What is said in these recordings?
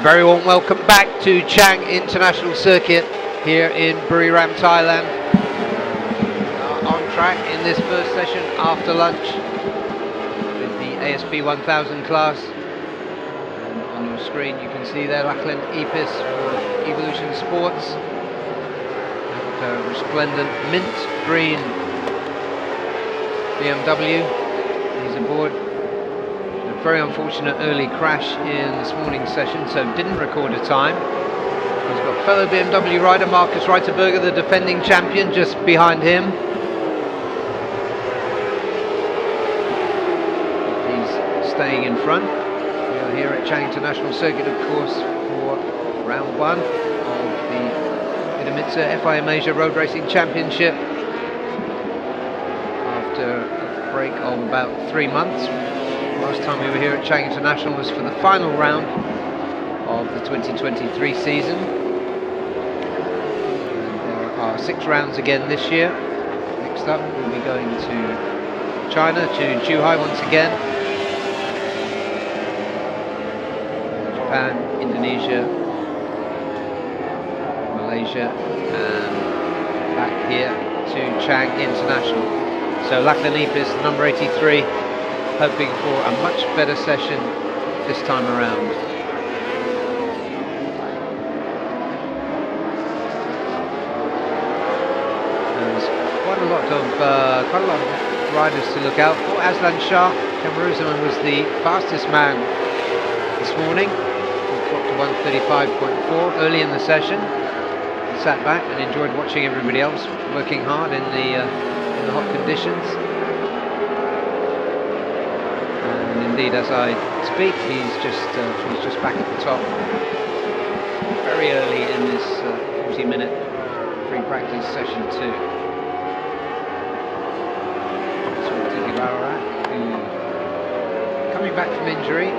A very warm welcome back to Chang International Circuit here in Buriram, Thailand. On track in this first session after lunch with the ASB 1000 class. And on your screen you can see there Lachlan Epis for Evolution Sports. And a resplendent mint green BMW. He's aboard. Very unfortunate early crash in this morning's session, so didn't record a time. He's got fellow BMW rider Marcus Reiterberger, the defending champion, just behind him. He's staying in front. We are here at Chang International Circuit, of course, for round one of the IDEMITSU FIM Asia Road Racing Championship. After a break of about 3 months. Last time we were here at Chang International was for the final round of the 2023 season. And there are 6 rounds again this year. Next up we'll be going to China, to Zhuhai once again. Japan, Indonesia, Malaysia, and back here to Chang International. So Lachlan Epis, number 83. Hoping for a much better session this time around. There's quite a lot of riders to look out for. Aslan Shah Cameroon was the fastest man this morning. He clocked to 135.4 early in the session. He sat back and enjoyed watching everybody else working hard in the hot conditions. Indeed, as I speak, he's just back at the top, very early in this 40-minute free practice session 2. So Tiki Barak, who coming back from injury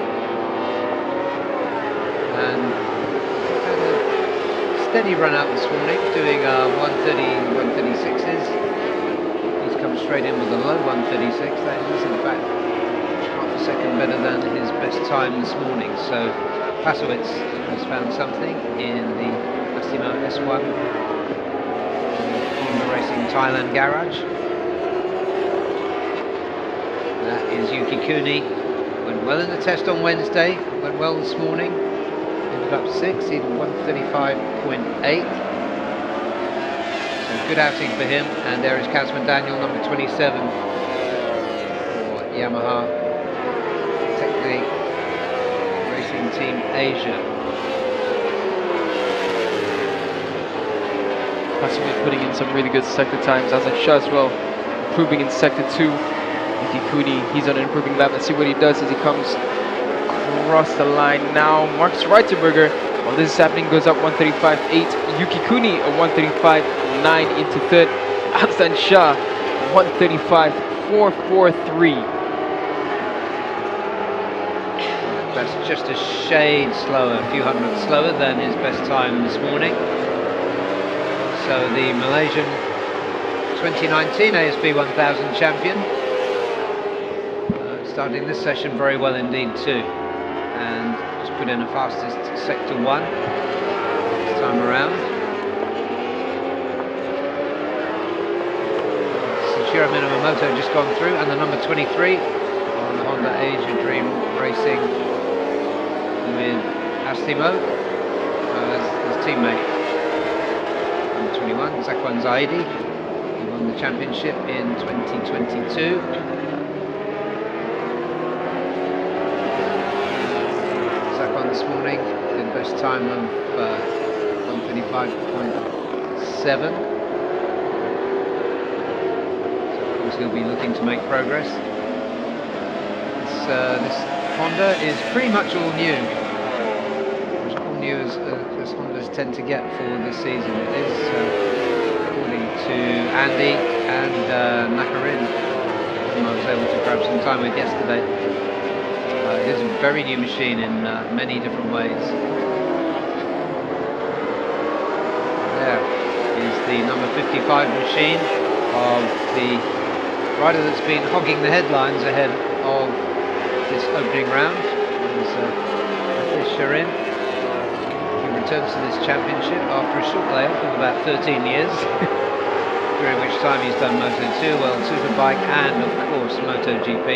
and had a steady run out this morning, doing 136s. He's come straight in with a low 136. That is in fact second better than his best time this morning, so Pasowitz has found something in the Asimo S1 Honda Racing Thailand garage. That is Yuki Kuni. Went well in the test on Wednesday, went well this morning, ended up 6th, he did 135.8. So good outing for him. And there is Kazman Daniel, number 27 for Yamaha Racing Team Asia. Possibly putting in some really good sector times. Aslan Shah as well, improving in sector 2. Yuki Kuni, he's on an improving lap. Let's see what he does as he comes across the line now. Marcus Reiterberger, while this is happening, goes up 135.8. Yuki Kuni a 135.9 into third. Aslan Shah 135.443. That's just a shade slower, a few hundredths slower than his best time this morning. So the Malaysian 2019 ASB 1000 champion starting this session very well indeed too, and just put in a fastest sector 1 this time around. Sachiro Minamoto just gone through, and the number 23 on the Honda Asia Dream Racing with Astimo as his teammate. Number 21, Zakwan Zaidi. He won the championship in 2022. Zakwan this morning did the best time of 135.7. So of course he'll be looking to make progress. This Honda is pretty much all new. All new as Hondas tend to get for this season. It is, according to Andy and Nakarin, whom I was able to grab some time with yesterday. It is a very new machine in many different ways. There is the number 55 machine of the rider that's been hogging the headlines ahead of this opening round. There's Sharin. returns to this championship after a short layoff of about 13 years, during which time he's done Moto2, World Superbike, and of course MotoGP.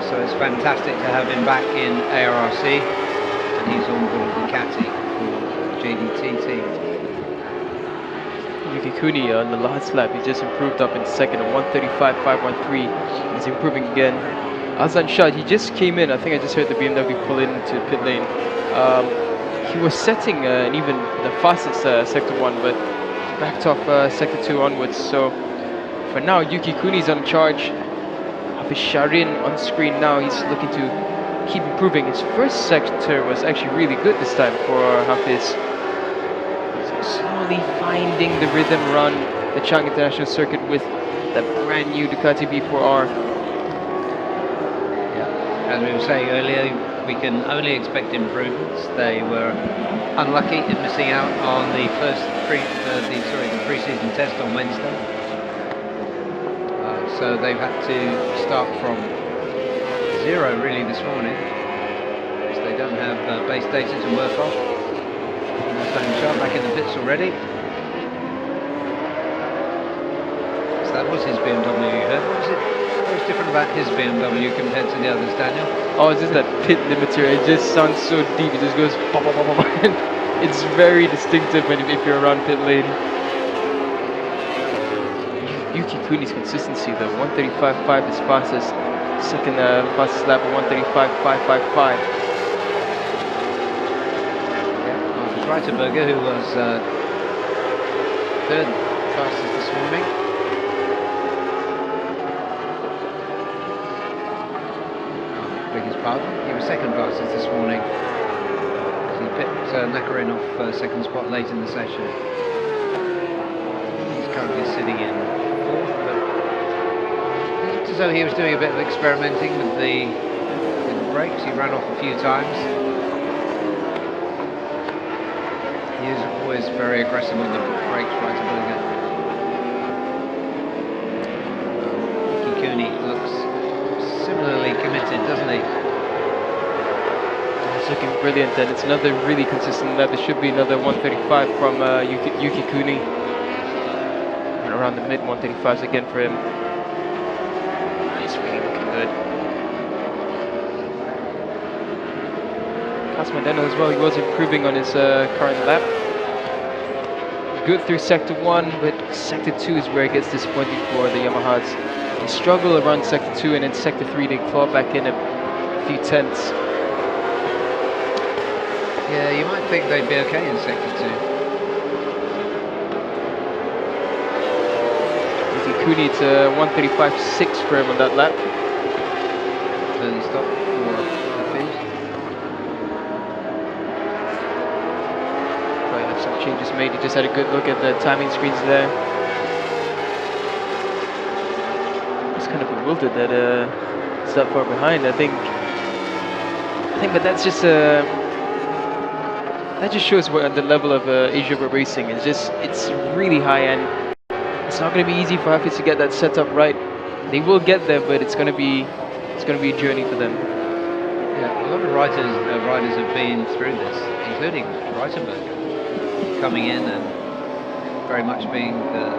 So it's fantastic to have him back in ARRC, and he's on board Ducati for JDT team. Yuki Kuni on the last lap, he just improved up in second at 135.513. He's improving again. Azan Shah, he just came in. I think I just heard the BMW pull into pit lane. He was setting even the fastest sector 1, but backed off sector 2 onwards. So for now, Yuki Kuni's on charge. Hafiz Sharin on screen now. He's looking to keep improving. His first sector was actually really good this time for Hafiz. Slowly finding the rhythm run the Chang International Circuit with the brand new Ducati B4R. As we were saying earlier, we can only expect improvements. They were unlucky in missing out on the first the pre-season test on Wednesday. So they've had to start from zero really this morning, because they don't have base data to work off. Sharp back in the pits already. So that was his BMW you heard. What was different about his BMW compared to the others, Daniel? Oh, it's just that pit limiter. It just sounds so deep. It just goes pop, pop, pop, pop. It's very distinctive if you're around pit lane. Yuki Kuni's consistency though, 135.5 is fastest. Second fastest lap of 135.555. Reiterberger, who was third fastest this morning. Beg his pardon. He was second fastest this morning. He picked Nakarin off second spot late in the session. He's currently sitting in fourth, but it looked as though he was doing a bit of experimenting with the brakes. He ran off a few times. He is always very aggressive on the brakes, Reiterberger. Yuki Kuni looks similarly committed, doesn't he? It's looking brilliant, and it's another really consistent lap. There should be another 135 from Yuki Kuni. And around the mid 135s again for him. He's really looking good. Casmadeno as well, he was improving on his current lap. Good through sector 1, but sector 2 is where it gets disappointing for the Yamahas. They struggle around sector 2, and in sector 3 they claw back in a few tenths. Yeah, you might think they'd be okay in sector 2. Yuki Kuni to 135.6 for him on that lap. Early stop for Hafiz. Some changes made. He just had a good look at the timing screens there. It's kind of bewildered that it's that far behind. I think, but that's just that just shows what the level of Asia Cup racing is. It's really high, and it's not going to be easy for Hafiz to get that setup right. They will get there, but it's going to be a journey for them. Yeah, a lot of riders have been through this, including Reiterberger, coming in and very much being the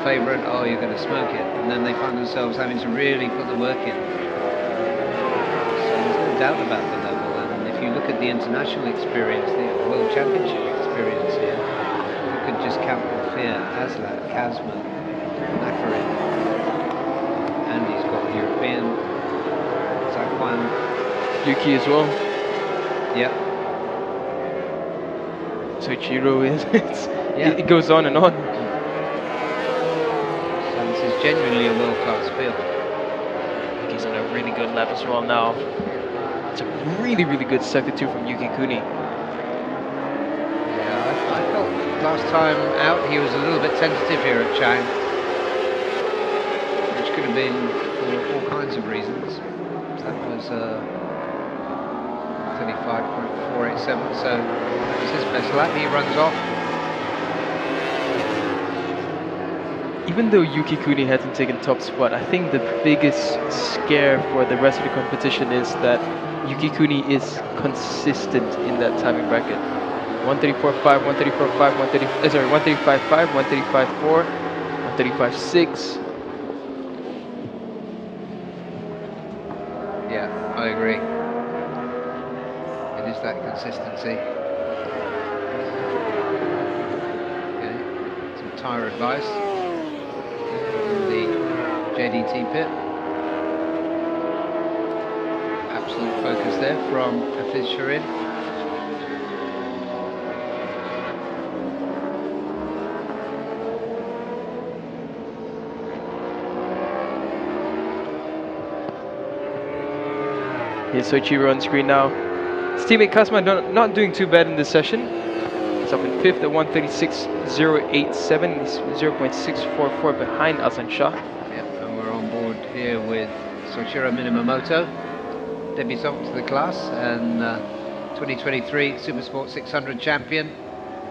favourite. Oh, you're going to smoke it, and then they find themselves having to really put the work in. So there's no doubt about the level, and if you look at the international experience, the World Championship experience here, you could just count Fear, Aslat, Kazma, Nakarin, and he's got European, Zakwan, Yuki as well. Yep. Soichiro is. It goes on and on. So this is genuinely a world-class field. He's on a really good lap as well now. It's a really, really good sector 2 from Yuki Kuni. Yeah, I felt last time out he was a little bit tentative here at Chang, which could have been for all kinds of reasons. That was 35.487, so that was his best lap. He runs off. Even though Yuki Kuni hasn't taken top spot, I think the biggest scare for the rest of the competition is that Yuki Kuni is consistent in that timing bracket. 134.5, 134.5, 135.5, 135.4, 135.6. Yeah, I agree. It is that consistency. Okay, some tyre advice in the JDT pit. Absolute focus there from Hafiz Shirin. Here's Soichiro on screen now. His teammate Kasma not doing too bad in this session. He's up in 5th at 136.087. He's 0.644 behind Asan Shah. Yep, and we're on board here with Soichiro Minamoto, debutant to the class and 2023 Supersport 600 champion.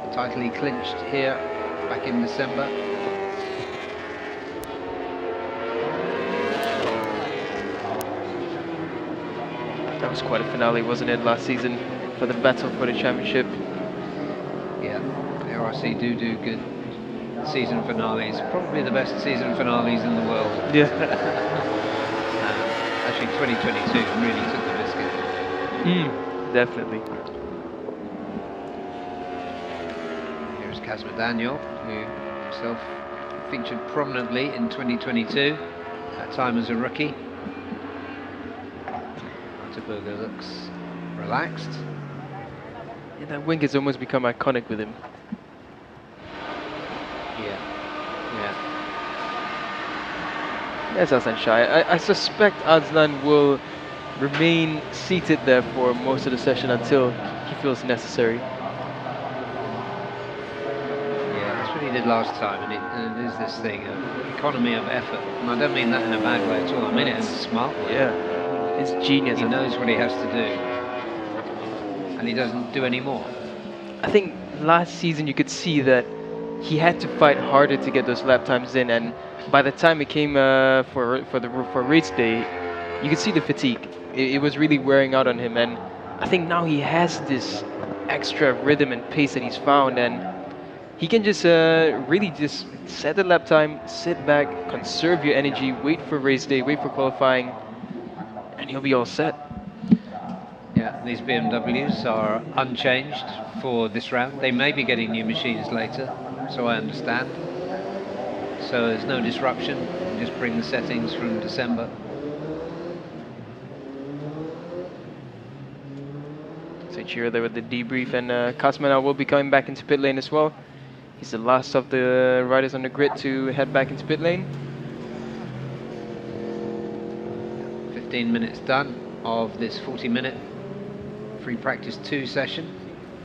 The title he clinched here back in December. That was quite a finale, wasn't it, last season for the battle for the championship? Yeah, the RRC do good season finales. Probably the best season finales in the world. Yeah. Actually, 2022 really took the biscuit. Definitely. Here's Kazma Daniel, who himself featured prominently in 2022, that time as a rookie. Burger looks relaxed. Yeah, that wink has almost become iconic with him. Yeah. That's Aslan Shah. I suspect Aslan will remain seated there for most of the session until he feels necessary. Yeah, that's what he did last time, and it is this thing of economy of effort. And I don't mean that in a bad way at all, I mean it in a smart way. Yeah. It's genius. He knows what he has to do, and he doesn't do any more. I think last season you could see that he had to fight harder to get those lap times in, and by the time it came for race day, you could see the fatigue. It was really wearing out on him, and I think now he has this extra rhythm and pace that he's found, and he can just really just set the lap time, sit back, conserve your energy, wait for race day, wait for qualifying, and he'll be all set. Yeah, these BMWs are unchanged for this round. They may be getting new machines later, so I understand. So there's no disruption, you just bring the settings from December. So cheer there with the debrief, and Kasma now will be coming back into pit lane as well. He's the last of the riders on the grid to head back into pit lane. 15 minutes done of this 40-minute free practice 2 session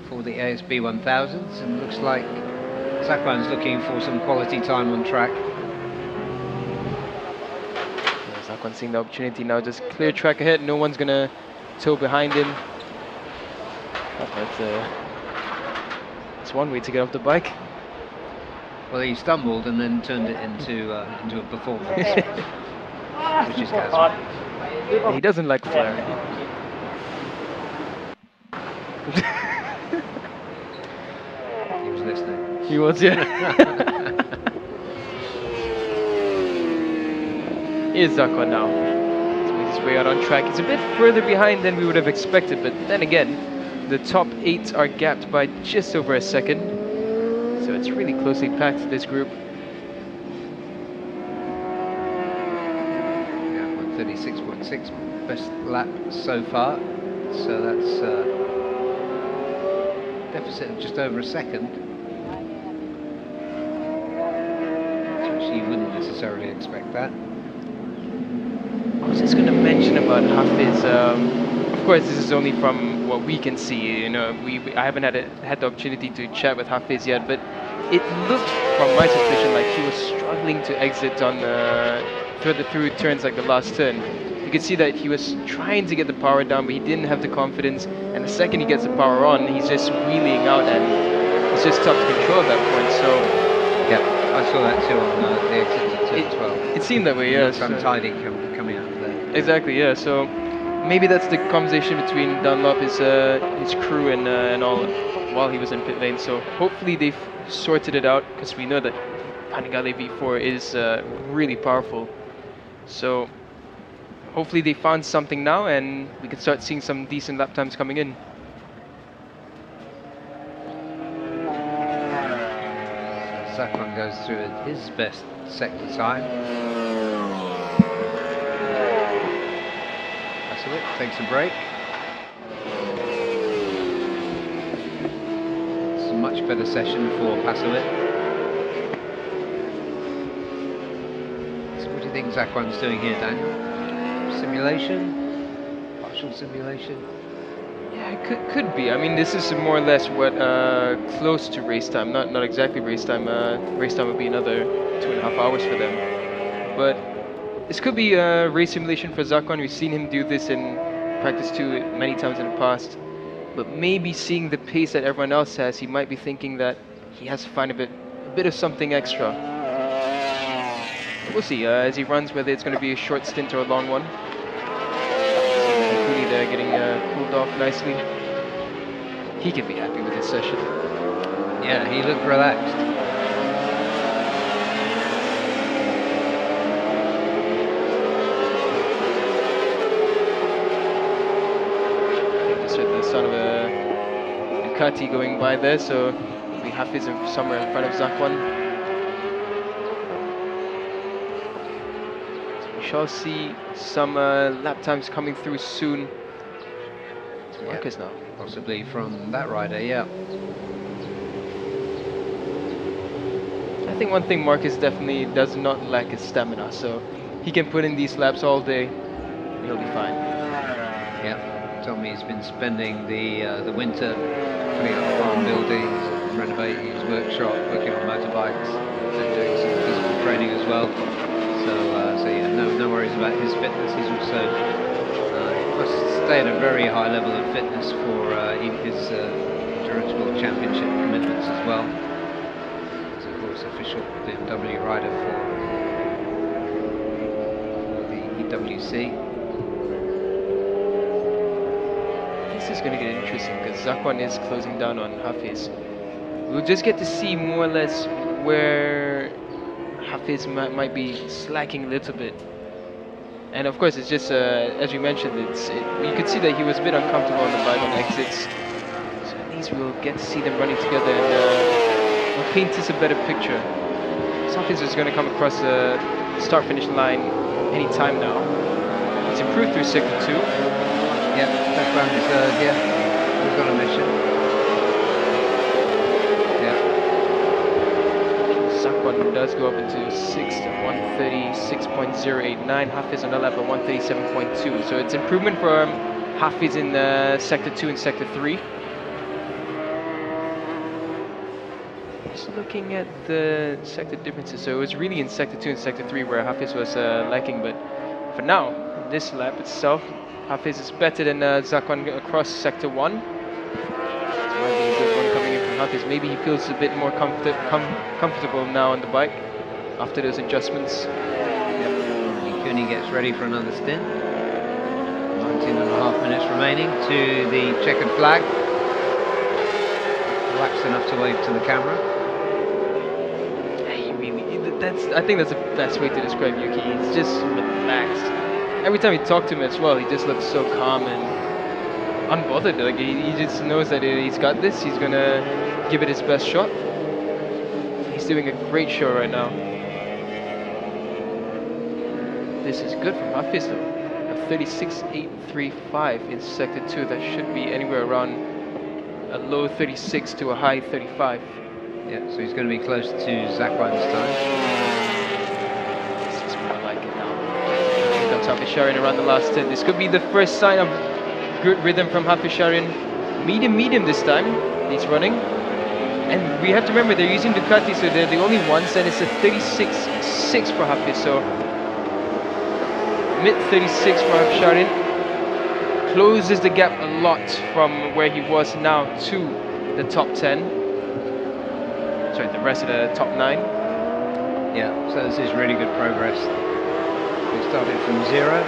for the ASB 1000s, and looks like Sakwan's looking for some quality time on track. Sakwan seeing the opportunity now, just clear track ahead, no one's gonna tow behind him. That's one way to get off the bike. Well, he stumbled and then turned it into a performance, which is Kazma. He doesn't like flaring. He was listening. He was, yeah. Here's Zakwan now. He's made his way out on track. He's a bit further behind than we would have expected, but then again, the top 8 are gapped by just over a second. So it's really closely packed, this group. Yeah, 136.6 best lap so far. So that's deficit of just over a second. Which you wouldn't necessarily expect that. I was just going to mention about Hafiz. Of course, this is only from what we can see. You know, I haven't had the opportunity to chat with Hafiz yet, but it looked, from my suspicion, like he was struggling to exit on further through turns like the last turn. You could see that he was trying to get the power down, but he didn't have the confidence. And the second he gets the power on, he's just wheeling out, and it's just tough to control at that point. So, yeah, I saw that too on the exit to turn 12. It seemed that way, yeah. It's untidy coming out of there. Exactly, yeah. So maybe that's the conversation between Dunlop, his crew, and all while he was in pit lane. So hopefully they've sorted it out, because we know that Panigale V4 is really powerful. So hopefully they found something now, and we can start seeing some decent lap times coming in. Zakwan goes through at his best sector time. Pasowit takes a break. It's a much better session for Pasowit. So what do you think Zakwan's doing here, Daniel? Simulation? Partial simulation? Yeah, it could be. I mean, this is more or less what close to race time. Not exactly race time. Race time would be another 2.5 hours for them. But this could be a race simulation for Zakwan. We've seen him do this in practice 2 many times in the past. But maybe seeing the pace that everyone else has, he might be thinking that he has to find a bit of something extra. We'll see as he runs, whether it's going to be a short stint or a long one. They're getting cooled off nicely. He can be happy with this session. Yeah, he looked relaxed. Just heard the sound of a Ducati going by there, so we have his somewhere in front of Zakwan. So we shall see some lap times coming through soon. It's Marcus now. Possibly from that rider, yeah. I think one thing Marcus definitely does not lack is stamina, so he can put in these laps all day and he'll be fine. Yeah, told me he's been spending the winter putting up farm buildings, renovating his workshop, working on motorbikes, and doing some physical training as well. So yeah, no worries about his fitness. He's also must stay at a very high level of fitness for his Endurance World Championship commitments as well. He's of course official BMW rider for the EWC. This is going to get interesting because Zakwan is closing down on Hafiz. We'll just get to see more or less where Hafiz might be slacking a little bit. And of course, it's just, as we mentioned, you could see that he was a bit uncomfortable on the bike on exits. So at least we'll get to see them running together and we'll paint us a better picture. Hafiz is going to come across the start-finish line any time now. He's improved through sector 2. Yeah, background is, we've got a mission. Yeah. Zakwan does go up into 6th at 136.089. Hafiz on the lap at 137.2. So it's improvement for Hafiz in sector 2 and sector 3. Just looking at the sector differences. So it was really in sector 2 and sector 3 where Hafiz was lacking. But for now, this lap itself, Hafiz is better than Zakwan across sector 1. This might be a good one coming in from Hafiz. Maybe he feels a bit more comfortable now on the bike after those adjustments. Yep. Cooney gets ready for another stint. 19.5 minutes remaining to the checkered flag. Relaxed enough to wave to the camera. He really, I think that's the best way to describe Yuki. He's just relaxed. Every time we talk to him as well, he just looks so calm and unbothered. Like he just knows that he's got this. He's gonna give it his best shot. He's doing a great show right now. This is good from Hafiz though. A 36.835 in sector 2. That should be anywhere around a low 36 to a high 35. Yeah, so he's going to be close to Zakwan's time. This is more like it now. Here comes Hafiz Sharin around the last 10. This could be the first sign of good rhythm from Hafiz Sharin. Medium this time. He's running. And we have to remember they're using Ducati, so they're the only ones, and it's a 36.6 for Hafiz. So mid 36 for Hafiz Sharin. Closes the gap a lot from where he was now to the top 10. Sorry, the rest of the top 9. Yeah, so this is really good progress. We started from 0.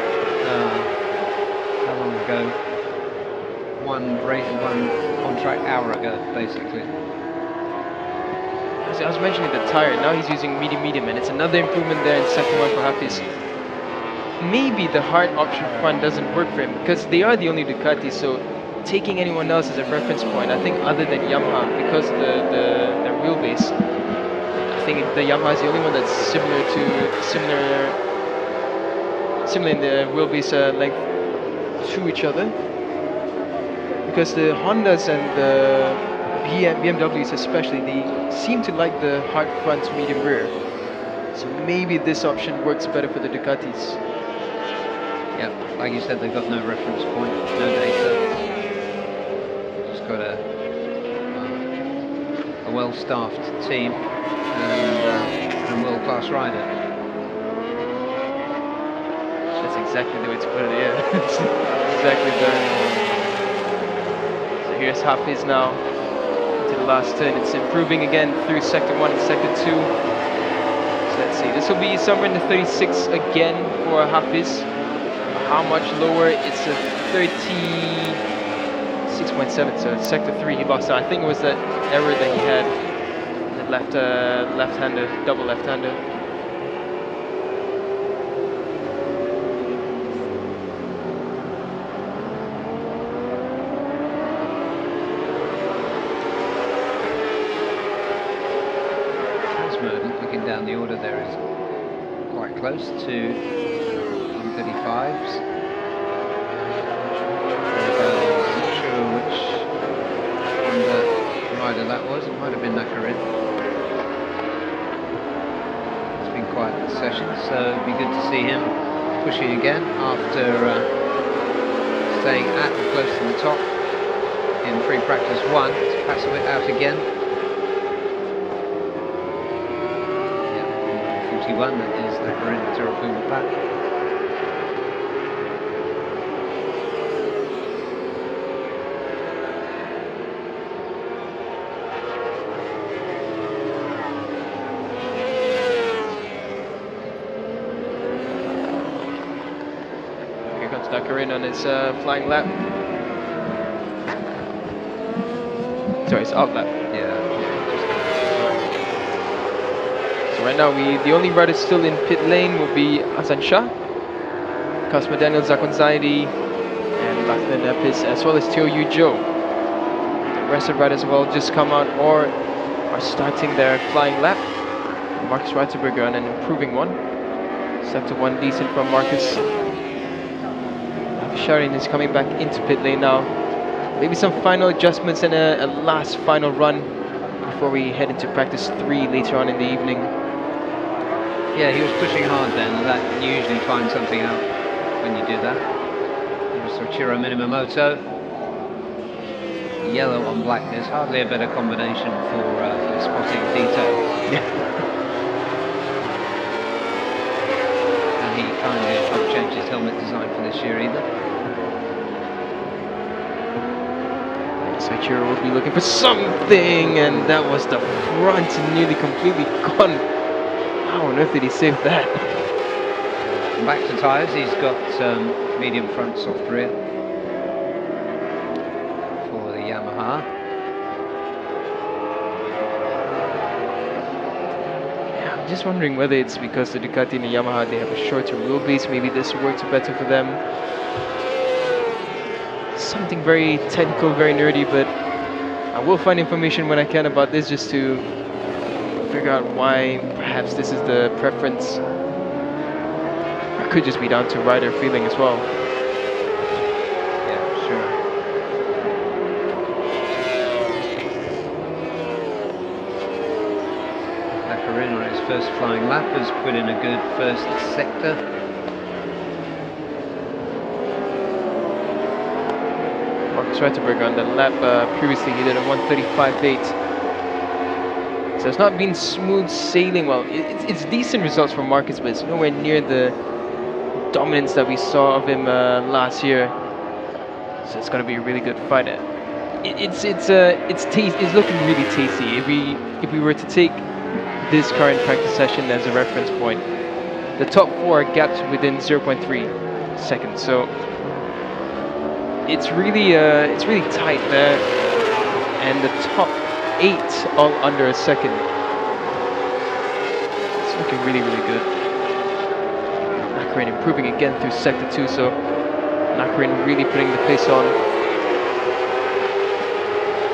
How long long ago. One contract hour ago, basically. I was mentioning the tire, now he's using medium, and it's another improvement there in sector 1 for Hafiz. Maybe the hard option front doesn't work for him, because they are the only Ducati, so taking anyone else as a reference point, I think other than Yamaha, because the wheelbase, I think the Yamaha is the only one that's similar in the wheelbase length to each other. Because the Hondas and the BMWs especially, they seem to like the hard front medium rear. So maybe this option works better for the Ducatis. Yeah, like you said, they've got no reference point, no data. Just got a well-staffed team and a world-class rider. That's exactly the way to put it, yeah. Exactly that. So here's Hafiz now into the last turn. It's improving again through sector 1 and sector 2. So let's see, this will be somewhere in the 36 again for Hafiz. How much lower? It's a 36.7, so sector 3 he lost. So I think it was that error that he had, the left-hander, double left-hander. Looking down the order there is quite close to 135s. Not sure which Honda rider that was. It might have been Nakarin. It's been quite a session, so it'd be good to see him pushing again after staying at or close to the top in free practice 1 to pass it out again. 41, that is Nakarin Terapuma back. Here comes Nakarin on his flying lap. Sorry, it's out lap. Yeah. So right now, the only riders still in pit lane will be Hassan Shah, Cosmo Daniel, Zakon Zaidi, and Lachlan Epis, as well as Teo Yu Jo. The rest of the riders will just come out or are starting their flying lap. Marcus Reiterberger on an improving one. Sector 1 decent from Marcus. Sharin is coming back into pit lane now. Maybe some final adjustments and a last final run before we head into practice 3 later on in the evening. Yeah, he was pushing hard then, and that you usually find something out when you do that. There's Soichiro Minamoto. Yellow on black, there's hardly a better combination for spotting detail. And he kindly not changed his helmet design for this year either. Soichiro will be looking for something, and that was the front, nearly completely gone. How on earth did he save that? Back to tyres, he's got medium front, soft rear for the Yamaha. Yeah, I'm just wondering whether it's because the Ducati and the Yamaha, they have a shorter wheelbase, maybe this works better for them. Something very technical, very nerdy, but I will find information when I can about this just to figure out why perhaps this is the preference. It could just be down to rider feeling as well. Yeah, sure. Nakarin on his first flying lap has put in a good first sector. Marcus Reiterberger on the lap previously, he did a 135.8. So it's not been smooth sailing. Well, it's decent results from Marcus, but it's nowhere near the dominance that we saw of him last year. So it's going to be a really good fight. It's looking really tasty. If we were to take this current practice session as a reference point, the top 4 are gapped within 0.3 seconds. So it's really tight there, and the top 8 all under a second. It's looking really good. Nakarin improving again through sector 2, so Nakarin really putting the pace on.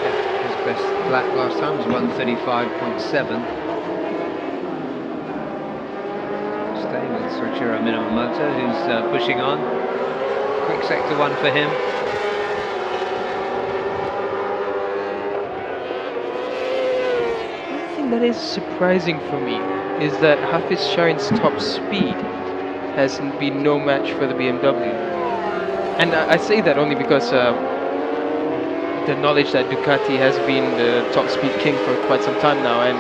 Yeah, his best lap last time was 1:35.7. Stay with Soichiro Minamoto, who's pushing on. Quick sector 1 for him. One thing that is surprising for me is that Hafiz Sharin's top speed has been no match for the BMW. And I say that only because the knowledge that Ducati has been the top speed king for quite some time now, and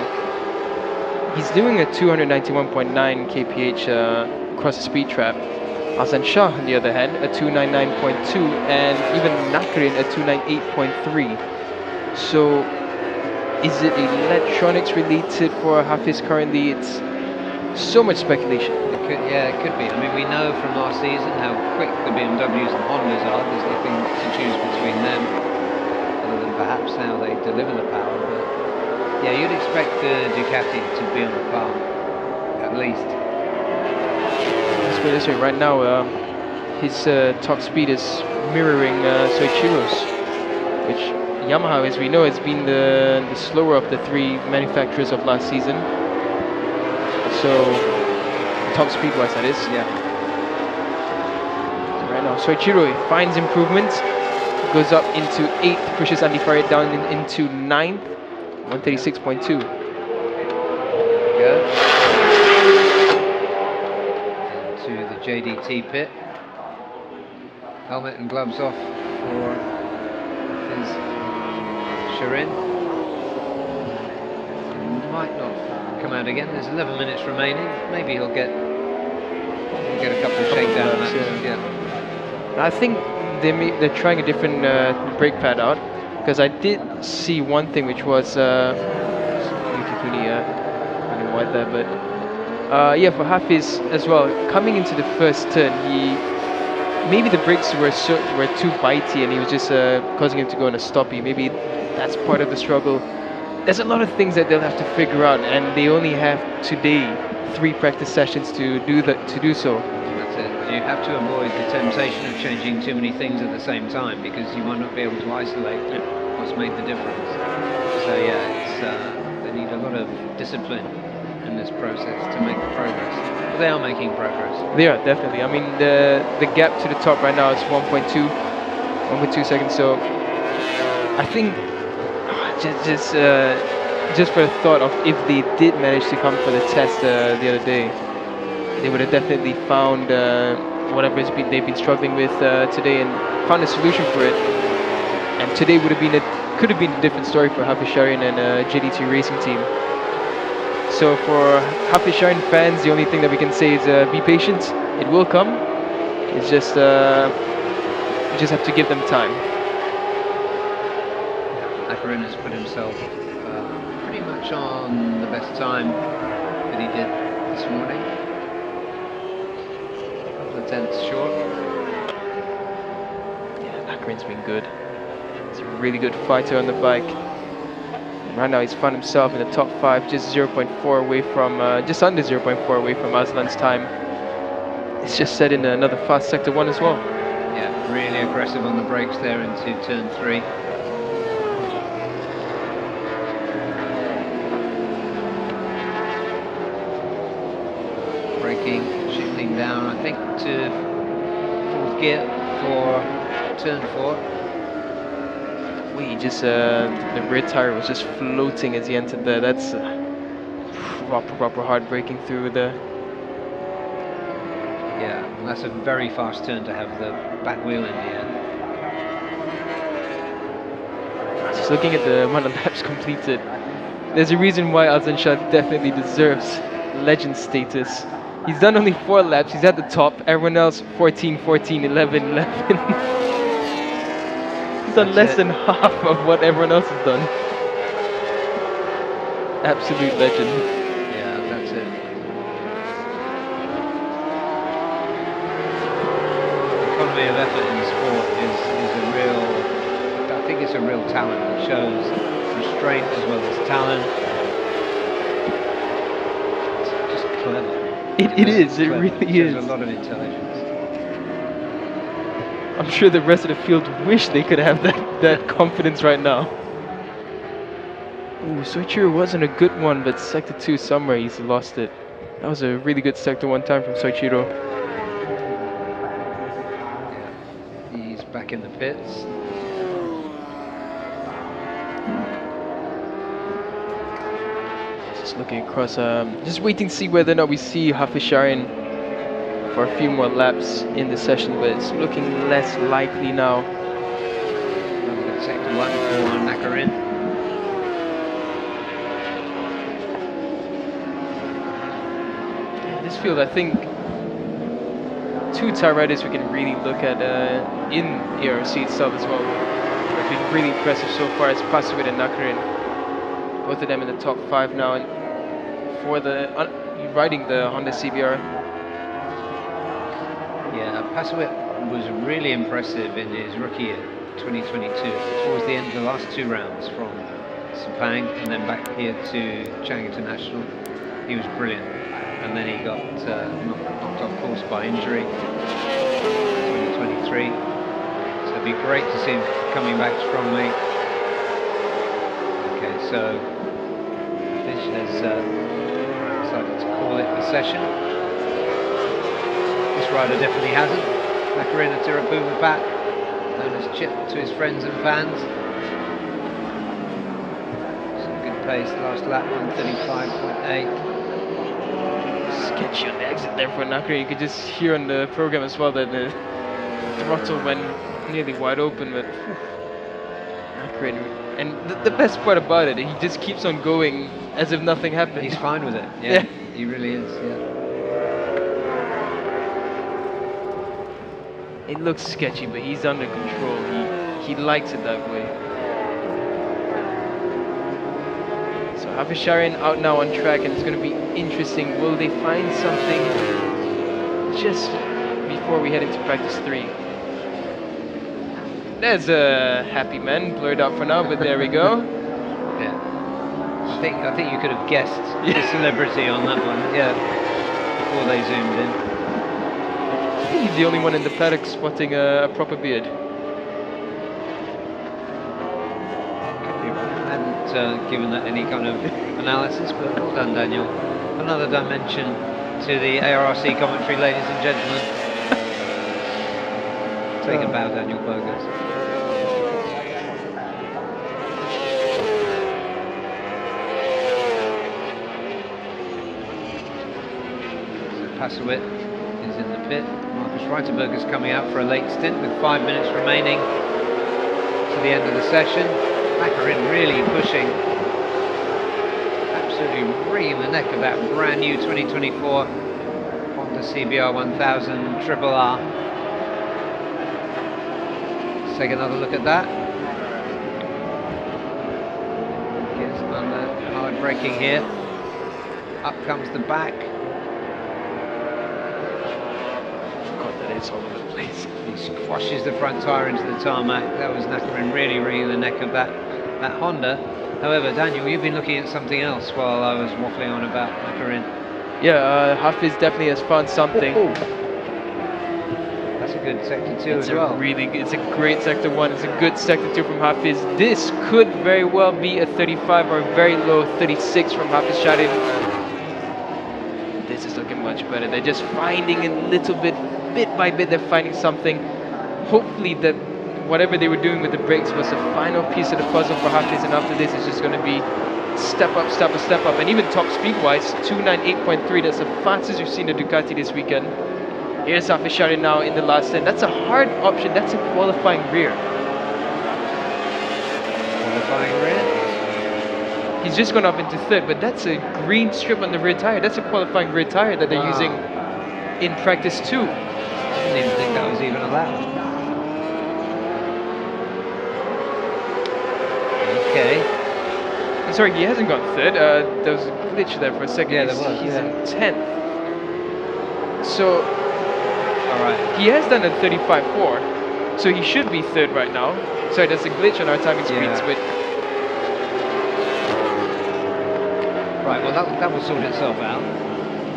he's doing a 291.9 kph across the speed trap. Hasan Shah, on the other hand, a 299.2, and even Nakarin a 298.3. So, is it electronics related for Hafiz currently? It's so much speculation. It could be. I mean, we know from last season how quick the BMWs and Hondas are. There's nothing to choose between them, other than perhaps how they deliver the power. But yeah, you'd expect the Ducati to be on the par, at least. Let's put it this way, right now, his top speed is mirroring Soichiro's, which Yamaha, as we know, has been the slower of the 3 manufacturers of last season. So, top speed-wise, that is. Yeah. So right now, Soichiro finds improvement, goes up into 8th, pushes Andy Farid down into 9th, 136.2. Go. To the JDT pit. Helmet and gloves off for his Sharin. Might not come out again. There's 11 minutes remaining. Maybe he'll get a couple of shakedown laps. Yeah. I think they're trying a different brake pad out, because I did see one thing, which was Yukikuni running wide there, but yeah, for Hafiz as well, coming into the first turn, maybe the brakes were too bitey, and he was just causing him to go on a stoppie. Maybe that's part of the struggle. There's a lot of things that they'll have to figure out, and they only have today 3 practice sessions to do so. That's it. You have to avoid the temptation of changing too many things at the same time, because you might not be able to isolate what's made the difference. So yeah, they need a lot of discipline in this process to make progress. But they are making progress. They are, definitely. I mean, the gap to the top right now is 1.2 seconds. So I think just for the thought of, if they did manage to come for the test the other day, they would have definitely found whatever they've been struggling with today, and found a solution for it. And today could have been a different story for Hafiz Sharin and JDT Racing Team. So for Hafiz Sharin fans, the only thing that we can say is be patient. It will come. It's just you just have to give them time. Nakarin has put himself pretty much on the best time that he did this morning. A couple of tenths short. Yeah, Nakarin's been good. He's a really good fighter on the bike. Right now he's found himself in the top 5, just 0.4 away from, just under 0.4 away from Aslan's time. It's just set in another fast sector 1 as well. Yeah, really aggressive on the brakes there into turn 3. Braking, shifting down, I think, to 4th gear for turn 4. We just, the rear tire was just floating as he entered there. That's proper hard braking through the... Yeah, that's a very fast turn to have the back wheel in the air. Just looking at the amount of laps completed, there's a reason why Azan Shah definitely deserves legend status. He's done only 4 laps, he's at the top. Everyone else 14, 11, 11. He's done less than half of what everyone else has done. Absolute legend. Yeah, that's it. Economy of effort in the sport is a a real talent. He shows restraint as well as talent. It's just clever. It is, it clever. really Shows is. a lot of intelligence. I'm sure the rest of the field wish they could have that confidence right now. Ooh, Soichiro wasn't a good one, but Sector 2 somewhere he's lost it. That was a really good Sector 1 time from Soichiro. Yeah. He's back in the pits. Just looking across, just waiting to see whether or not we see Hafizharin for a few more laps in the session, but it's looking less likely now. Sector 1 for Nakarin. This field, I think, two Thai riders we can really look at in ARC itself as well. They've been really impressive so far. It's Pasawit and Nakarin. Both of them in the top 5 now, and for the riding the Honda CBR. Yeah, Pasawit was really impressive in his rookie year, 2022. Towards the end of the last 2 rounds from Sepang and then back here to Chang International. He was brilliant. And then he got knocked off course by injury 2023. So it'd be great to see him coming back strongly. Okay, so Fish has decided to call it a session. This rider definitely hasn't. Macarena Tirapuma Pat, known as Chip to his friends and fans. Some good pace, last lap 135.8. Sketchy on the exit there for Nakarin. You could just hear on the program as well that the throttle went nearly wide open, but Nakarin. And the best part about it, he just keeps on going as if nothing happened. He's fine with it. Yeah, he really is. Yeah. It looks sketchy, but he's under control. He likes it that way. So Hafizharin out now on track, and it's going to be interesting. Will they find something just before we head into practice 3? There's a happy man, blurred out for now, but there we go. Yeah. I think you could have guessed the celebrity on that one. Yeah. Before they zoomed in. I think he's the only one in the paddock spotting a proper beard. Given that any kind of analysis, but well done, Daniel. Another dimension to the ARC commentary, ladies and gentlemen. Take a bow, Daniel Burgers. So Pasawit is in the pit. Marcus Reiterberg is coming out for a late stint with 5 minutes remaining to the end of the session. Nakarin really pushing, absolutely wringing the neck of that brand new 2024 Honda CBR 1000 Triple R. Let's take another look at that. Gets under hard braking here. Up comes the back. God, that is all over the place. He squashes the front tyre into the tarmac. That was Nakarin really wringing the neck of that Honda. However, Daniel, you've been looking at something else while I was waffling on about Nakarin. Yeah, Hafiz definitely has found something. That's a good sector 2 as well. It's a great sector 1. It's a good sector 2 from Hafiz. This could very well be a 35 or a very low 36 from Hafizharin. This is looking much better. They're just finding a little bit by bit, they're finding something. Hopefully that whatever they were doing with the brakes was the final piece of the puzzle for Hafiz, and after this it's just going to be step up, step up, step up. And even top speed wise, 298.3, that's the fastest we've seen the Ducati this weekend. Here's Hafizharin now in the last 10. That's a hard option, that's a qualifying rear. Qualifying rear? He's just gone up into 3rd, but that's a green strip on the rear tire. That's a qualifying rear tire that they're using in practice 2. I didn't even think that was even allowed. Okay. Sorry, he hasn't gone 3rd. There was a glitch there for a second. Yeah, there was. He's in 10th. So, all right. he has done a 35.4. So he should be third right now. Sorry, there's a glitch on our timing screens, but right. Well, that will sort itself out.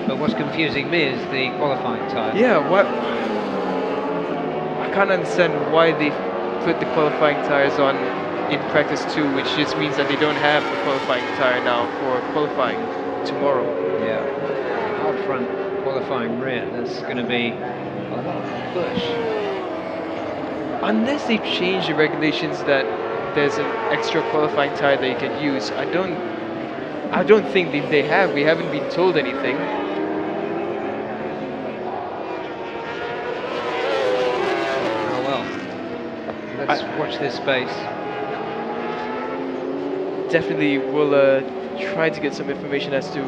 But what's confusing me is the qualifying time. yeah, what? I can't understand why they put the qualifying tires on in practice 2, which just means that they don't have the qualifying tire now for qualifying tomorrow. Yeah, hard front, qualifying rear. That's going to be a lot of push. Unless they've changed the regulations that there's an extra qualifying tire that you can use, I don't think they have. We haven't been told anything. Oh well. Let's watch this space. Definitely we'll try to get some information as to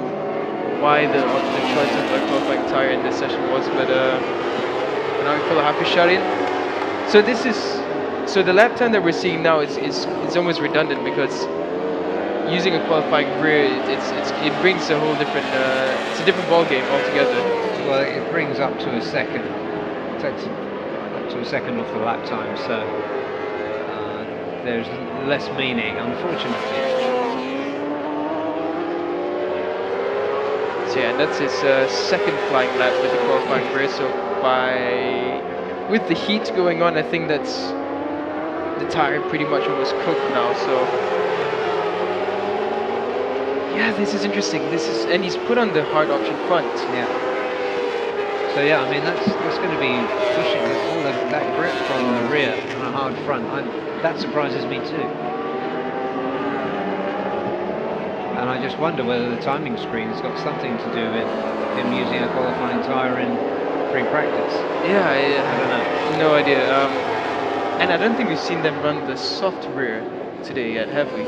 why the choice of a qualifying tire in this session was, but now we follow half a shot in. So the lap time that we're seeing now is almost redundant, because using a qualifying rear, it brings a whole different it's a different ball game altogether. Well, it brings up to a second. It takes up to a second off the lap time, so there's less meaning, unfortunately. So yeah, and that's his second flying lap with the qualifying rear. So with the heat going on, I think that's the tire pretty much almost cooked now. So yeah, this is interesting. And he's put on the hard option front. Yeah. So yeah, I mean that's going to be pushing all that grip from the rear on a hard front. That surprises me too. And I just wonder whether the timing screen's got something to do with him using a qualifying tyre in pre-practice. Yeah, I don't know. No idea. And I don't think we've seen them run the soft rear today yet, have we?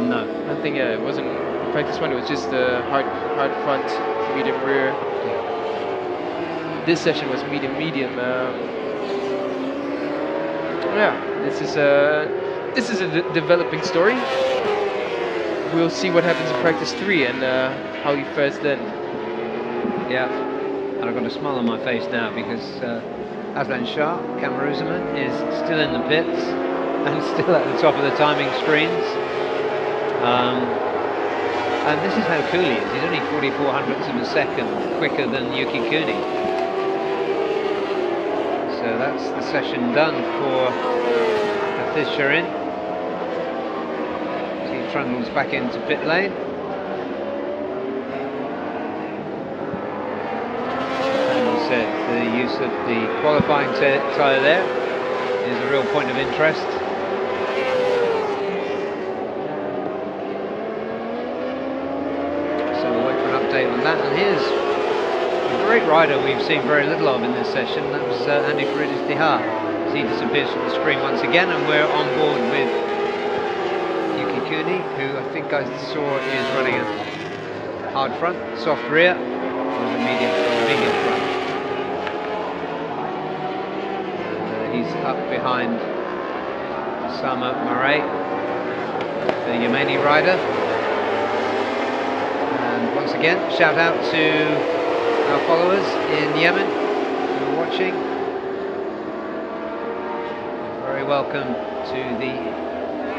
No. I think it wasn't practice 1. It was just the hard front, medium rear. This session was medium. Yeah, this is a developing story. We'll see what happens in practice 3 and how he fares then. Yeah, and I've got a smile on my face now because Aslan Shah, Cameroonman, is still in the pits and still at the top of the timing screens. And this is how cool he is. He's only 44 hundredths of a second quicker than Yuki Kuni. So that's the session done for Fisherin. He trundles back into pit lane. And he said the use of the qualifying tyre there is a real point of interest. So we'll wait for an update on that. And here's a great rider we've seen very little of in this session. That was Andy Paredes Dihar. He disappears from the screen once again, and we're on board with Yuki Kuni, who I think I saw is running a hard front, soft rear, with a medium front. And, he's up behind Osama Murray, the Yemeni rider. And once again, shout out to our followers in Yemen who are watching. Welcome to the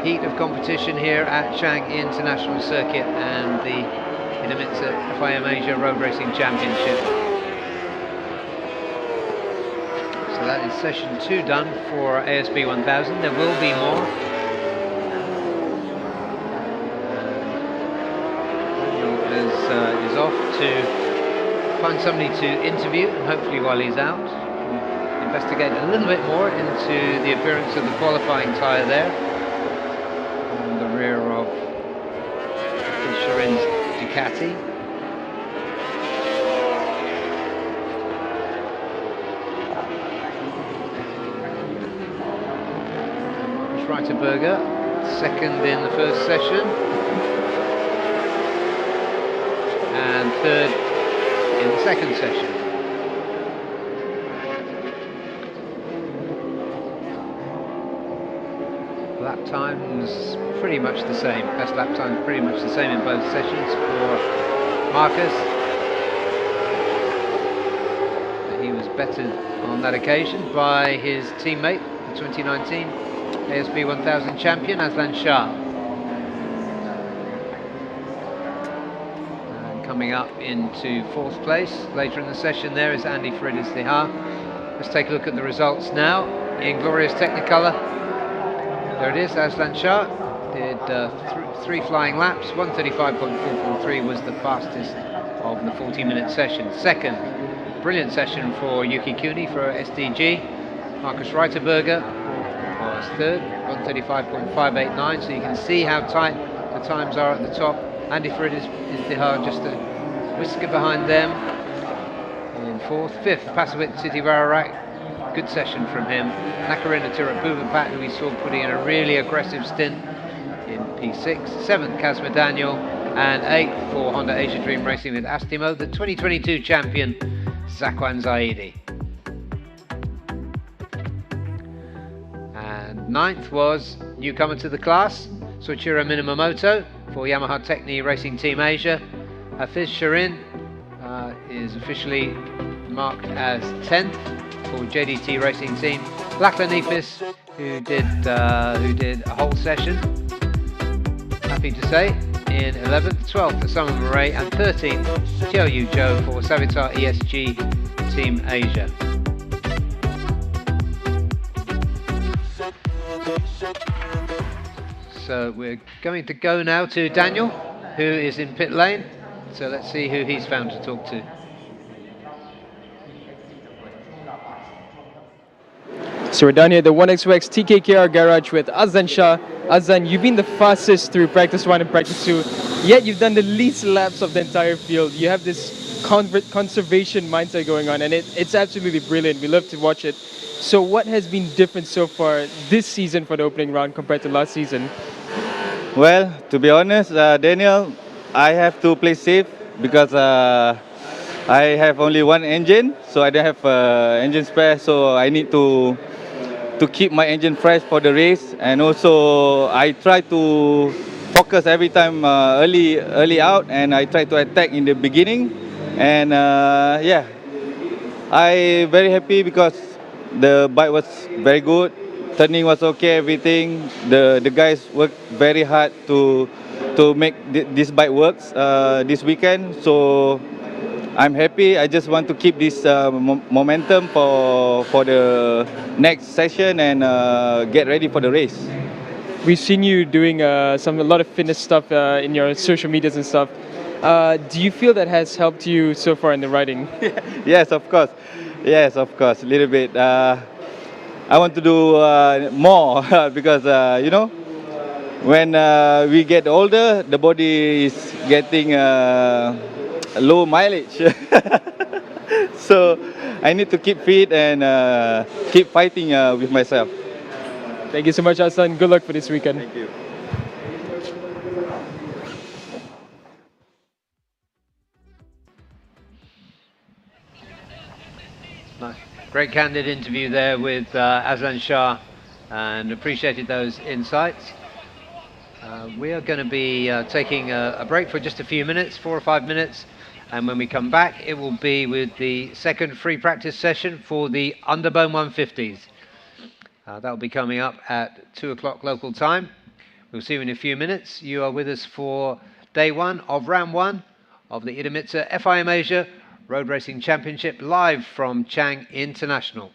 heat of competition here at Chang International Circuit and the IDEMITSU FIM Asia Road Racing Championship. So that is session 2 done for ASB 1000. There will be more. Daniel is off to find somebody to interview, and hopefully while he's out, investigate a little bit more into the appearance of the qualifying tyre there on the rear of Fisherin Ducati. Schreiterberger, second in the first session and third in the second session. Lap times pretty much the same. Best lap times pretty much the same in both sessions for Marcus. He was bettered on that occasion by his teammate, the 2019 ASB 1000 champion, Aslan Shah. And coming up into 4th place later in the session there is Andy Farid-Izdihar. Let's take a look at the results now in glorious Technicolor. There it is, Aslan Shah did 3 flying laps. 1:35.443 was the fastest of the 40-minute session. Second, brilliant session for Yuki Kuni for SDG. Markus Reiterberger was third, 1:35.589. So you can see how tight the times are at the top. Andy Farid-Izdihar just a whisker behind them in 4th. 5th, Pasawit Sitiwararak. Good session from him. Nakarina Tiraphuvapat, who we saw putting in a really aggressive stint in P6. 7th, Kazma Daniel. And 8th for Honda Asia Dream Racing with Astimo, the 2022 champion, Zakwan Zaidi. And 9th was newcomer to the class, Soichiro Minamoto for Yamaha Techni Racing Team Asia. Hafiz Shirin is officially marked as 10th for JDT Racing Team. Lakla Nipis, who did a whole session, happy to say, in 11th. 12th, Osama Murray, and 13th, Xiao Yu Zhou for Savitar ESG Team Asia. So we're going to go now to Daniel, who is in pit lane. So let's see who he's found to talk to. So we're down here at the 1xx TKKR garage with Aslan Shah. Aslan, you've been the fastest through practice 1 and practice 2, yet you've done the least laps of the entire field. You have this conservation mindset going on, and it's absolutely brilliant. We love to watch it. So what has been different so far this season for the opening round compared to last season? Well, to be honest, Daniel, I have to play safe because I have only one engine, so I don't have engine spare, so I need to keep my engine fresh for the race. And also I try to focus every time early out, and I try to attack in the beginning. And yeah, I very happy because the bike was very good, turning was okay, everything. The guys worked very hard to make this bike works this weekend. So I'm happy. I just want to keep this momentum for the next session and get ready for the race. We've seen you doing a lot of fitness stuff in your social medias and stuff. Do you feel that has helped you so far in the riding? Yes, of course. Yes, of course. A little bit. I want to do more because you know, when we get older, the body is getting low mileage. So I need to keep fit and keep fighting with myself. Thank you so much, Aslan. Good luck for this weekend. Thank you. Nice. Great candid interview there with Aslan Shah, and appreciated those insights. We are going to be taking a break for just a few minutes, 4 or 5 minutes, and when we come back it will be with the second free practice session for the Underbone 150s. That will be coming up at 2 o'clock local time. We'll see you in a few minutes. You are with us for day 1 of round 1 of the IDEMITSU FIM Asia Road Racing Championship, live from Chang International.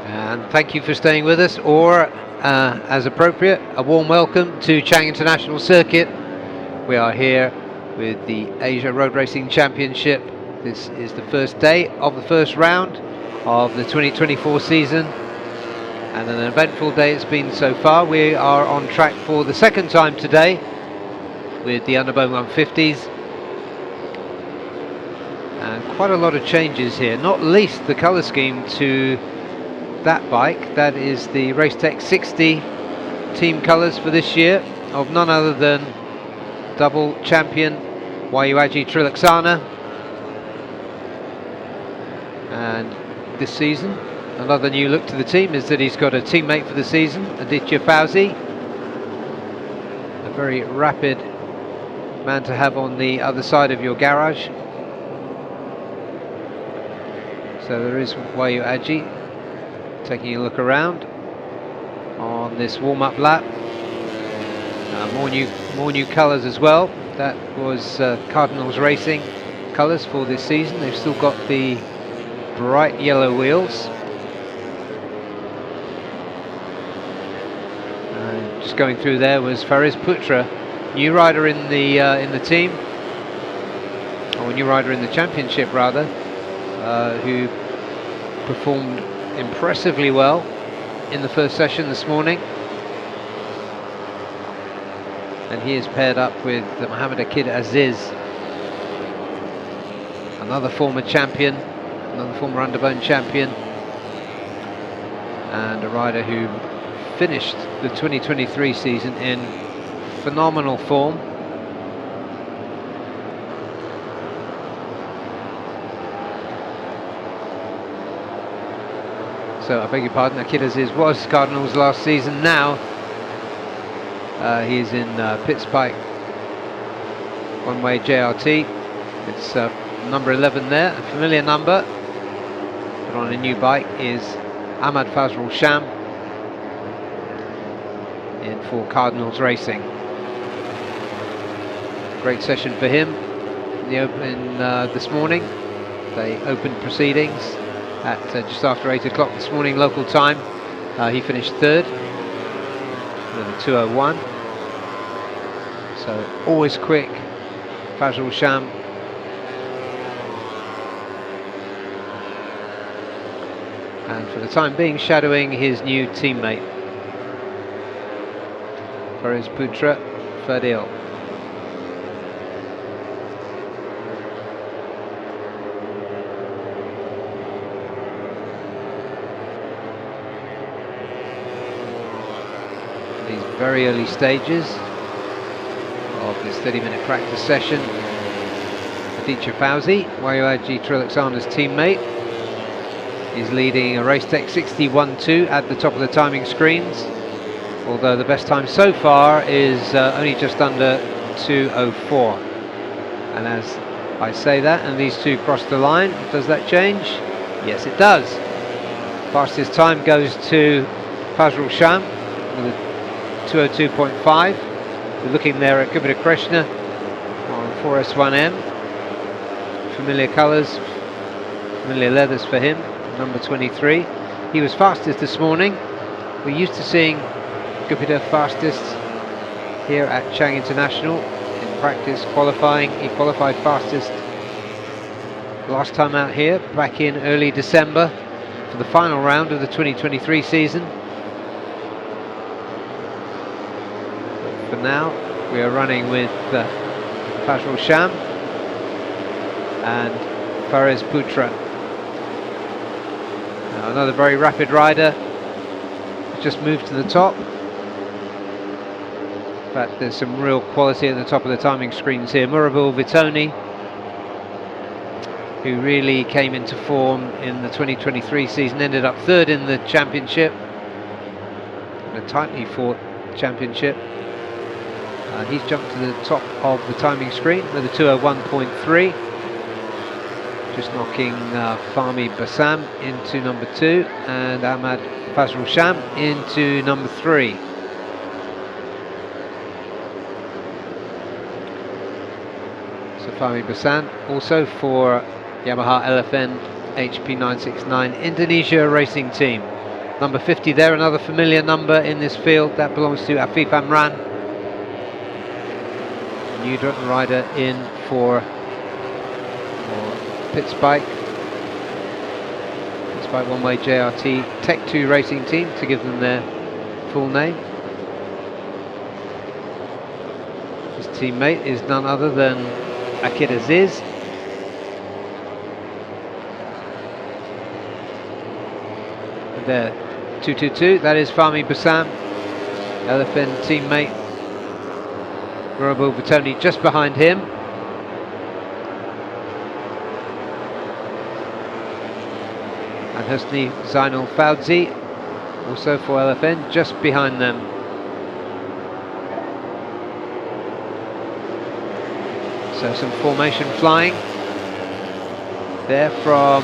And thank you for staying with us, or as appropriate, a warm welcome to Chang International Circuit. We are here with the Asia Road Racing Championship. This is the first day of the first round of the 2024 season, and an eventful day it's been so far. We are on track for the second time today with the Underbone 150s, and quite a lot of changes here, not least the colour scheme to that bike. That is the Racetech 60 team colours for this year, of none other than double champion Wayuaji Trilaksana. And this season, another new look to the team is that he's got a teammate for the season, Aditya Fauzi, a very rapid man to have on the other side of your garage. So there is Wayuaji taking a look around on this warm-up lap. More new colours as well. That was Cardinals Racing colours for this season. They've still got the bright yellow wheels. And just going through there was Fariz Putra, new rider in the team, or new rider in the championship rather, who performed impressively well in the first session this morning. And he is paired up with Mohammed Akid Aziz, another former champion, another former Underbone champion, and a rider who finished the 2023 season in phenomenal form. So I beg your pardon, Akid Aziz was Cardinals last season. Now he's in Pitts Pike one-way JRT. It's number 11 there, a familiar number, but on a new bike is Ahmad Fazrul Sham in for Cardinals Racing. Great session for him in the open this morning. They opened proceedings at just after 8 o'clock this morning local time. He finished third with a 2:01. So always quick, Fazrul Sham. And for the time being, shadowing his new teammate, Fariz Putra Fadil. These very early stages of this 30-minute practice session. Aditya Fauzi, Wayuaji Trilaksana's teammate, is leading a Racetech 61.2 at the top of the timing screens, although the best time so far is only just under 2:04. And as I say that and these two cross the line, does that change? Yes, it does. Fastest time goes to Fazrul Sham with a 2:02.5. We're looking there at Gupita Krishna on 4S1M. Familiar colours, familiar leathers for him, number 23. He was fastest this morning. We're used to seeing Gupita fastest here at Chang International in practice qualifying. He qualified fastest last time out here back in early December for the final round of the 2023 season. But for now we are running with Fazrul Sham and Fariz Putra. Now another very rapid rider, just moved to the top. In fact, there's some real quality at the top of the timing screens here. Murabul Vitoni, who really came into form in the 2023 season, ended up third in the championship, in a tightly fought championship. He's jumped to the top of the timing screen with a 2:01.3, just knocking Fahmi Bassam into number 2 and Ahmad Fazrul Sham into number 3. So Fahmi Bassam also for Yamaha LFN HP 969 Indonesia Racing Team. Number 50 there, another familiar number in this field. That belongs to Afif Amran. New rider in for Pittsbike. Pittsbike One Way JRT Tech 2 Racing Team, to give them their full name. His teammate is none other than Akid Aziz. And there, 222, that is Fahmi Bassam, Elephant teammate. Murabul Vitoni just behind him. And Husni Zainul Fauzi, also for LFN, just behind them. So some formation flying there from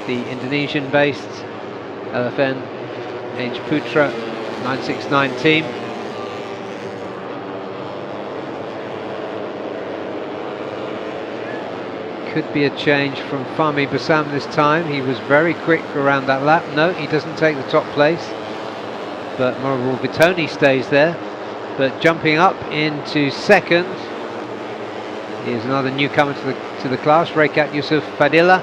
the Indonesian-based LFN H Putra 969 team. Could be a change from Fahmi Bassam this time. He was very quick around that lap. No, he doesn't take the top place, but Murabul Vitoni stays there. But jumping up into second is another newcomer to the class, Rekat Yusuf Fadila,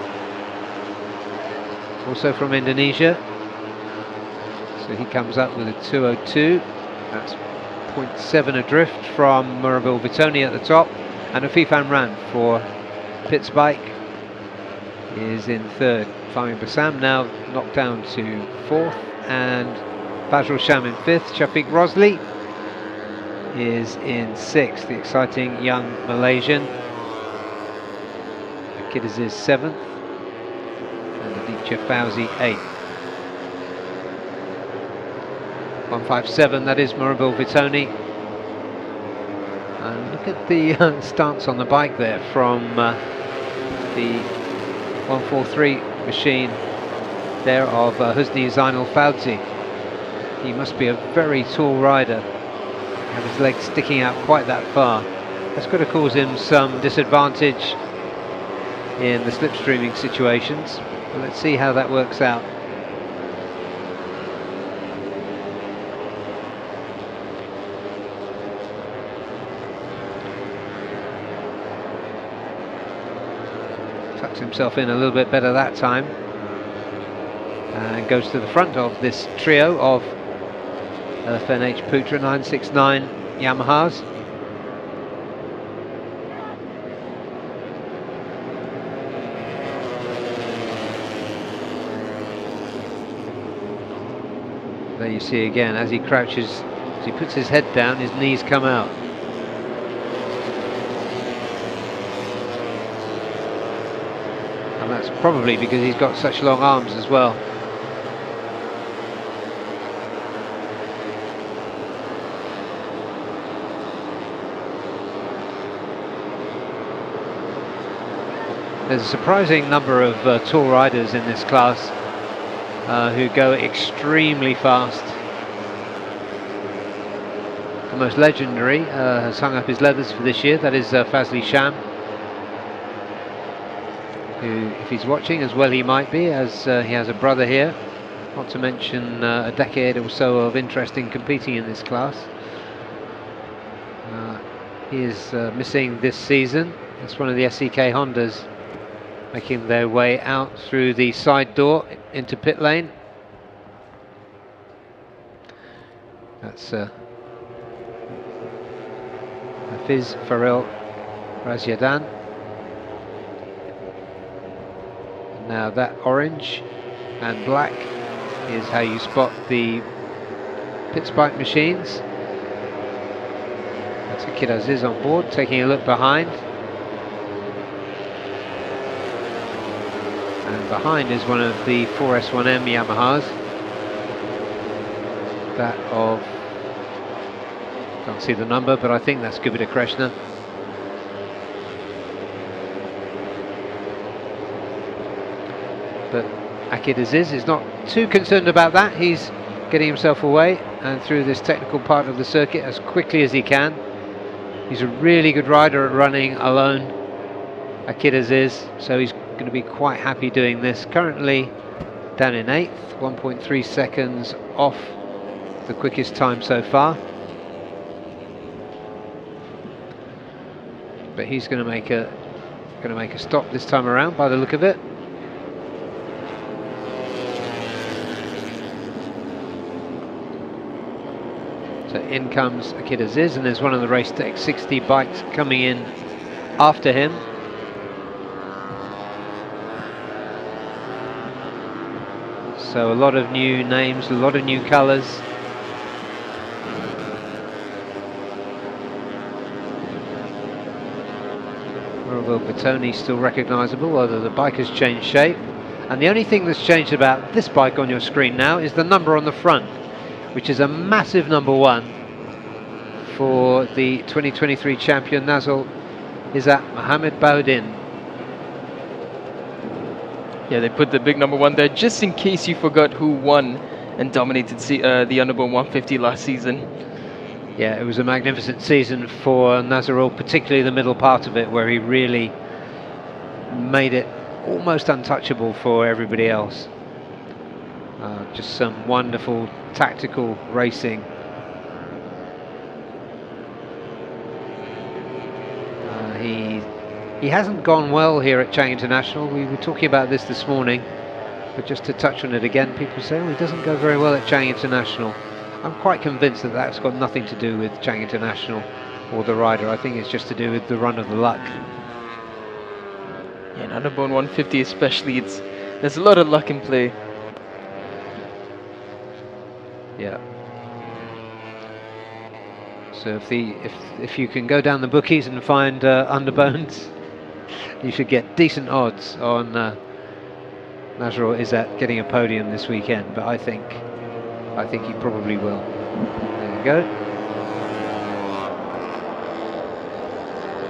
also from Indonesia. So he comes up with a 2:02. That's 0.7 adrift from Murabul Vitoni at the top, and Afif Amran for Pittsbike is in third. Fahmi Bassam now knocked down to fourth, and Fazrul Sham in fifth. Shafiq Rosli is in sixth, the exciting young Malaysian. Akid Aziz seventh, and Aditya Fauzi eighth. 157, that is Murabul Vitoni. And look at the stance on the bike there from the 143 machine there of Husni Zainul Fauzi. He must be a very tall rider, have his legs sticking out quite that far. That's going to cause him some disadvantage in the slipstreaming situations. But let's see how that works out. Tucks himself in a little bit better that time and goes to the front of this trio of LFNH Putra 969 Yamahas. There you see again, as he crouches, as he puts his head down, his knees come out. And that's probably because he's got such long arms as well. There's a surprising number of tall riders in this class who go extremely fast. The most legendary has hung up his leathers for this year, that is Fazli Sham, who, if he's watching, as well he might be, as he has a brother here, not to mention a decade or so of interest in competing in this class. He is missing this season. It's one of the SEK Hondas making their way out through the side door into pit lane. That's Hafiz Farel Razyadan. Now that orange and black is how you spot the Pittsbike machines. That's Akid Aziz on board, taking a look behind. And behind is one of the 4S1M Yamahas. That of, can't see the number, but I think that's Gupita Krishna. But Akid Aziz is not too concerned about that. He's getting himself away and through this technical part of the circuit as quickly as he can. He's a really good rider at running alone, Akid Aziz, so he's going to be quite happy doing this. Currently down in 8th, 1.3 seconds off the quickest time so far. But he's going to make a stop this time around by the look of it. So in comes Akid Aziz, and there's one of the Race Tech 60 bikes coming in after him. So a lot of new names, a lot of new colours. Will Bertoni still recognisable, although the bike has changed shape. And the only thing that's changed about this bike on your screen now is the number on the front, which is a massive number 1 for the 2023 champion Nazil Izzat Mohammed Baudin. Yeah, they put the big number 1 there just in case you forgot who won and dominated the Underbone 150 last season. Yeah, it was a magnificent season for Nazarul, particularly the middle part of it, where he really made it almost untouchable for everybody else. Just some wonderful tactical racing. He hasn't gone well here at Chang International. We were talking about this morning, but just to touch on it again, people say, oh, he doesn't go very well at Chang International. I'm quite convinced that that's got nothing to do with Chang International or the rider. I think it's just to do with the run of the luck. Yeah, in Underbone 150 especially, there's a lot of luck in play. Yeah. So if you can go down the bookies and find Underbones, you should get decent odds on Nazarul Izzat getting a podium this weekend. But I think he probably will. There you go.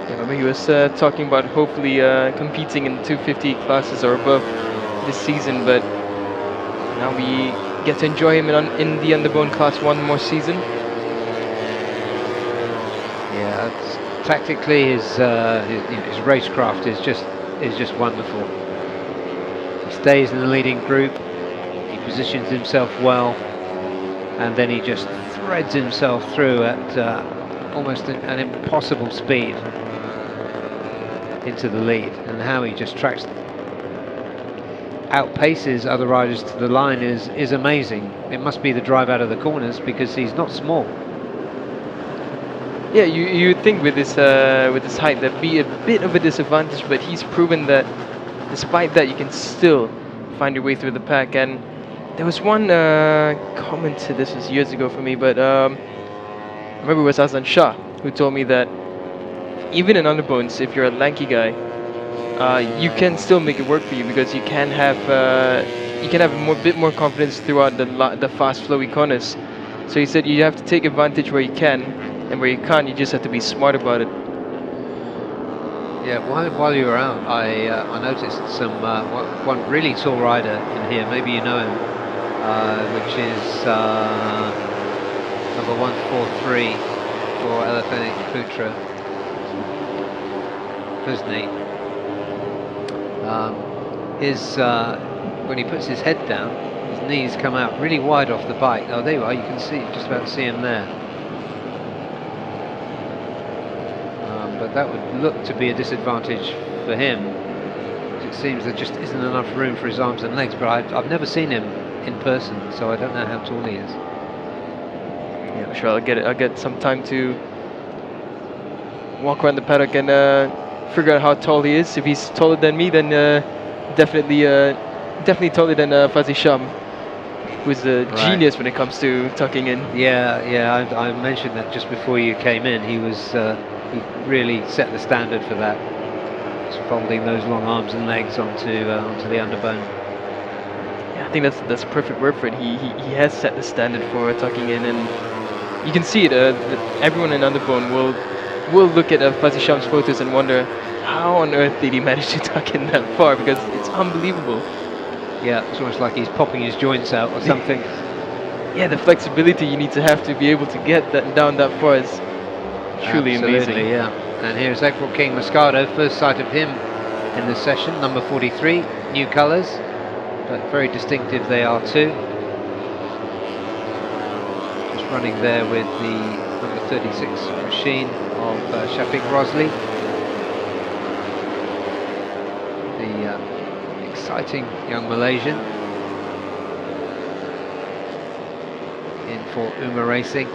Yeah, remember he was talking about hopefully competing in 250 classes or above this season, but now we get to enjoy him in the Underbone Class 1 more season. Yeah, tactically his racecraft is just wonderful. He stays in the leading group. He positions himself well, and then he just threads himself through at almost an impossible speed into the lead. And how he just outpaces other riders to the line is amazing. It must be the drive out of the corners, because he's not small. Yeah, you would think with this height that'd be a bit of a disadvantage, but he's proven that despite that you can still find your way through the pack. And there was one comment to this was years ago for me, but I remember it was Azan Shah who told me that even in Underbones, if you're a lanky guy, you can still make it work for you, because you can have a bit more confidence throughout the fast flowy corners. So he said you have to take advantage where you can, and where you can't, you just have to be smart about it. Yeah, while you were out, I noticed some one really tall rider in here. Maybe you know him, which is number 143 for Elephanic Putra, Kuzni. When he puts his head down, his knees come out really wide off the bike. Oh, there you are. You can see, just about see him there. But that would look to be a disadvantage for him. It seems there just isn't enough room for his arms and legs. But I've never seen him in person, so I don't know how tall he is. Yeah, sure. I'll get some time to walk around the paddock and figure out how tall he is. If he's taller than me, then definitely taller than Fazi Sham, who's a genius when it comes to tucking in. Yeah. I mentioned that just before you came in. He really set the standard for that. Just folding those long arms and legs onto the underbone. Yeah, I think that's a perfect word for it. He has set the standard for tucking in, and you can see it. Everyone in Underbone will look at Fazi Sham's photos and wonder how on earth did he manage to tuck in that far, because it's unbelievable. Yeah, it's almost like he's popping his joints out or something. Yeah, the flexibility you need to be able to get that down that far is truly amazing. Yeah. And here's April King Moscato, first sight of him in the session, number 43, new colours. but very distinctive they are too. Just running there with the number 36 machine of Shafiq Rosli. The exciting young Malaysian in for Uma Racing.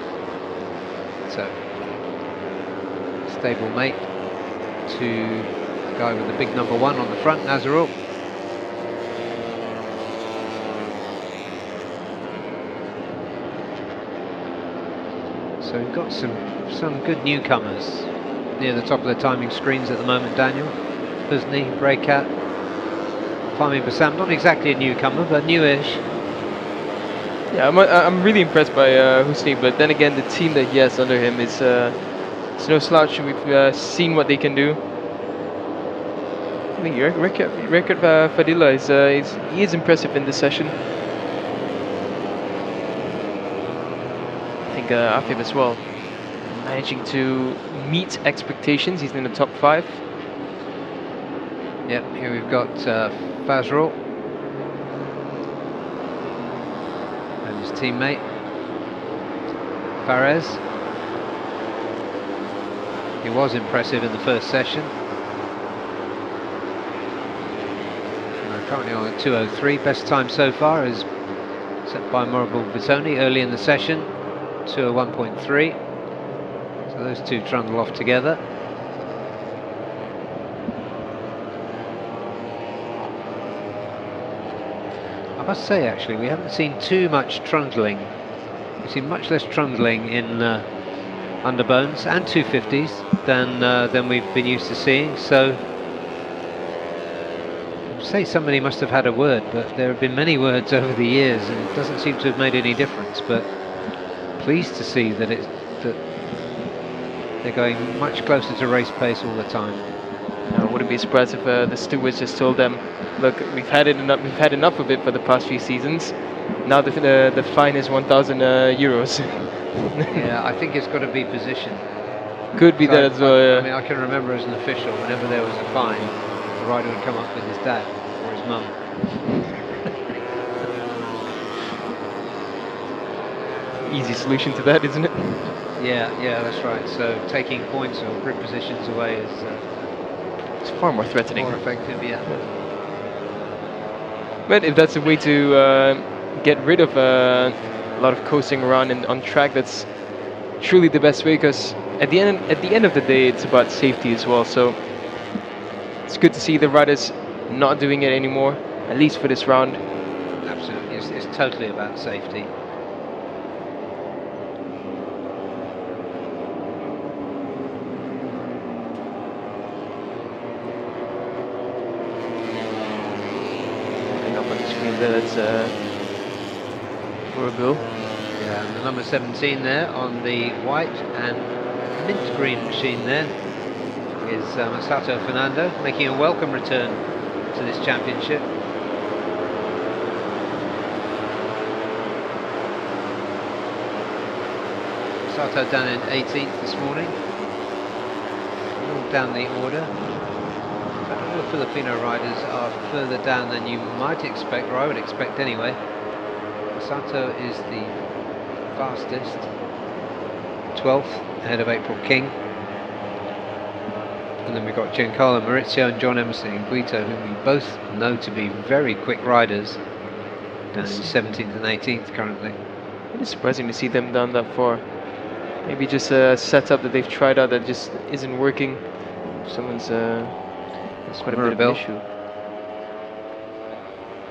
So, stable mate to the guy with the big number 1 on the front, Nazarul. So we've got some good newcomers near the top of the timing screens at the moment, Daniel. Husni, Breakat, Fahmi Bassam, not exactly a newcomer, but newish. Yeah, I'm really impressed by Husni, but then again, the team that he has under him is it's no slouch. We've seen what they can do. I think Rekat Fadila he is impressive in this session. I think Afif as well, managing to meet expectations. He's in the top 5. Yep, here we've got Fazrul and his teammate Fares. He was impressive in the first session. Currently on a 2:03. Best time so far is set by Morabul Vitoni early in the session, 2:01.3. So those two trundle off together. I must say, actually, we haven't seen too much trundling. We've seen much less trundling in underbones and 250s than we've been used to seeing. So, I'd say somebody must have had a word, but there have been many words over the years, and it doesn't seem to have made any difference. But pleased to see that they're going much closer to race pace all the time. I wouldn't be surprised if the stewards just told them, "Look, we've had enough of it for the past few seasons. Now the fine is 1,000 euros." Yeah, I think it's got to be position. Could be that as well. I Yeah. mean, I can remember as an official, whenever there was a fine, the rider would come up with his dad or his mum. Easy solution to that, isn't it? Yeah, that's right. So taking points or grip positions away is It's far more threatening. more effective. Yeah. But if that's a way to get rid of a lot of coasting around on track, that's truly the best way. Because at the end of the day, it's about safety as well. So it's good to see the riders not doing it anymore, at least for this round. Absolutely, it's totally about safety. Up on the screen there, that's Morabul. Yeah, and the number 17 there on the white and mint green machine there is Masato Fernando, making a welcome return to this championship. Masato down in 18th this morning, all down the order. All the Filipino riders are further down than you might expect, or I would expect anyway. Masato is the fastest, 12th, ahead of April King. And then we've got Giancarlo Maurizio and John Emerson in Guito, whom we both know to be very quick riders, down in 17th and 18th currently. It is surprising to see them down that far. Maybe just a setup that they've tried out that just isn't working. Someone's that's quite a bit of an issue.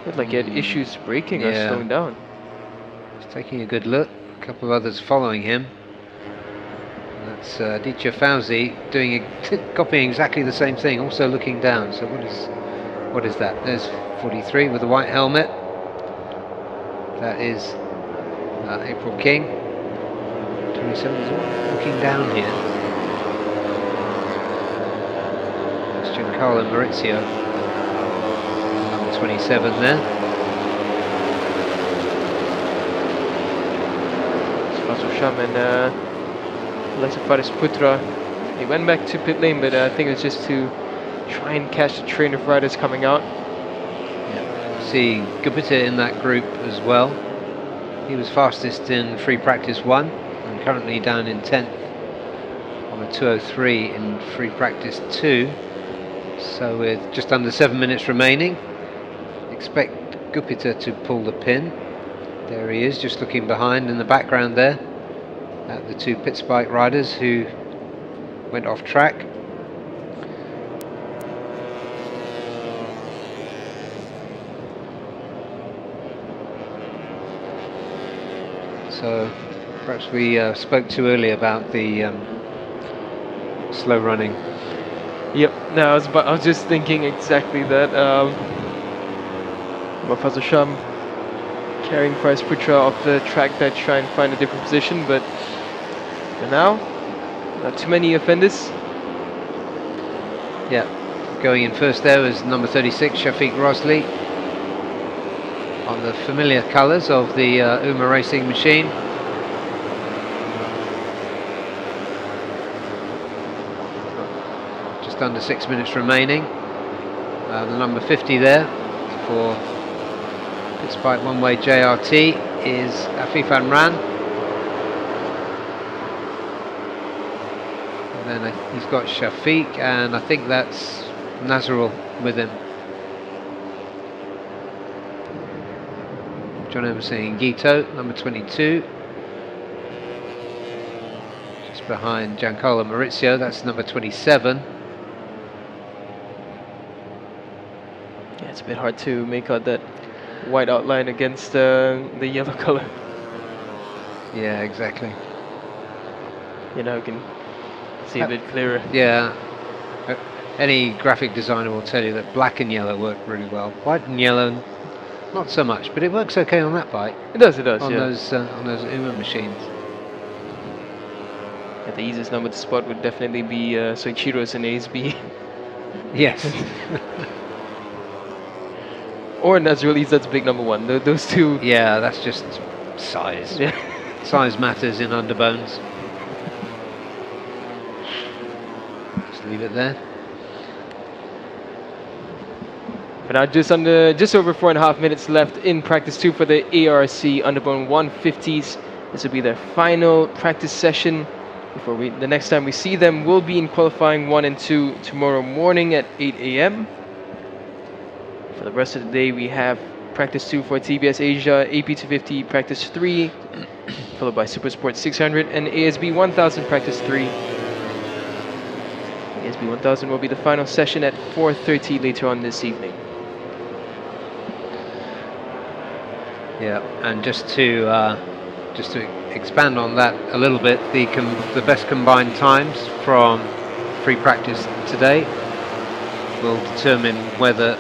Looked like he had issues braking or slowing down. He's taking a good look. A couple of others following him. And that's Aditya Fauzi copying exactly the same thing, also looking down. So what is that? There's 43 with the white helmet. That is April King. 27 is looking down here. Giancarlo Maurizio, number 27 there. Faisal Sham and Alexa Faris Putra, they went back to pit lane, but I think it was just to try and catch the train of riders coming out. Yeah. see Gupita in that group as well. He was fastest in free practice 1 and currently down in 10th on a 2:03 in free practice 2. So with just under 7 minutes remaining, expect Gupita to pull the pin. There he is, just looking behind in the background there at the 2 pit bike riders who went off track. So perhaps we spoke too early about the slow running. Yep, no, I was just thinking exactly that. Professor Sham carrying Price Putra off the track to try and find a different position, but for now, not too many offenders. Yeah, going in first there was number 36, Shafiq Rosley, on the familiar colours of the Uma racing machine. Just under 6 minutes remaining. The number 50 there for Pitspike one-way JRT is Afif Amran. And then he's got Shafiq, and I think that's Nazrul with him. John Emerson Gito, number 22. Just behind Giancarlo Maurizio, that's number 27. Yeah, it's a bit hard to make out that white outline against the yellow color. Yeah, exactly. You know, you can see a bit clearer. Yeah. Any graphic designer will tell you that black and yellow work really well. White and yellow, not so much, but it works okay on that bike. It does, On yeah. on those Uma machines. Yeah, the easiest number to spot would definitely be Soichiro's and ASB. Yes. Or Nazrul Izzat's big number 1. Those two. Yeah, that's just size. Yeah. Size matters in underbones. Just leave it there. But now just over 4.5 minutes left in practice 2 for the ARC Underbone 150s. This will be their final practice session before the next time we see them will be in qualifying 1 and 2 tomorrow morning at 8 a.m. For the rest of the day, we have practice 2 for TBS Asia, AP250 practice 3, followed by Supersport 600 and ASB 1000 practice 3. ASB 1000 will be the final session at 4:30 later on this evening. Yeah, and just to expand on that a little bit, the best combined times from free practice today will determine whether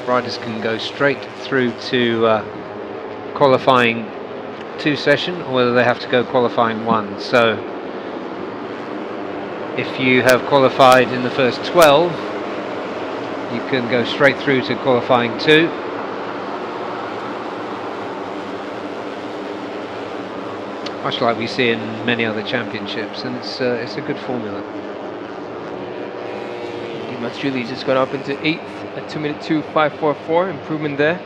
riders can go straight through to qualifying 2 session or whether they have to go qualifying 1. So if you have qualified in the first 12, you can go straight through to qualifying 2. Much like we see in many other championships, and it's a good formula. Matsuli just got up into 8th at 2:02.544, improvement there.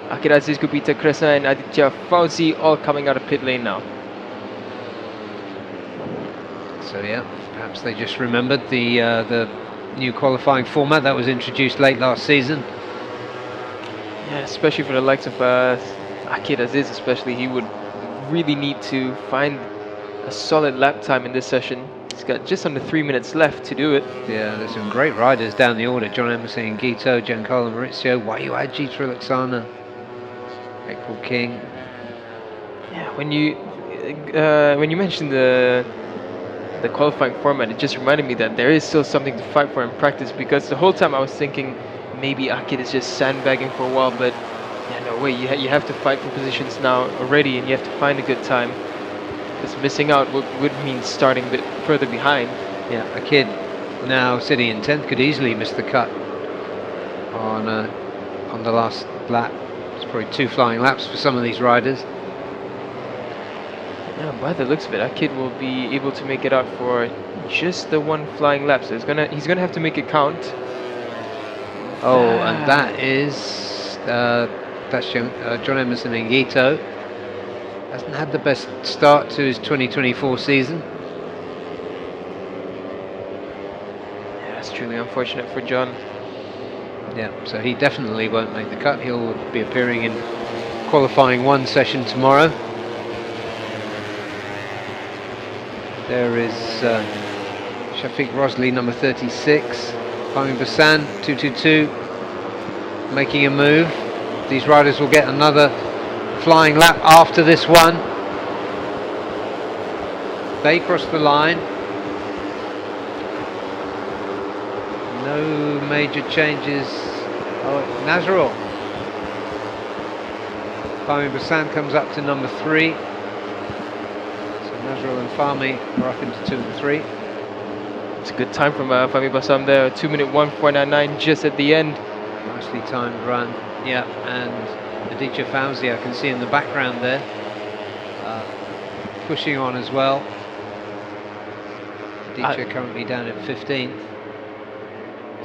Akiraziz, Gupita, Krishna and Aditya Fauzi all coming out of pit lane now. So yeah, perhaps they just remembered the new qualifying format that was introduced late last season. Yeah, especially for the likes of Akiraziz, especially, he would really need to find a solid lap time in this session. He's got just under 3 minutes left to do it. Yeah, there's some great riders down the order. John Emerson Gito, Giancarlo Maurizio, Wayu Aji, Triluxana, April King. Yeah, when you mentioned the qualifying format, it just reminded me that there is still something to fight for in practice, because the whole time I was thinking maybe Akid is just sandbagging for a while, but yeah, no way, you have to fight for positions now already, and you have to find a good time. Because missing out would mean starting a bit further behind. Yeah, a kid now sitting in 10th could easily miss the cut on the last lap. It's probably 2 flying laps for some of these riders. Yeah, by the looks of it, Akid will be able to make it out for just the 1 flying lap. So he's gonna have to make it count. Oh, and that is That's John Emerson Ngito. Hasn't had the best start to his 2024 season. Yeah, that's truly unfortunate for John. Yeah, so he definitely won't make the cut. He'll be appearing in qualifying 1 session tomorrow. There is Shafiq Rosley, number 36. Fahmi Basan, 222, making a move. These riders will get another flying lap after this one. They cross the line. No major changes. Oh, Nazarul. Fahmi Basan comes up to number 3. So Nazarul and Fahmi are up into 2 and 3. It's a good time from Fahmi Basan there. 2:01.499 just at the end. Nicely timed run. Yeah, and Aditya Fauzi, I can see in the background there, pushing on as well. Aditya currently down at 15.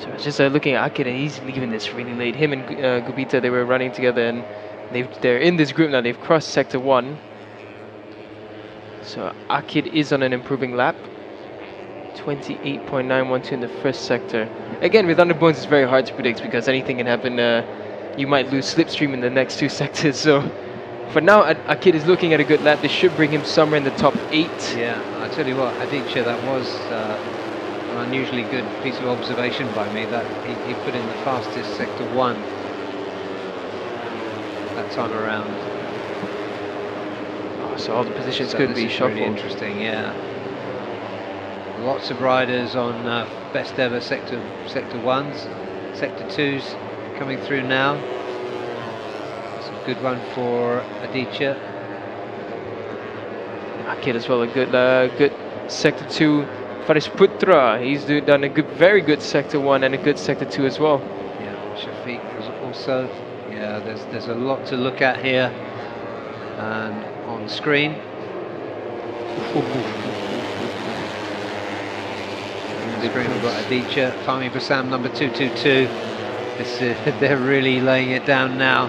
So I was just looking at Akid, and he's leaving this really late. Him and Gubita, they were running together, and they're in this group now. They've crossed sector 1. So Akid is on an improving lap. 28.912 in the first sector. Again, with Underbones, it's very hard to predict because anything can happen. You might lose slipstream in the next 2 sectors. So for now, Akid is looking at a good lap. This should bring him somewhere in the top 8. Yeah, I tell you what, Aditya, that was an unusually good piece of observation by me, that he put in the fastest sector 1 that time around. Oh, so all the positions So could this be is shuffled. really interesting, yeah. Lots of riders on best ever sector 1s, sector 2s coming through now. It's a good one for Aditya. Akid as well, a good sector 2. Faris Putra, he's done a very good sector 1 and a good sector 2 as well. Yeah, Shafiq was also. Yeah, there's a lot to look at here, and on screen. On the screen we've got Aditya, Fahmi Basan, number 222. They're really laying it down now.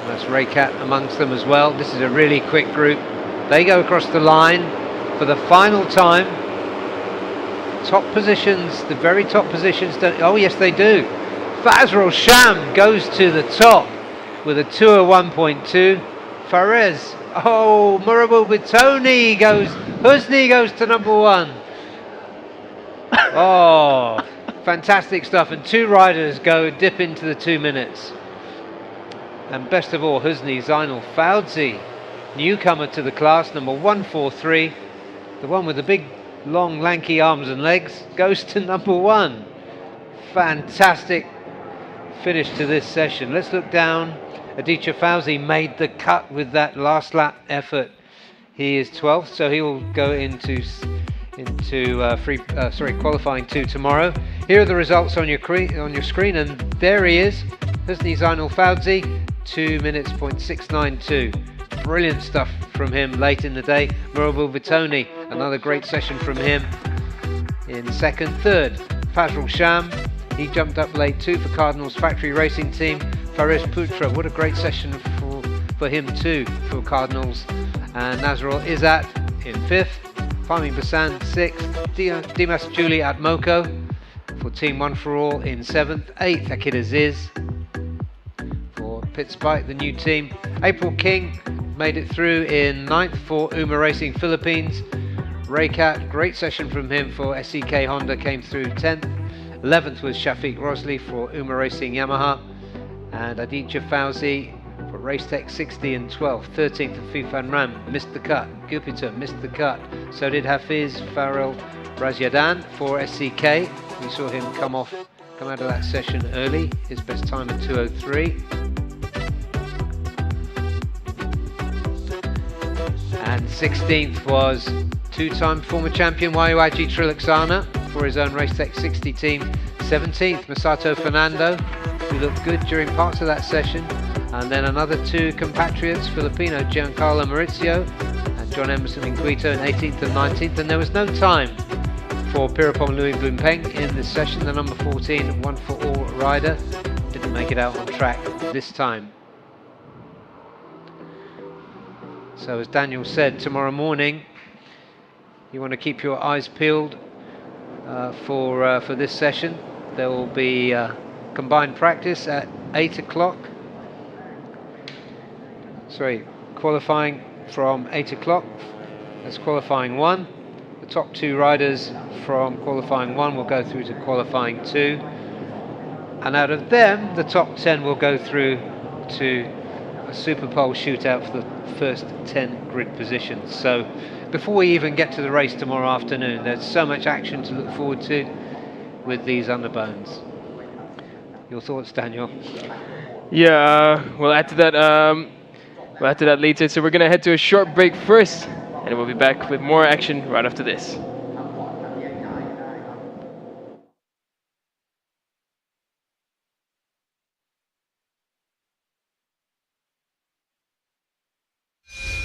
That's Raycat amongst them as well. This is a really quick group. They go across the line for the final time. Top positions, the very top positions don't. Oh yes, they do. Fazrul Sham goes to the top with a 2:01.2. Fares. Oh, Murabul Bitoni goes. Husni goes to number 1. Oh, fantastic stuff. And 2 riders go dip into the 2 minutes. And best of all, Husni Zainul Fauzi, newcomer to the class, number 143, the one with the big, long, lanky arms and legs, goes to number 1. Fantastic finish to this session. Let's look down. Aditya Fauzi made the cut with that last lap effort. He is 12th, so he will go into qualifying 2 tomorrow. Here are the results on your screen, and there he is, Husni Zainul Fauzi, 2 minutes .692. Brilliant stuff from him late in the day. Murabul Vitoni, another great session from him in second. Third, Fazrul Sham, he jumped up late too for Cardinals Factory Racing Team. Faris Putra, what a great session for him too for Cardinals. And Nazarul Izzat in 5th. Fahmi Basan 6th. Dimas Juli at Moko for Team One for All in 7th. 8th, Akid Aziz for Pitspike, the new team. April King made it through in 9th for Uma Racing Philippines. Raycat, great session from him for SEK Honda, came through 10th. 11th was Shafiq Rosley for Uma Racing Yamaha. And Aditya Fauzi for Racetech 60 and 12th. 13th of Fifan Ram, missed the cut. Gupita missed the cut. So did Hafiz Farrell Razyadan for SCK. We saw him come out of that session early. His best time at 2:03. And 16th was 2-time former champion YYG Trilaksana for his own Racetech 60 team. 17th, Masato Fernando, who looked good during parts of that session. And then another 2 compatriots, Filipino Giancarlo Maurizio and John Emerson Ngito in 18th and 19th. And there was no time for Pirapong Louis Blumpeng in this session, the number 14 one for all rider. didn't make it out on track this time. So as Daniel said, tomorrow morning you want to keep your eyes peeled for this session. There will be combined practice at 8 o'clock. Sorry, qualifying from 8 o'clock. That's qualifying 1. The top 2 riders from qualifying 1 will go through to qualifying 2. And out of them, the top 10 will go through to a Super Pole shootout for the first 10 grid positions. So before we even get to the race tomorrow afternoon, there's so much action to look forward to with these underbones. Your thoughts, Daniel? Yeah, we'll add to that. We'll add to that later. So we're gonna head to a short break first, and we'll be back with more action right after this.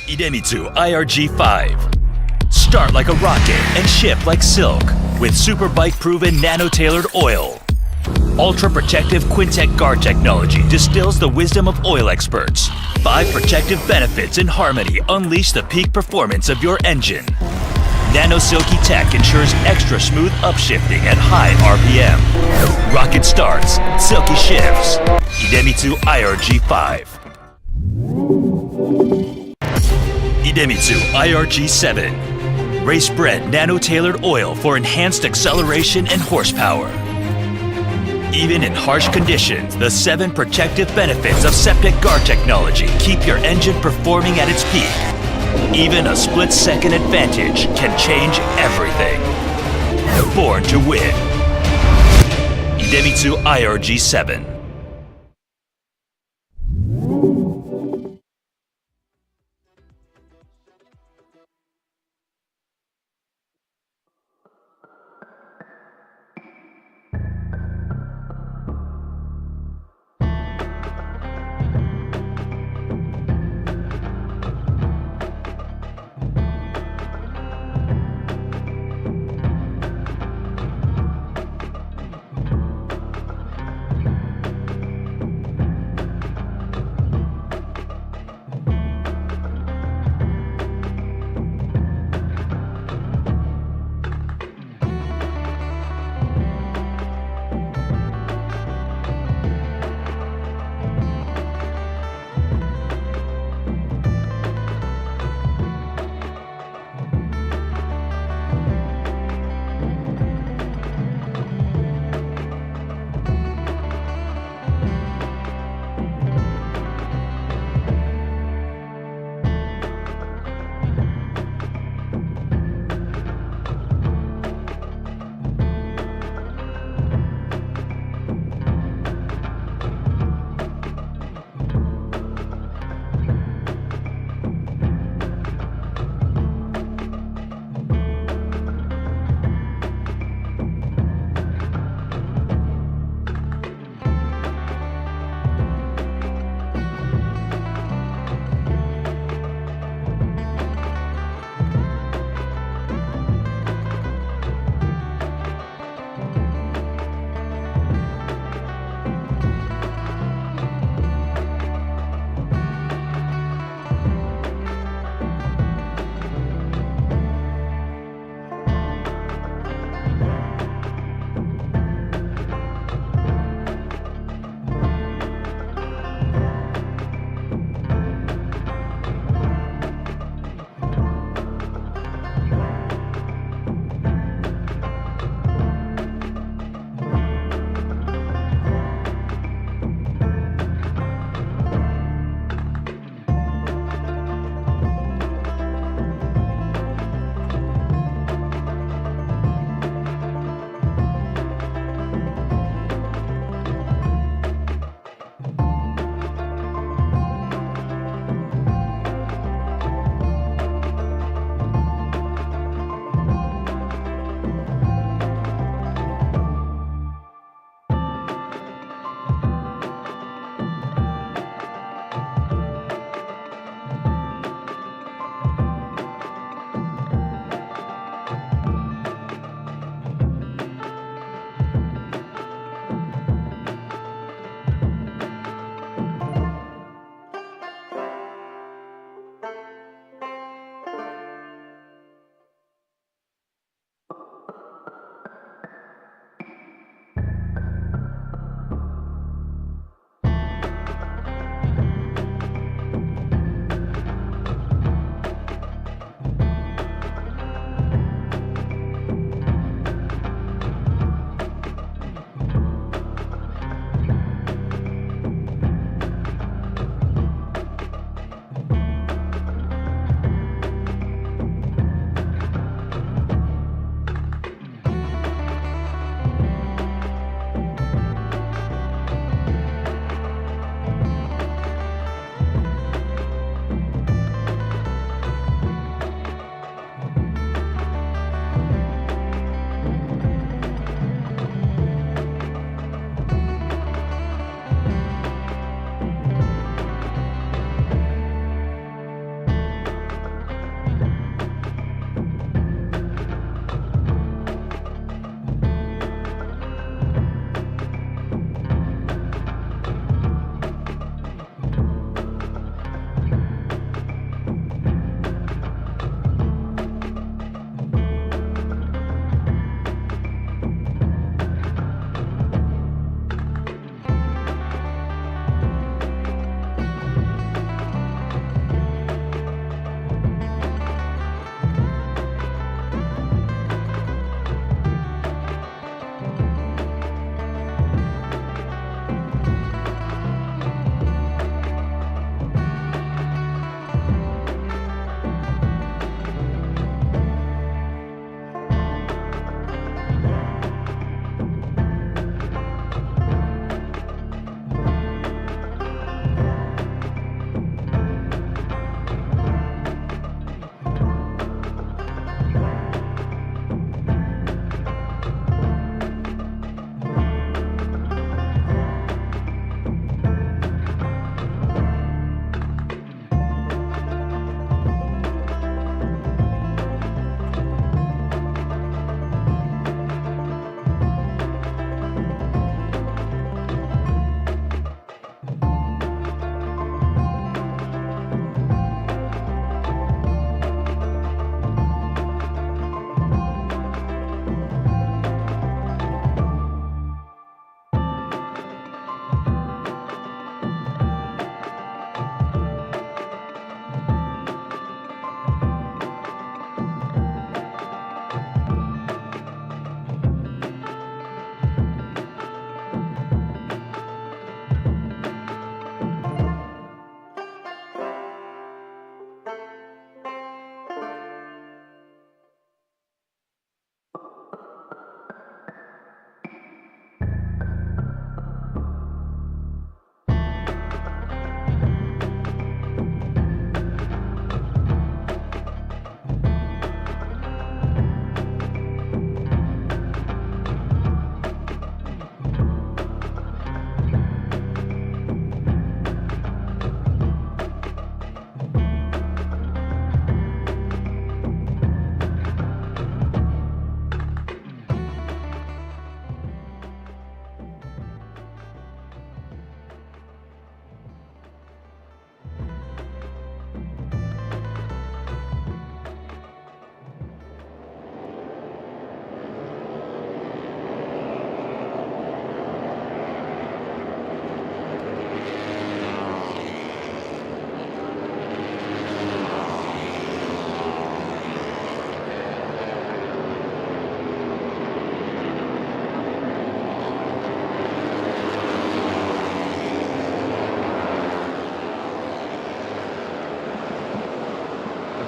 IDEMITSU IRG5. Start like a rocket and ship like silk with super bike proven nano-tailored oil. Ultra protective Quintec guard technology distills the wisdom of oil experts. 5 protective benefits in harmony unleash the peak performance of your engine. Nano Silky Tech ensures extra smooth upshifting at high RPM. Rocket starts, silky shifts. IDEMITSU IRG5. IDEMITSU IRG7. Race-bred nano-tailored oil for enhanced acceleration and horsepower. Even in harsh conditions, the 7 protective benefits of septic guard technology keep your engine performing at its peak. Even a split-second advantage can change everything. Born to win. IDEMITSU IRG7.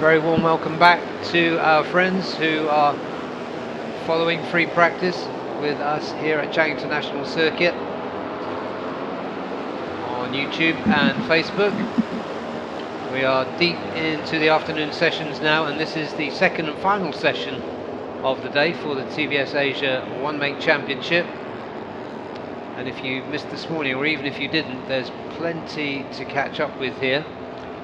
very warm welcome back to our friends who are following free practice with us here at Chang International Circuit on YouTube and Facebook. We are deep into the afternoon sessions now, and this is the second and final session of the day for the TVS Asia One Make Championship. And if you missed this morning, or even if you didn't, there's plenty to catch up with here.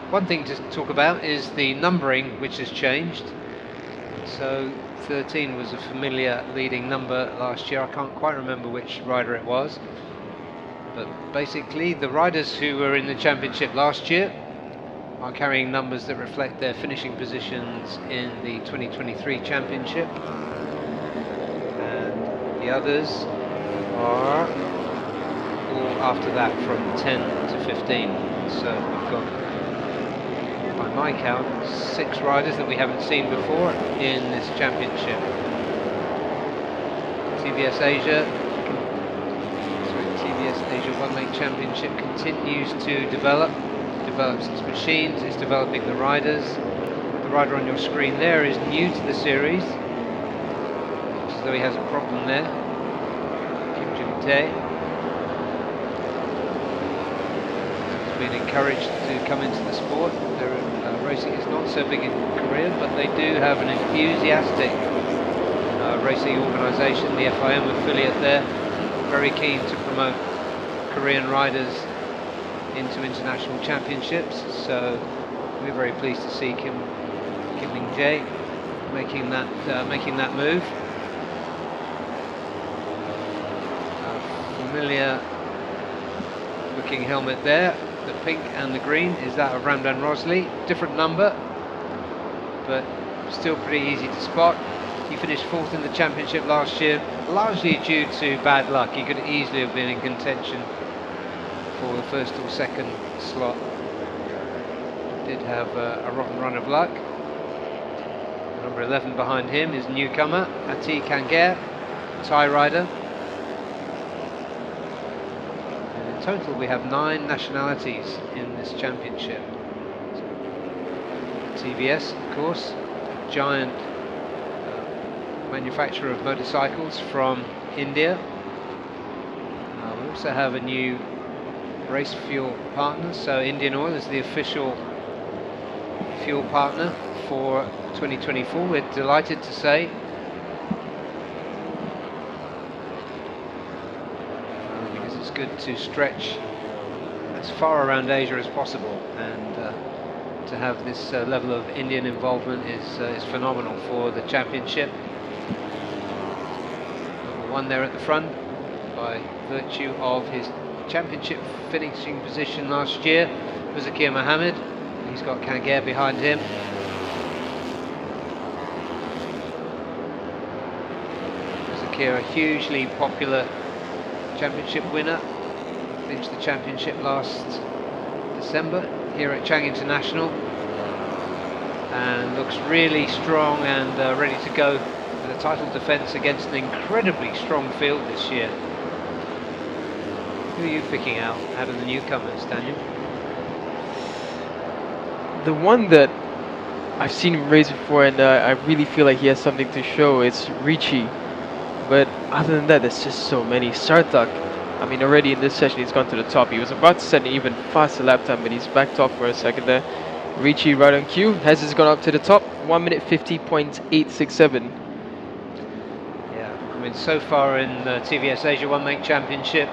One thing to talk about is the numbering, which has changed. So 13 was a familiar leading number last year. I can't quite remember which rider it was, but basically the riders who were in the championship last year are carrying numbers that reflect their finishing positions in the 2023 championship, and the others are all after that from 10 to 15. So we've got, by my count, 6 riders that we haven't seen before in this championship. TVS Asia One Make Championship continues to develops its machines, it's developing the riders. The rider on your screen there is new to the series, as though he has a problem there. Kim Jung-tae has been encouraged to come into the sport. Racing is not so big in Korea, but they do have an enthusiastic racing organisation, the FIM affiliate there, very keen to promote Korean riders into international championships. So we're very pleased to see Kim Min-jae making that move. Familiar looking helmet there. The pink and the green is that of Ramdan Rosley. Different number, but still pretty easy to spot. He finished 4th in the championship last year, largely due to bad luck. He could easily have been in contention for the first or second slot. Did have a rotten run of luck. Number 11 behind him is newcomer Ati Kangare, Thai rider. In total we have 9 nationalities in this championship. TVS, of course, a giant manufacturer of motorcycles from India. We also have a new race fuel partner, so Indian Oil is the official fuel partner for 2024. We're delighted to say. Because it's good to stretch as far around Asia as possible, and to have this level of Indian involvement is phenomenal for the championship. Number 1 there at the front, by virtue of his championship finishing position last year, was Zakir Mohammed. He's got Kangare behind him. Zakir, a hugely popular championship winner, finished the championship last December here at Chang International, and looks really strong and ready to go for the title defence against an incredibly strong field this year. Who are you picking out of the newcomers, Daniel? The one that I've seen him race before, and I really feel like he has something to show, it's Ricci. But other than that, there's just so many. Sarthak, I mean, already in this session he's gone to the top. He was about to set an even faster lap time, but he's backed off for a second there. Ricci right on cue, has gone up to the top, 1 minute 50.867. Yeah, I mean, so far in the TVS Asia One Make Championship,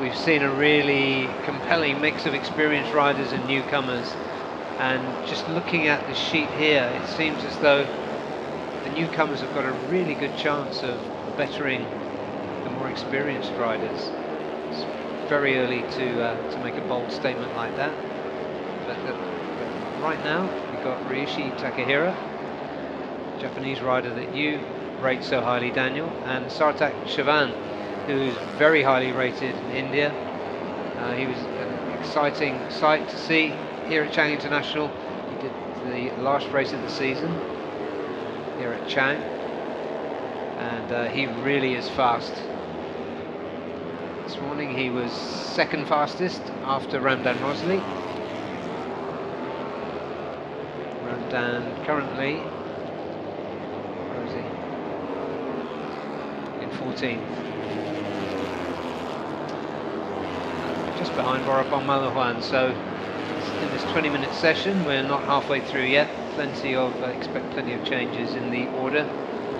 we've seen a really compelling mix of experienced riders and newcomers. And just looking at the sheet here, it seems as though the newcomers have got a really good chance of bettering the more experienced riders. It's very early to make a bold statement like that. But right now, we've got Ryushi Takahira, Japanese rider that you rate so highly, Daniel, and Sarthak Chavan, who's very highly rated in India. He was an exciting sight to see here at Chang International. He did the last race of the season here at Chang, and he really is fast. This morning he was second fastest after Ramdan Rosley. and currently, where is he? In 14th. Just behind Borapong Malahuan. So in this 20-minute session, we're not halfway through yet. Expect plenty of changes in the order.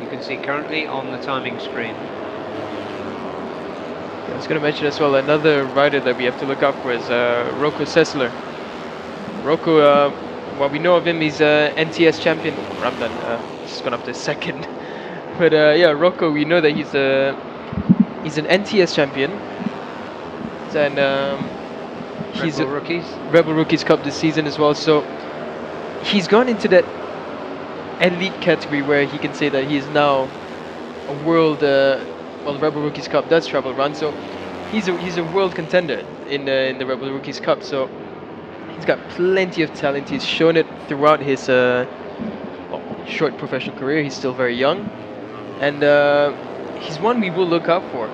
You can see currently on the timing screen. I was going to mention as well, another rider that we have to look out for is Rocco Sessler. Rocco, what we know of him, he's NTS champion. Ramdan, just gone up to second. But yeah, Rocco, we know that he's an NTS champion. And he's Rebel Rookies Cup this season as well. So he's gone into that elite category where he can say that he is now a world. Well, Rebel Rookies Cup does travel around, so he's a world contender in the Rebel Rookies Cup. So he's got plenty of talent. He's shown it throughout his short professional career. He's still very young, and he's one we will look out for.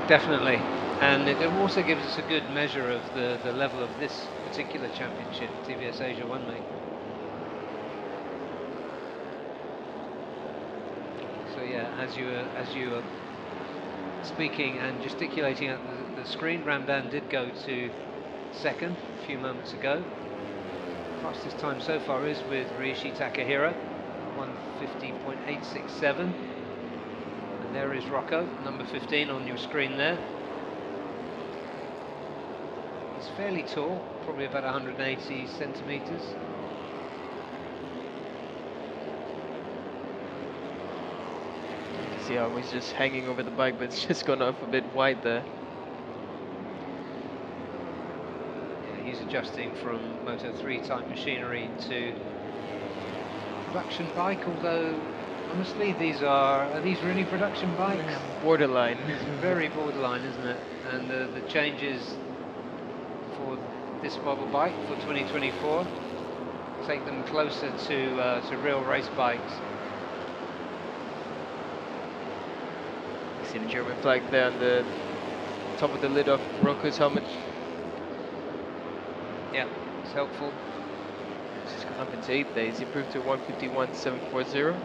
Definitely. And it also gives us a good measure of the level of this particular championship, TVS Asia 1 Make. So yeah, as you were speaking and gesticulating at the screen, Ramdan did go to second a few moments ago. Fastest time so far is with Riichi Takahira, 1:50.867. And there is Rocco, number 15 on your screen there. He's fairly tall, probably about 180 centimeters. See how he's just hanging over the bike, but it's just gone off a bit wide there. Yeah, he's adjusting from Moto 3 type machinery to production bike, although honestly are these really production bikes? Borderline. It's very borderline, isn't it? And the changes for this model bike for 2024 take them closer to real race bikes. You see the German flag there on the top of the lid of Rocco's helmet. Yeah, it's helpful. He's gone up into 8th there. He's improved to 1:51.740.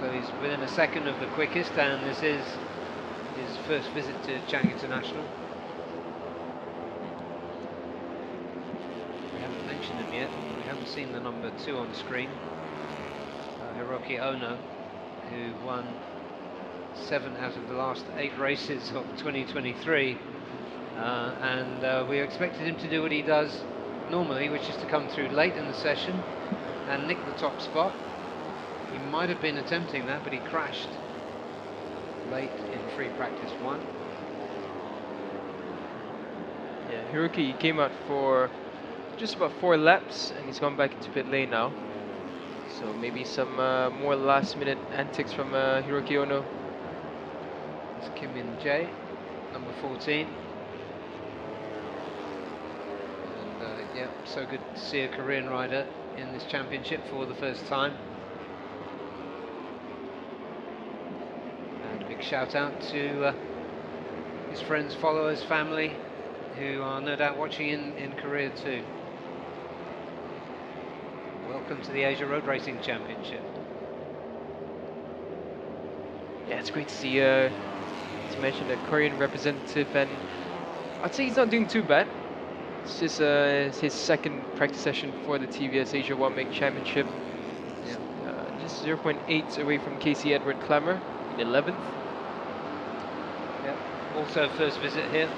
So he's within a second of the quickest, and this is his first visit to Chang International. We haven't mentioned him yet. We haven't seen the number 2 on screen. Hiroki Ono, who won 7 out of the last 8 races of 2023. And we expected him to do what he does normally, which is to come through late in the session and nick the top spot. He might have been attempting that, but he crashed late in free practice 1. Yeah, Hiroki came out for just about 4 laps, and he's gone back into pit lane now. So maybe some more last-minute antics from Hiroki Ono. It's Kim Min Jae, number 14. And yeah, so good to see a Korean rider in this championship for the first time. And a big shout out to his friends, followers, family, who are no doubt watching in Korea too. Welcome to the Asia Road Racing Championship. Yeah, it's great to see, to mention, a Korean representative, and I'd say he's not doing too bad. It's just his second practice session for the TVS Asia 1 Make Championship. Yeah. Just 0.8 away from Casey Edward Clammer in 11th. Yeah. Also first visit here.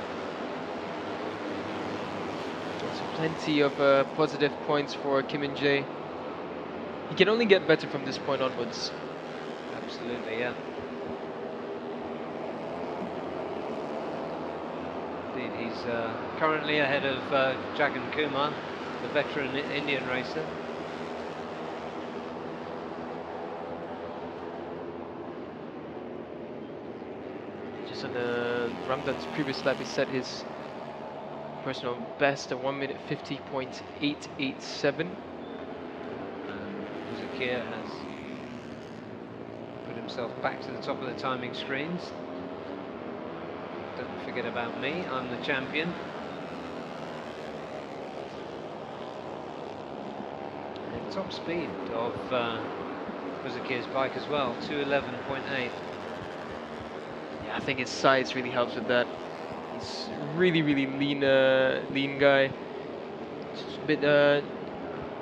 So plenty of positive points for Kim Min Jae. He can only get better from this point onwards. Absolutely, yeah. Indeed, he's currently ahead of Jagan Kumar, the veteran Indian racer. Just on Ramdan's previous lap, he set his personal best at 1:50.887. Zakir has put himself back to the top of the timing screens. Don't forget about me, I'm the champion. top speed of Muzakir's bike as well, 211.8. Yeah, I think his size really helps with that. He's really lean, lean guy. Just a bit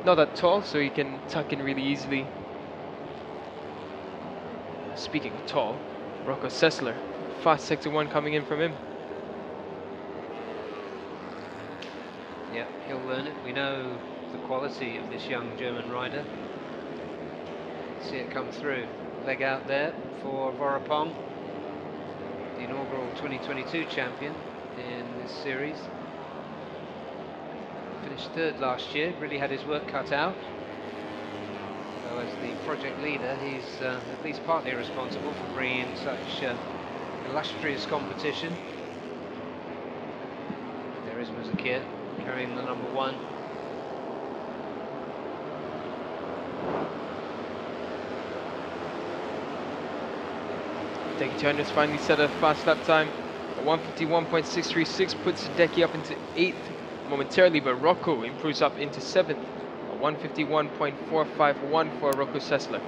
not that tall, so he can tuck in really easily. Speaking of tall, Rocco Sessler, fast sector 1 coming in from him. Yeah, he'll learn it. We know the quality of this young German rider. See it come through. Leg out there for Vorapong, the inaugural 2022 champion in this series. Finished third last year, really had his work cut out. So as the project leader, he's at least partly responsible for bringing in such illustrious competition. There is Muzakir carrying the number 1. Hideki Anno's finally set a fast lap time. A 151.636 puts Hideki up into 8th momentarily, but Rocco improves up into 7th. A 151.451 for Rocco Sessler.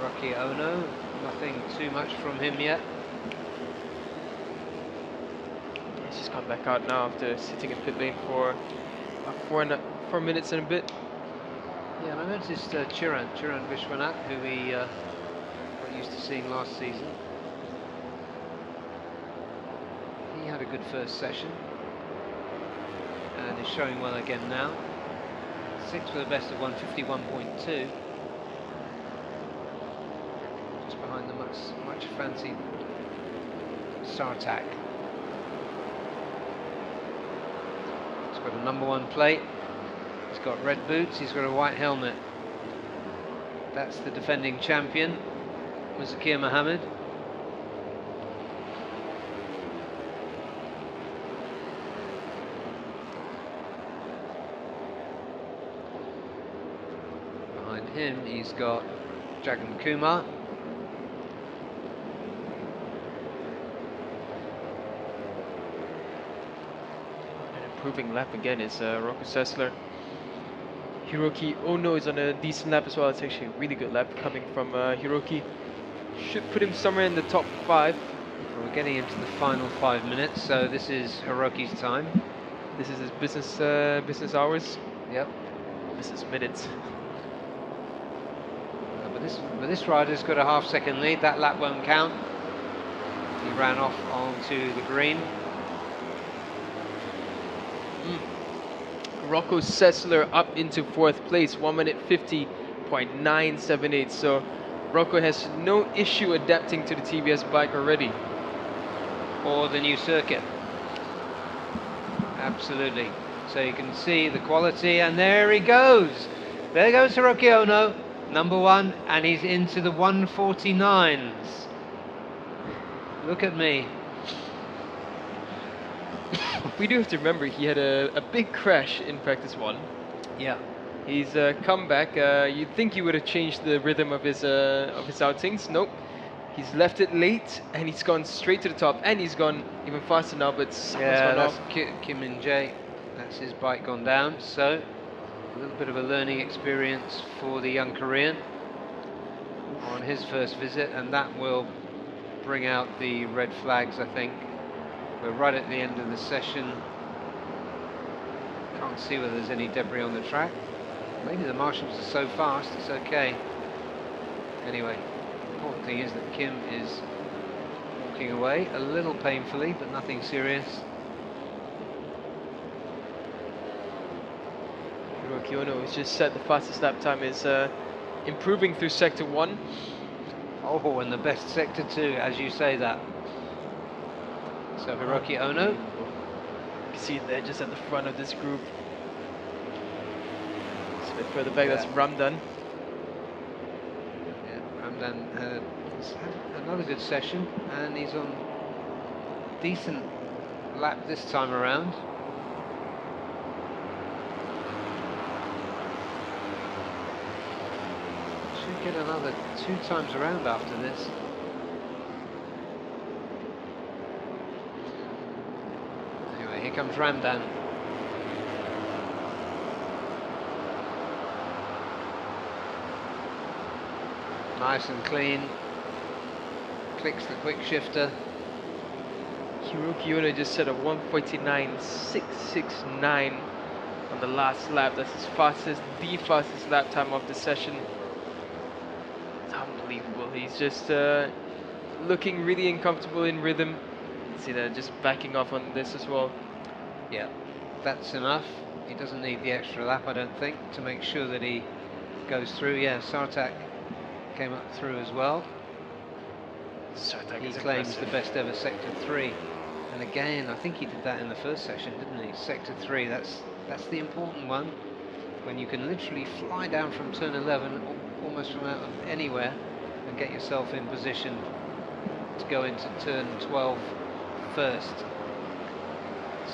Rocky Ono, nothing too much from him yet. He's just come back out now after sitting in pit lane for about 4 minutes and a bit. Yeah, and I noticed Chiran Vishwanath, who we got used to seeing last season. He had a good first session and is showing well again now. 6th with a best of 151.2. Just behind the much fancied Sartak. He's got a number 1 plate. He's got red boots, he's got a white helmet. That's the defending champion, Muzakir Mohammed. Behind him, he's got Jagam Kumar. An improving lap again is Rocco Sessler. Hiroki Ono is on a decent lap as well. It's actually a really good lap coming from Hiroki. Should put him somewhere in the top 5. Well, we're getting into the final 5 minutes, so this is Hiroki's time. This is his business hours. Yep. Business minutes. But this rider's got a half-second lead. That lap won't count. He ran off onto the green. Rocco Sessler up into 4th place, 1 minute 50.978. So Rocco has no issue adapting to the TBS bike already. Or the new circuit. Absolutely. So you can see the quality, and there he goes. There goes Hiroki Ono, number 1, and he's into the 149s. Look at me. We do have to remember he had a big crash in practice 1. Yeah. He's come back. You'd think he would have changed the rhythm of his outings. Nope. He's left it late and he's gone straight to the top, and he's gone even faster now. But yeah, that's Kim Min Jae. That's his bike gone down. So a little bit of a learning experience for the young Korean on his first visit, and that will bring out the red flags, I think. We're right at the end of the session. Can't see whether there's any debris on the track. Maybe the marshals are so fast, it's okay. Anyway, the important thing is that Kim is walking away, a little painfully, but nothing serious. Hiroki Ono has just set the fastest lap time, is improving through sector 1. Oh, and the best sector 2, as you say that. So Hiroki Ono. You can see it there just at the front of this group. It's a bit further back, that's Ramdan. Yeah, Ramdan has had another good session, and he's on decent lap this time around. Should get another 2 times around after this. comes Ramdan. Nice and clean. Clicks the quick shifter. Hiroki Ono just set a 1:49.669 on the last lap. That's the fastest lap time of the session. It's unbelievable. He's just looking really uncomfortable in rhythm. See that just backing off on this as well. Yeah, that's enough. He doesn't need the extra lap, I don't think, to make sure that he goes through. Yeah, Sartak came up through as well. Sartak He is claims impressive. the best ever Sector 3. And again, I think he did that in the first session, didn't he? Sector 3, that's the important one. When you can literally fly down from turn 11, almost from out of anywhere, and get yourself in position to go into turn 12 first.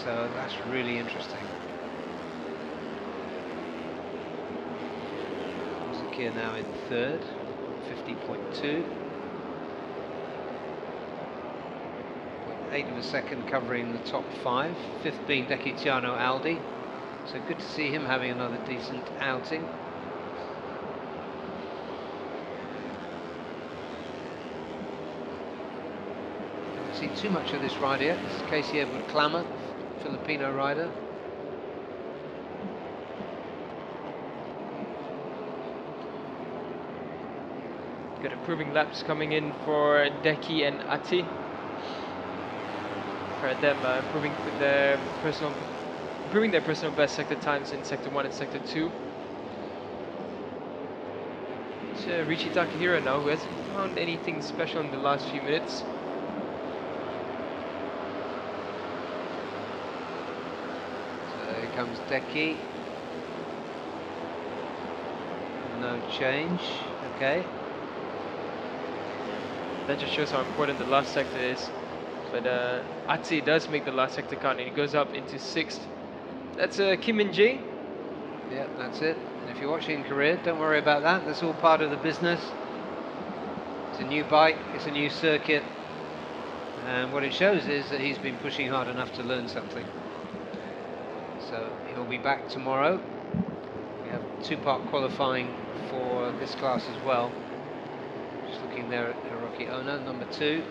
So that's really interesting. Zakir now in third, 50.2. 0.8 of a second covering the top 5. Fifth being Dekitiano Aldi. So good to see him having another decent outing. Don't see too much of this rider yet. This is Casey Edward Clamour, Filipino rider. Got improving laps coming in for Deki and Ati. For them improving their personal best sector times in Sector 1 and Sector 2. It's Rishi Takahiro now, who hasn't found anything special in the last few minutes. So here comes Deki. No change. Okay. That just shows how important the last sector is. But Ati does make the last sector count, and he goes up into 6th. That's Kim and Jae. Yeah, that's it. And if you're watching in Korea, don't worry about that. That's all part of the business. It's a new bike, it's a new circuit. And what it shows is that he's been pushing hard enough to learn something. So he'll be back tomorrow. We have two-part qualifying for this class as well. Just looking there at Hiroki Ono, number 2.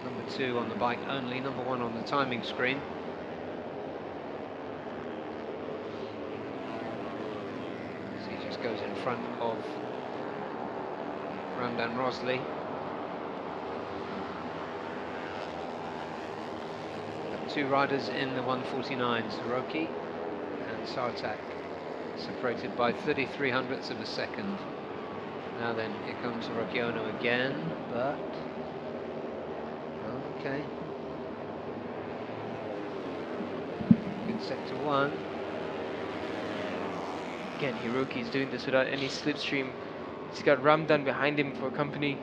Number 2 on the bike only, number 1 on the timing screen. So he just goes in front of Ramdan Rosley. Two riders in the 149s, Hiroki and Sartak, separated by 33 hundredths of a second. Now then, here comes Hiroki Ono again, but okay. Good Sector 1. Again, Hiroki's doing this without any slipstream. He's got Ramdan behind him for company.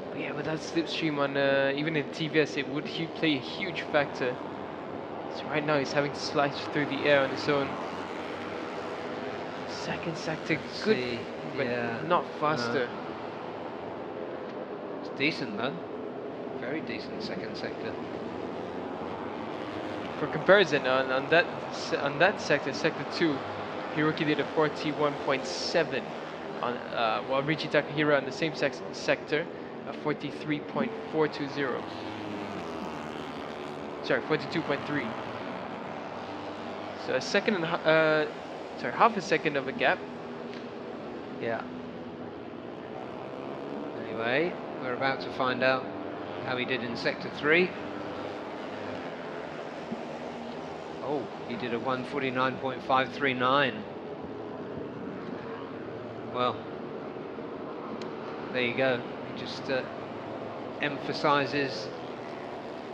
But yeah, without slipstream on even in TVS, it would play a huge factor. So right now he's having to slice through the air on his own. Second sector, good, See, but yeah, not faster. no. It's decent though. Very decent second sector. For comparison, on that sector, Sector 2, Hiroki did a 41.7 on while Richi Takahiro on the same sector, a 43.420. Sorry, 42.3. So a second and half a second of a gap. Yeah. Anyway, we're about to find out how he did in Sector 3. Oh, he did a 149.539. Well, there you go. He just emphasizes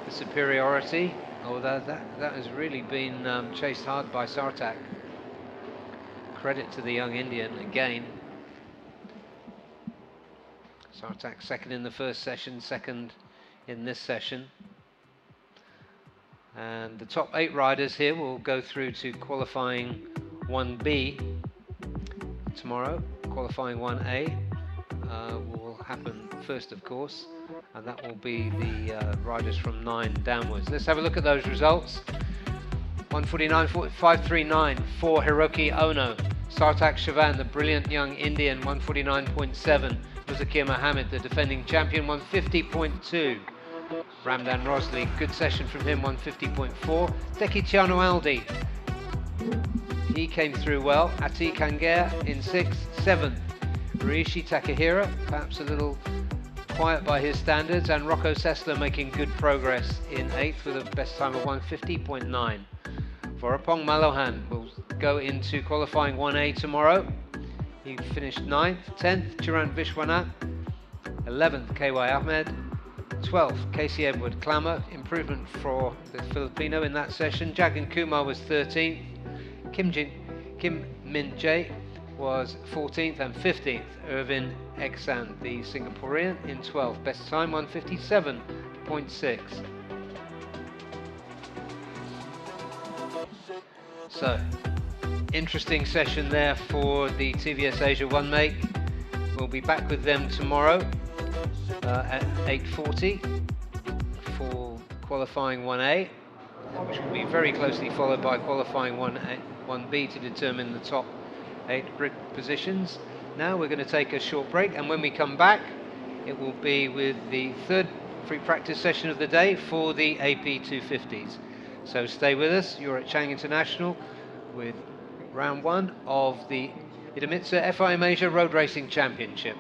the superiority. Oh, that has really been chased hard by Sartak. Credit to the young Indian again. Sartak second in the first session, second in this session. And the top 8 riders here will go through to qualifying 1B tomorrow. Qualifying 1A will happen first, of course. and that will be the riders from 9 downwards. Let's have a look at those results. 149.539 for Hiroki Ono. Sartak Chavan, the brilliant young Indian, 149.7. Muzakir Mohammed, the defending champion, 150.2. Ramdan Rosli, good session from him, 150.4. Deki Tiano Aldi, he came through well. Ati Kanger in 6th, 7th. Riichi Takahira, perhaps a little quiet by his standards, and Rocco Sessler making good progress in 8th with a best time of 150.9. Vorapong Malohan will go into qualifying 1A tomorrow. He finished 9th, 10th, Chirant Vishwanath, 11th, KY Ahmed, 12th, Casey Edward Clammer, improvement for the Filipino in that session. Jagan Kumar was 13th, Kim Min Jae was 14th, and 15th, Irvin Eksan, the Singaporean, in 12th, best time 157.6. So, interesting session there for the TVS Asia 1 make. We'll be back with them tomorrow at 8:40 for qualifying 1A, which will be very closely followed by qualifying 1B to determine the top 8 grid positions. Now we're going to take a short break, and when we come back, it will be with the third free practice session of the day for the AP 250s. So stay with us. You're at Chang International with round 1 of the IDEMITSU FIM Asia Road Racing Championship.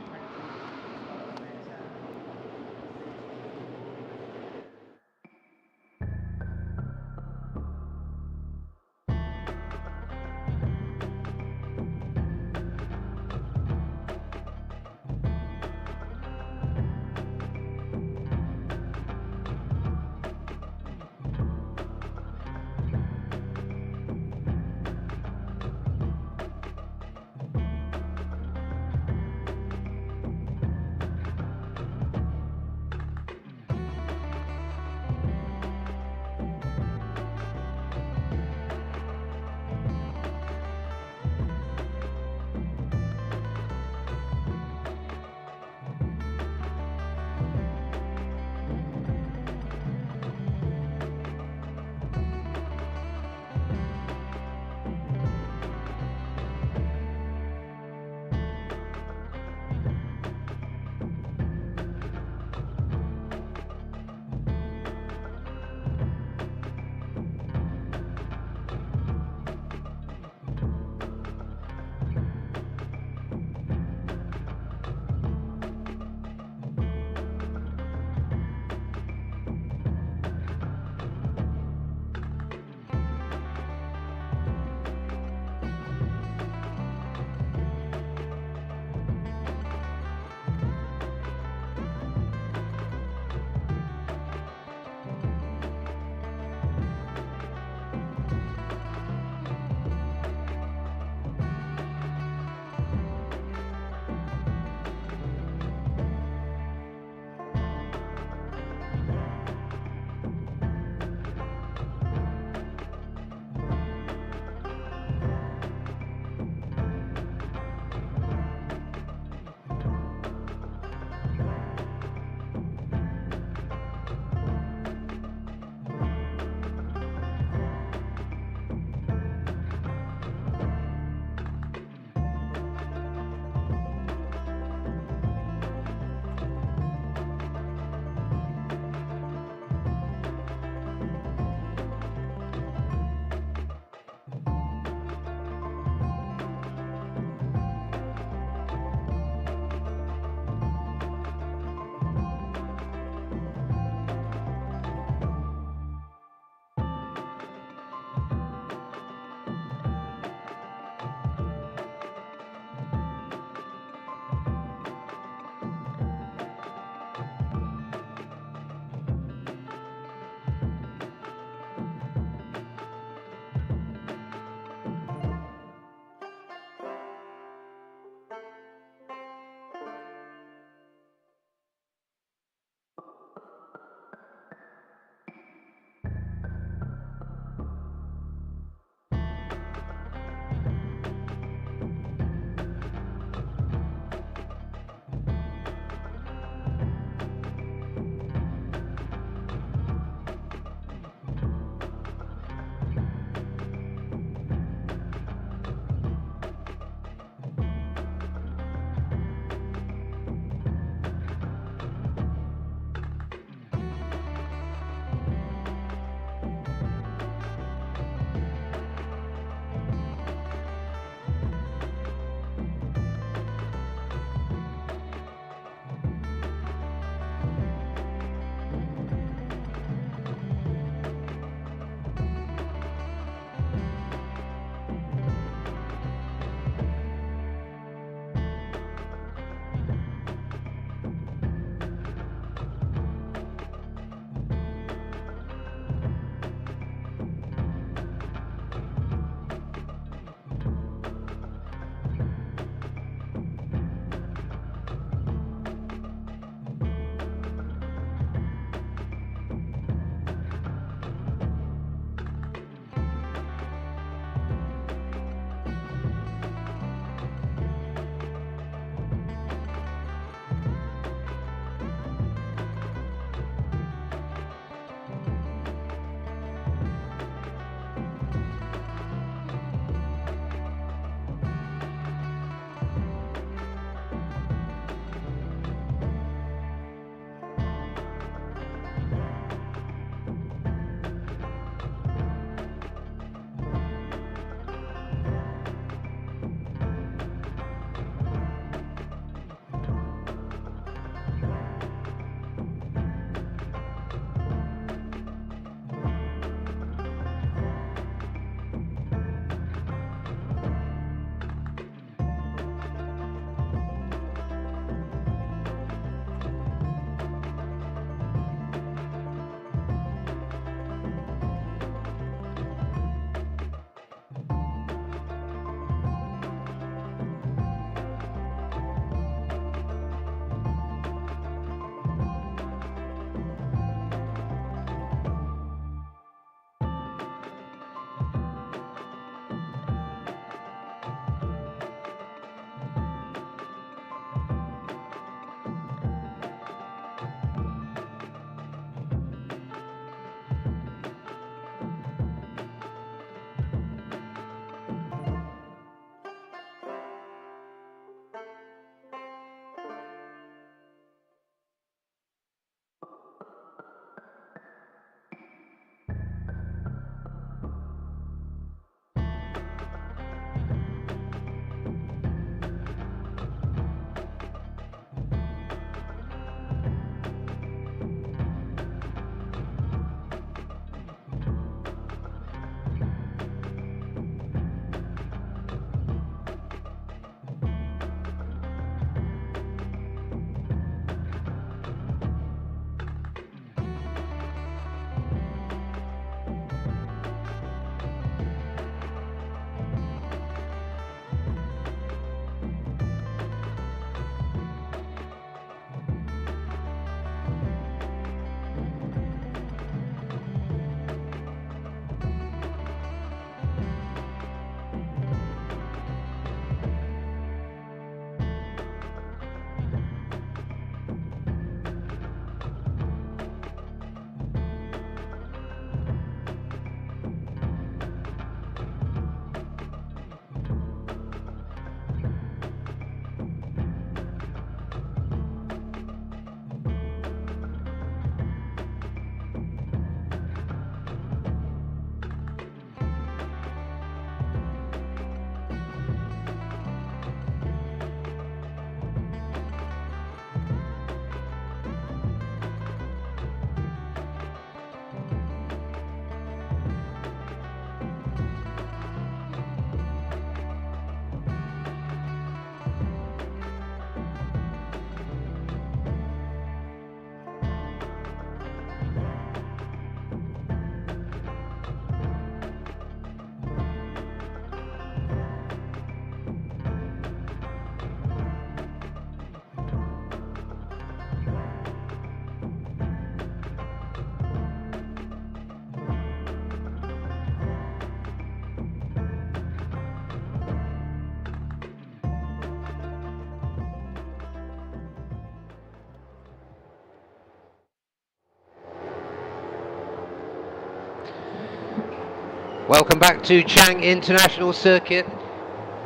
Welcome back to Chang International Circuit,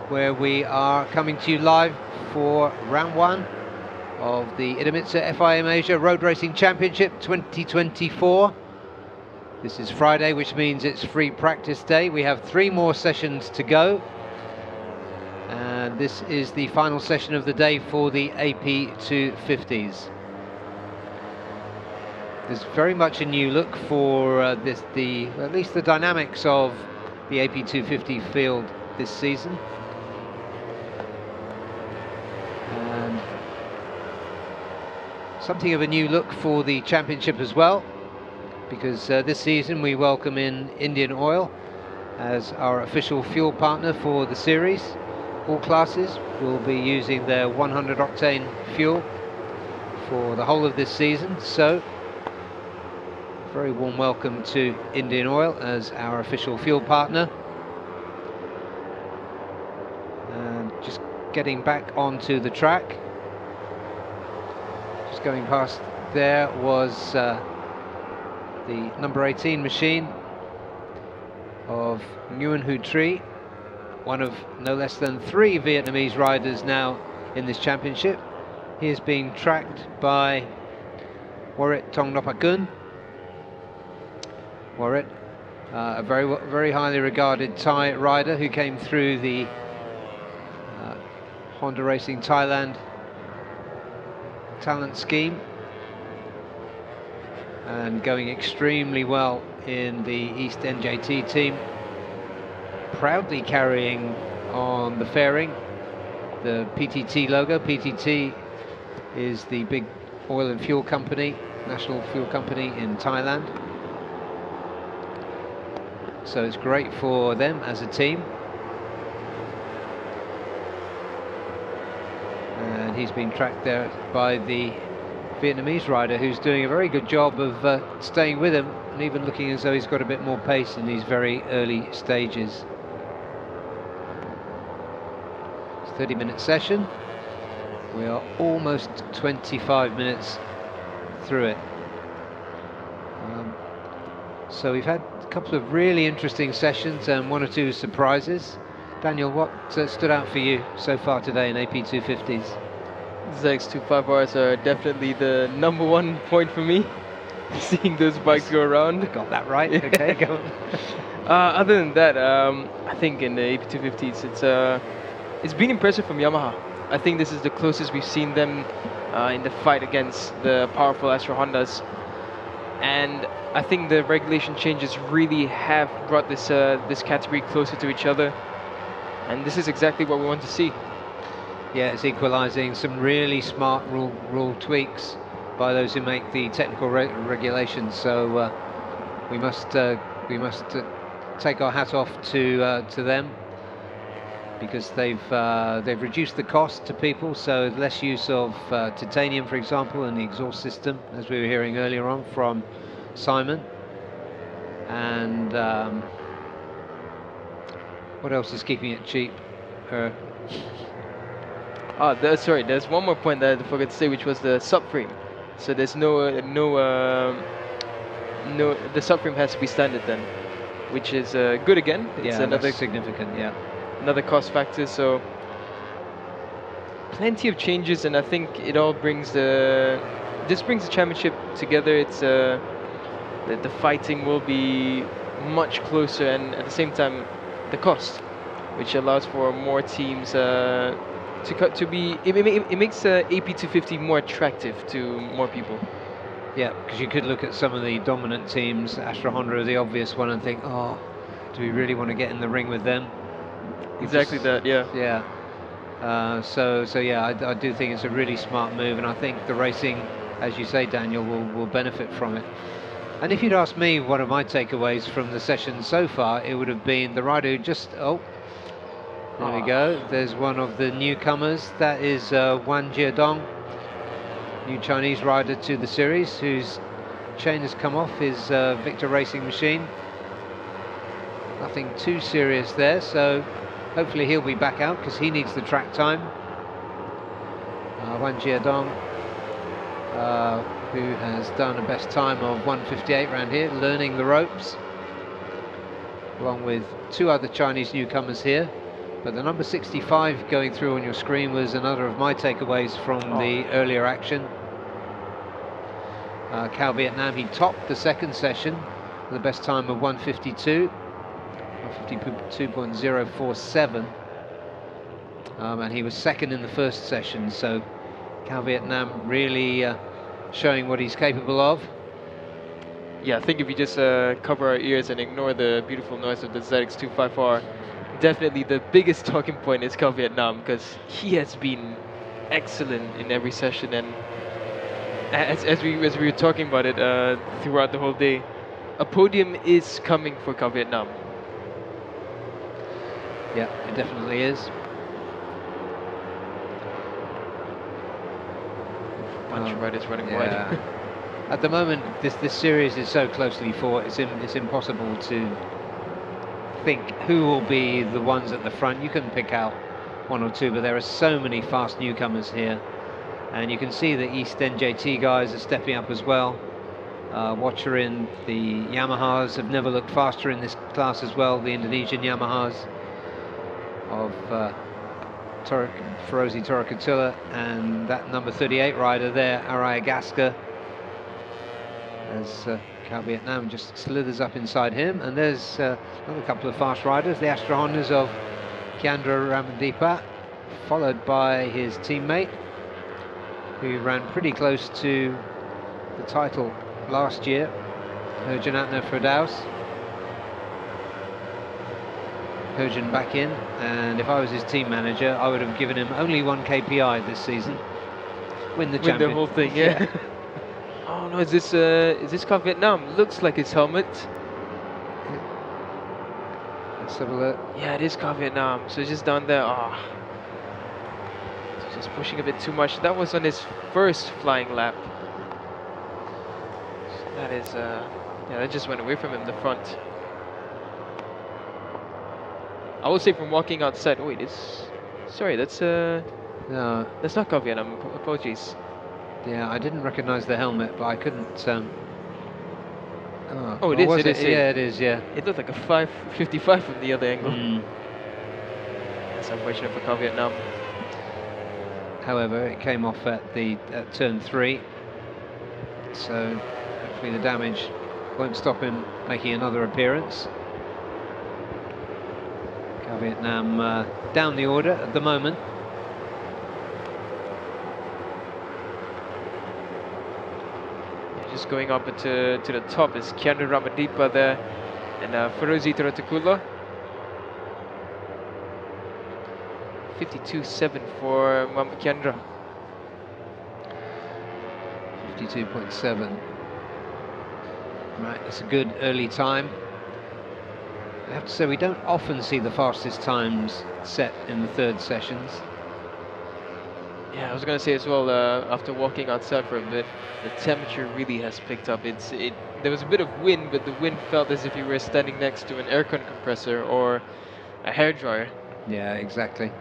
where we are coming to you live for round 1 of the IDEMITSU FIM Asia Road Racing Championship 2024. This is Friday, which means it's free practice day. We have 3 more sessions to go, and this is the final session of the day for the AP250s. There's very much a new look for at least the dynamics of the AP250 field this season. And something of a new look for the championship as well, because this season we welcome in Indian Oil as our official fuel partner for the series. All classes will be using their 100 octane fuel for the whole of this season, so very warm welcome to Indian Oil as our official fuel partner. And just getting back onto the track, just going past there was the number 18 machine of Nguyen Hu Tri, one of no less than 3 Vietnamese riders now in this championship. He is being tracked by Warrit Tongnopakun. Warrit, a very highly regarded Thai rider who came through the Honda Racing Thailand talent scheme and going extremely well in the East NJT team, proudly carrying on the fairing the PTT logo. PTT is the big oil and fuel company, national fuel company in Thailand. So it's great for them as a team. And he's been tracked there by the Vietnamese rider, who's doing a very good job of staying with him and even looking as though he's got a bit more pace in these very early stages. It's a 30-minute session. We are almost 25 minutes through it. So we've had a couple of really interesting sessions and 1 or 2 surprises. Daniel, what stood out for you so far today in AP250s? ZX255Rs are definitely the #1 point for me, seeing those bikes go around. Got that right, okay, go on. Other than that, I think in the AP250s, it's been impressive from Yamaha. I think this is the closest we've seen them in the fight against the powerful Astra Hondas. And I think the regulation changes really have brought this category closer to each other, and this is exactly what we want to see. Yeah, it's equalising some really smart rule tweaks by those who make the technical regulations. So we must take our hat off to them, because they've reduced the cost to people. So less use of titanium, for example, in the exhaust system, as we were hearing earlier on from Simon. And what else is keeping it cheap? Sorry, there's one more point that I forgot to say, which was the subframe. So there's the subframe has to be standard then, which is good again. It's another significant, yeah. Another cost factor. So plenty of changes, and I think it all brings the championship together. It's the fighting will be much closer, and at the same time the cost, which allows for more teams to be. It makes AP250 more attractive to more people. Yeah, because you could look at some of the dominant teams. Astra Honda are the obvious one, and think, oh, do we really want to get in the ring with them? Exactly that, yeah. Yeah. So yeah, I do think it's a really smart move, and I think the racing, as you say, Daniel, will benefit from it. And if you'd asked me one of my takeaways from the session so far, it would have been the rider who just, there we go. There's one of the newcomers. That is Wan Jiadong, new Chinese rider to the series, whose chain has come off his Victor Racing machine. Nothing too serious there, so hopefully he'll be back out, because he needs the track time. Wan Jiadong, who has done a best time of 1:58 around here, learning the ropes. along with two other Chinese newcomers here. But the number 65 going through on your screen was another of my takeaways from the earlier action. Cao Vietnam, he topped the second session with the best time of 1:52, 1:52.047, and he was second in the first session. So Cao Vietnam really showing what he's capable of. Yeah, I think if you just cover our ears and ignore the beautiful noise of the ZX25R, definitely the biggest talking point is Cao Vietnam, because he has been excellent in every session, and as we were talking about it throughout the whole day, a podium is coming for Cao Vietnam. Yeah, it definitely is. Bunch of riders running yeah. wide. At the moment, this series is so closely fought, it's impossible to think who will be the ones at the front. You can pick out one or two, but there are so many fast newcomers here. And you can see the East NJT guys are stepping up as well. Watcher in the Yamahas have never looked faster in this class as well, the Indonesian Yamahas of Ferozi Torakatula, and that number 38 rider there, Araya Gaska, as Cao Vietnam just slithers up inside him. And there's another couple of fast riders, the Astra Hondas of Kiandra Ramandipa, followed by his teammate, who ran pretty close to the title last year, Herjanatna Firdaus. Herjan back in, and if I was his team manager, I would have given him only one KPI this season: win the whole thing. Yeah. Oh no, is this Cao Vietnam? Looks like his helmet. Let's have a look. Yeah, it is Cao Vietnam. So just down there. Oh. Just pushing a bit too much. That was on his first flying lap. That is, yeah, that just went away from him, the front. I would say from walking outside. Oh, wait, sorry, that's No, that's not Cao Vietnam. Apologies. yeah, I didn't recognise the helmet, but I couldn't. Oh, it is. Was it is. Yeah, it is. Yeah. It looked like a 555 from the other angle. Mm. That's unfortunate for Cao Vietnam. However, it came off at turn 3, so hopefully the damage won't stop him making another appearance. Cao Vietnam down the order at the moment. Just going up to the top is Kiandra Ramandipa there, and Ferozi Torakatula. 52.7 for Kiandra. 52.7. Right, it's a good early time. I have to say, we don't often see the fastest times set in the third sessions. Yeah, I was going to say as well, after walking outside for a bit, the temperature really has picked up. There was a bit of wind, but the wind felt as if you were standing next to an aircon compressor or a hairdryer. Yeah, exactly.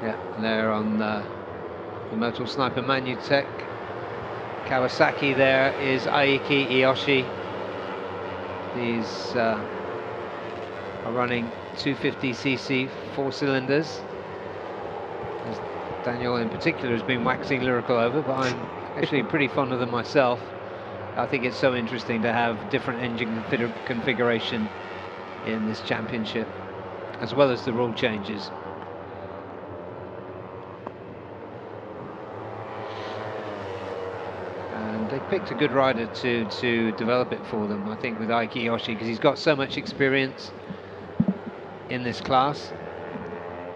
Yeah, and there on the Motul Sniper Manutech Kawasaki, there is Aiki Iyoshi. These are running 250cc 4 cylinders, as Daniel in particular has been waxing lyrical over, but I'm actually pretty fond of them myself. I think it's so interesting to have different engine configuration in this championship, as well as the rule changes. And they picked a good rider to develop it for them, I think, with Aiki Iyoshi, because he's got so much experience in this class,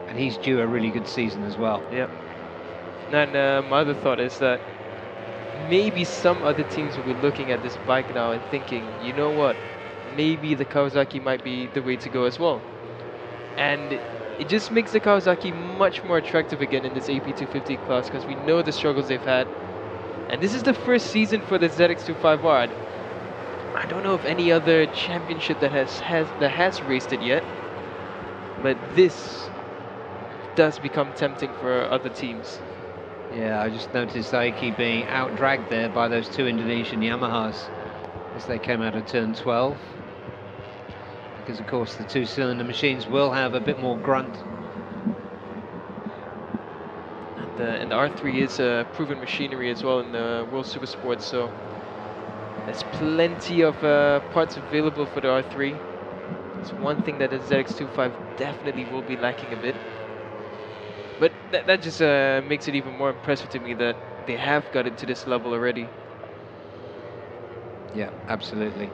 and he's due a really good season as well. Yep. And my other thought is that maybe some other teams will be looking at this bike now and thinking, you know what, maybe the Kawasaki might be the way to go as well. And it just makes the Kawasaki much more attractive again in this AP250 class, because we know the struggles they've had. And this is the first season for the ZX25R. I don't know of any other championship that has raced it yet, but this does become tempting for other teams. Yeah, I just noticed Aiki being out-dragged there by those two Indonesian Yamahas. as they came out of turn 12. Because of course the two-cylinder machines will have a bit more grunt. And the R3 is a proven machinery as well in the World Supersport, so there's plenty of parts available for the R3. It's one thing that the ZX25 definitely will be lacking a bit. But that just makes it even more impressive to me that they have got it to this level already. Yeah, absolutely.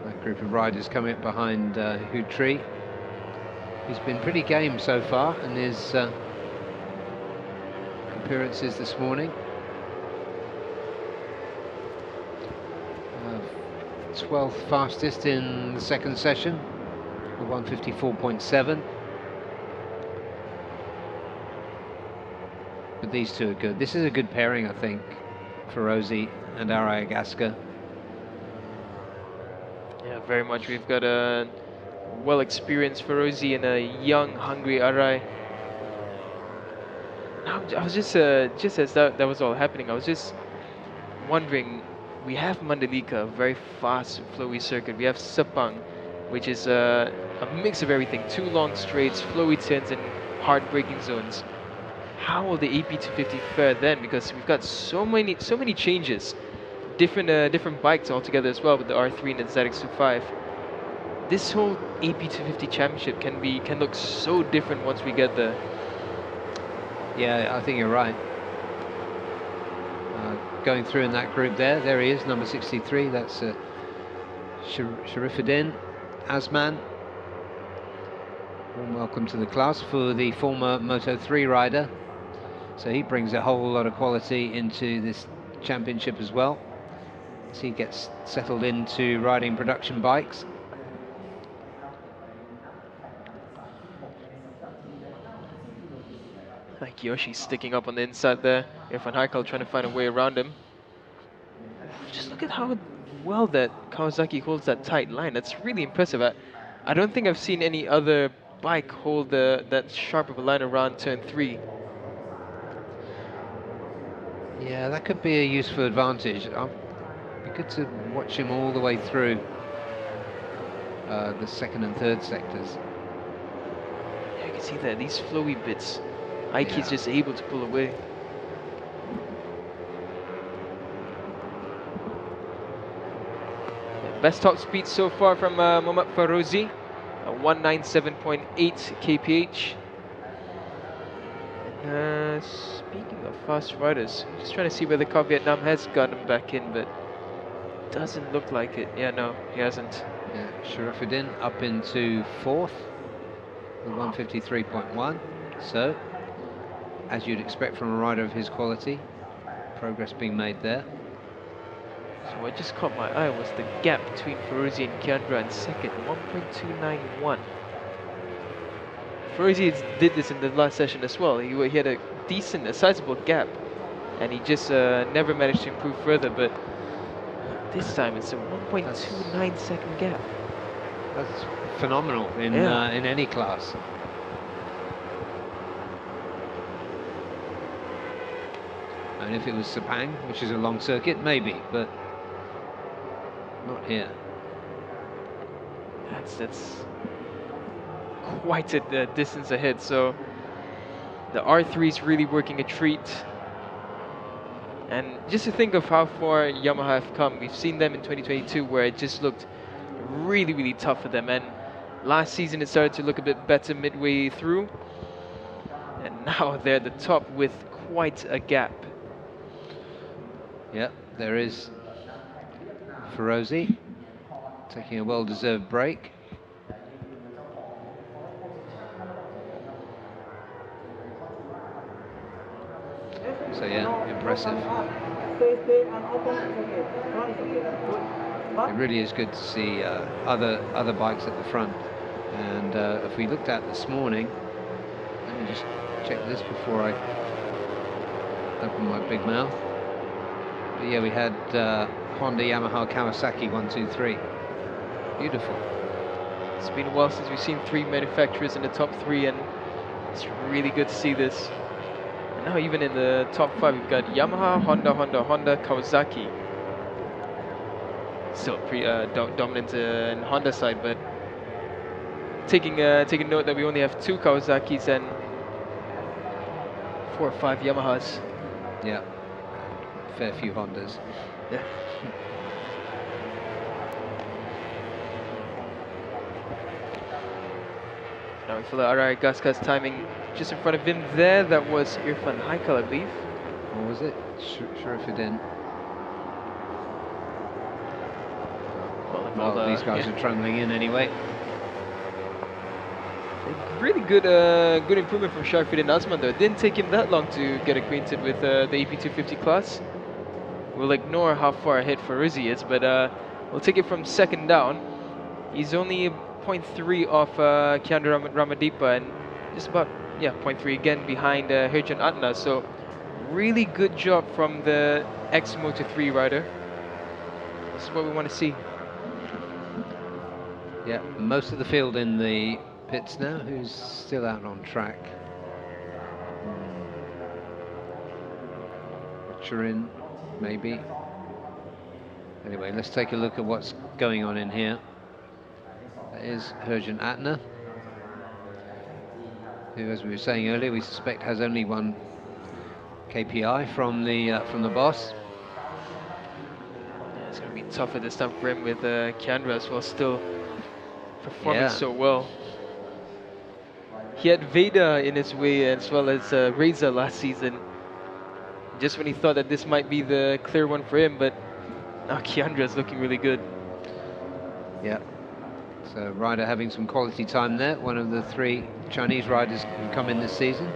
That group of riders coming up behind Hootri. He's been pretty game so far in his appearances this morning. 12th fastest in the second session, 154.7. But these two are good. This is a good pairing, I think, for Rosie and Arayagaska. Yeah, very much. We've got a well-experienced Ferozi and a young, hungry Arai. I was just as that was all happening, I was just wondering, we have Mandalika, a very fast, flowy circuit. We have Sepang, which is a mix of everything. 2 long straights, flowy turns, and hard braking zones. How will the AP250 fare then? Because we've got so many changes, different bikes altogether as well with the R3 and the ZX25. This whole AP250 championship can look so different once we get there. Yeah, I think you're right. Going through in that group there he is, number 63. That's Sharifuddin Azman. Warm welcome to the class for the former Moto3 rider. So he brings a whole lot of quality into this championship as well, as he gets settled into riding production bikes. Like Yoshi sticking up on the inside there. Irfan Haikal trying to find a way around him. Just look at how well that Kawasaki holds that tight line. That's really impressive. I don't think I've seen any other bike hold that sharp of a line around turn 3. Yeah, that could be a useful advantage. It'd be good to watch him all the way through the second and third sectors. Yeah, you can see that, these flowy bits. Aiki's just able to pull away. Best top speed so far from Mohammad Ferozi, 197.8 kph. And, speaking of fast riders, just trying to see whether Car Vietnam has gotten back in, but doesn't look like it. Yeah, no, he hasn't. Yeah, Sharifuddin up into 4th with 153.1. So, as you'd expect from a rider of his quality, progress being made there. So what just caught my eye was the gap between Ferozi and Kiandra in second, 1.291. Ferozi did this in the last session as well. He had a sizable gap, and he just never managed to improve further, but this time it's a 1.29 second gap. That's phenomenal in any class. And if it was Sepang, which is a long circuit, maybe, but not here. That's quite a distance ahead. So the R3 is really working a treat. And just to think of how far Yamaha have come, we've seen them in 2022 where it just looked really, really tough for them. And last season it started to look a bit better midway through. And now they're at the top with quite a gap. Yep, there is Ferozi taking a well-deserved break. So yeah, impressive. It really is good to see other bikes at the front. And if we looked at this morning, let me just check this before I open my big mouth. But yeah, we had Honda, Yamaha, Kawasaki, 1, 2, 3. Beautiful. It's been a while since we've seen 3 manufacturers in the top 3, and it's really good to see this. And now even in the top 5, we've got Yamaha, Honda, Kawasaki. still dominant in Honda side, but taking note that we only have 2 Kawasaki's and 4 or 5 Yamahas. Yeah, fair few Hondas. Yeah. Now for the Arai Gaskas timing just in front of him there, that was Irfan Haikal, I believe. Or was it? Sharifuddin. Well, these guys are trundling in anyway. Really good good improvement from Sharifuddin Osman though. It didn't take him that long to get acquainted with the AP250 class. We'll ignore how far ahead Faruzi is, but we'll take it from second down. He's only 0.3 off Kiandra Ramadipa and just about 0.3 again behind Herjan Atna. So really good job from the ex-Moto3 rider. This is what we want to see. Yeah, most of the field in the pits now. Who's still out on track? Turin, maybe. Anyway, let's take a look at what's going on in here. That is Herjan Atna, who, as we were saying earlier, we suspect has only one KPI from the boss. Yeah, it's going to be tough at this time for him with Kiandra as well, still performing so well. He had Veda in his way as well as Reza last season, just when he thought that this might be the clear one for him, but now Kiandra's looking really good. Yeah. So rider having some quality time there. One of the 3 Chinese riders who come in this season,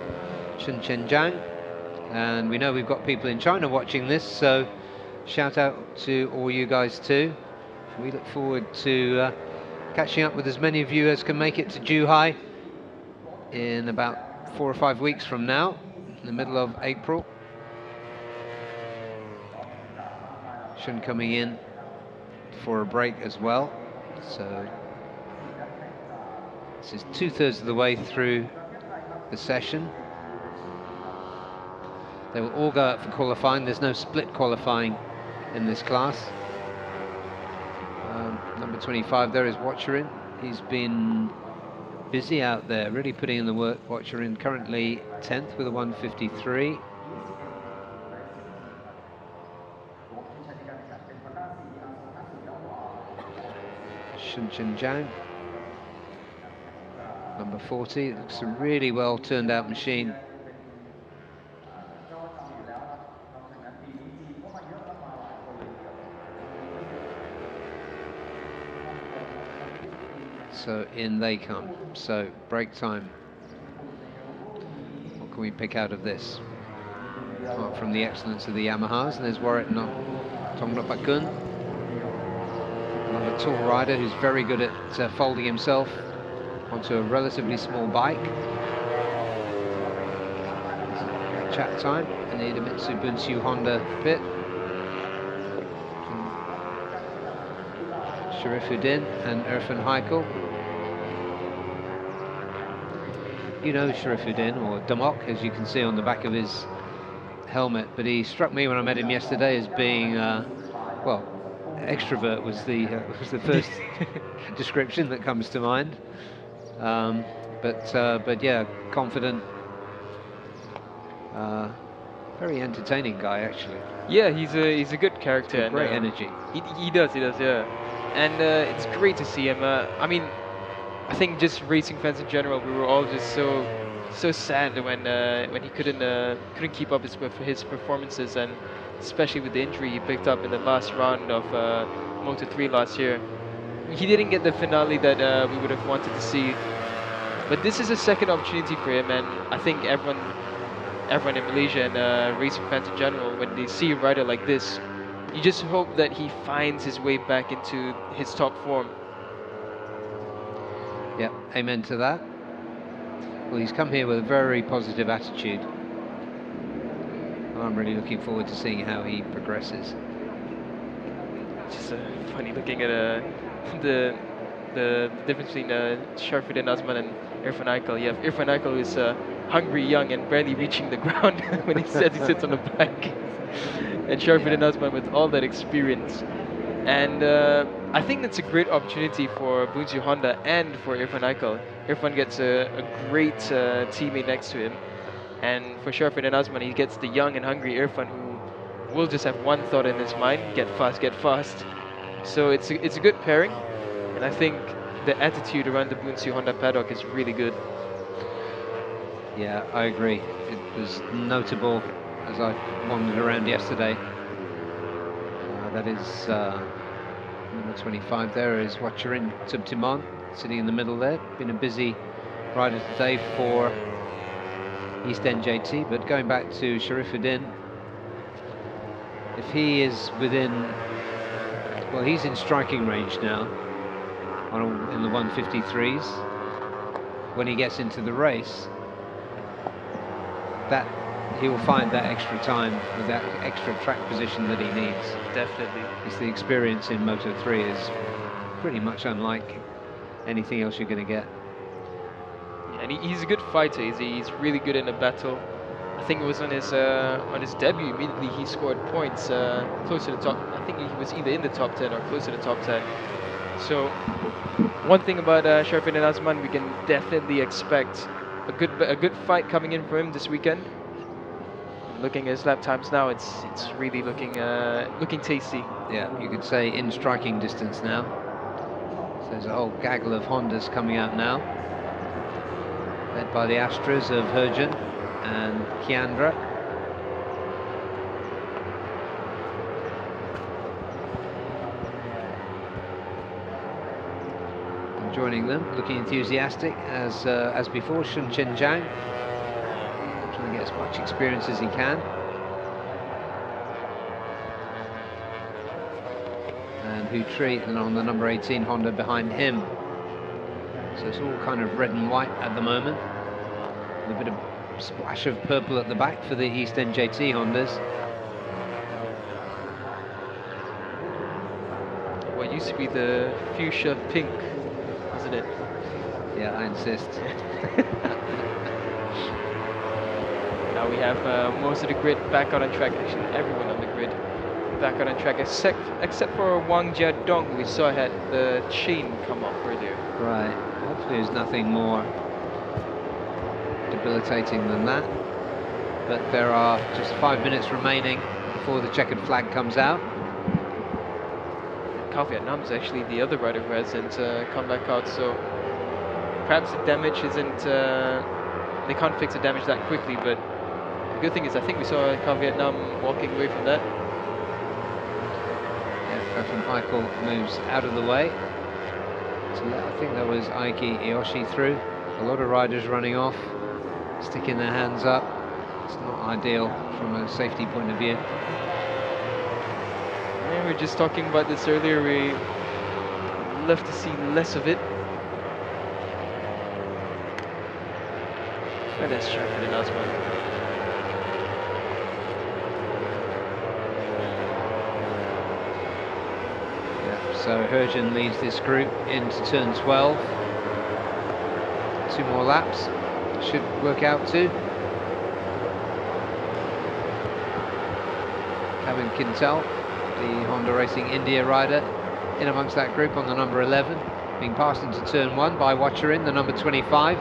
Shen Zhang. And we know we've got people in China watching this, so shout out to all you guys too. We look forward to catching up with as many of you as can make it to Zhuhai in about 4 or 5 weeks from now, in the middle of April. Shun coming in for a break as well. So this is 2/3 of the way through the session. They will all go out for qualifying. There's no split qualifying in this class. Number 25 there is Watcherin. He's been busy out there, really putting in the work. Watcherin currently 10th with a 153. Shen Zhang, number 40. Looks a really well turned out machine. So in they come. So break time. What can we pick out of this? Apart from the excellence of the Yamahas, and there's Warren Tongnapakun. Another tall rider who's very good at folding himself onto a relatively small bike. Chat time in the IDEMITSU Bunshu Honda pit. Sharifuddin and Irfan Haikal. You know Sharifuddin, or Damok, as you can see on the back of his helmet, but he struck me when I met him yesterday as being, well, extrovert was the first description that comes to mind. But yeah, confident, very entertaining guy actually. Yeah, he's a good character. And, great energy. He does, yeah. And it's great to see him. I mean, I think just racing fans in general, we were all just so sad when he couldn't keep up his performances, and especially with the injury he picked up in the last round of Moto3 last year. He didn't get the finale that we would have wanted to see, but this is a second opportunity for him, and I think everyone in Malaysia and racing fans in general, when they see a rider like this, you just hope that he finds his way back into his top form. Yeah, amen to that. Well, he's come here with a very positive attitude. I'm really looking forward to seeing how he progresses. It's just funny looking at the difference between Sharifuddin Osman and Irfan Haikal. You have Irfan Haikal, who's hungry, young, and barely reaching the ground when he says he sits on the bike. And Sharifuddin Osman with all that experience. And I think that's a great opportunity for IDEMITSU Honda and for Irfan Eichel. Irfan gets a great teammate next to him. And for Sharfin and Osman, he gets the young and hungry Irfan who will just have one thought in his mind: get fast, get fast. So it's a good pairing, and I think the attitude around the IDEMITSU Honda paddock is really good. Yeah, I agree. It was notable as I wandered around yesterday. That is number 25 there is Wacharin Subtimon, sitting in the middle there. Been a busy rider today for East NJT, but going back to Sharifuddin, if he is within, well, he's in striking range now in the 153s. When he gets into the race, that he will find that extra time with that extra track position that he needs. Definitely. It's the experience in Moto3 is pretty much unlike anything else you're going to get. And he's a good fighter. He's really good in a battle. I think it was on his debut. Immediately he scored points close to the top. I think he was either in the top 10 or close to the top 10. So one thing about Sharfin and Osman, we can definitely expect a good fight coming in for him this weekend. Looking at his lap times now, it's really looking tasty. Yeah, you could say in striking distance now. So there's a whole gaggle of Hondas coming out now, led by the Astras of Hergen and Kiandra. And joining them, looking enthusiastic as before, Shun Chen Zhang, trying to get as much experience as he can. And Hu Tri, and on the number 18 Honda behind him. So it's all kind of red and white at the moment. A bit of splash of purple at the back for the East NJT Hondas. What used to be the fuchsia pink, isn't it? Yeah, I insist. Now we have most of the grid back out on track. Actually, everyone on the grid back out on track, except for Wang Jiadong, who we saw had the chain come off earlier. Right. Hopefully there's nothing more debilitating than that. But there are just 5 minutes remaining before the checkered flag comes out. Cal Vietnam's actually the other rider who hasn't come back out, so perhaps the damage isn't. They can't fix the damage that quickly, but the good thing is I think we saw Cal Vietnam walking away from that. Yeah, Irfan Eichel moves out of the way. So I think that was Aiki Ioshi through. A lot of riders running off, sticking their hands up. It's not ideal from a safety point of view. Yeah, we were just talking about this earlier. We love to see less of it. And that's true for the last one. So Hergen leads this group into turn 12. 2 more laps should work out to. Kevin Quintel, the Honda Racing India rider, in amongst that group on the number 11, being passed into turn 1 by Wacharin, the number 25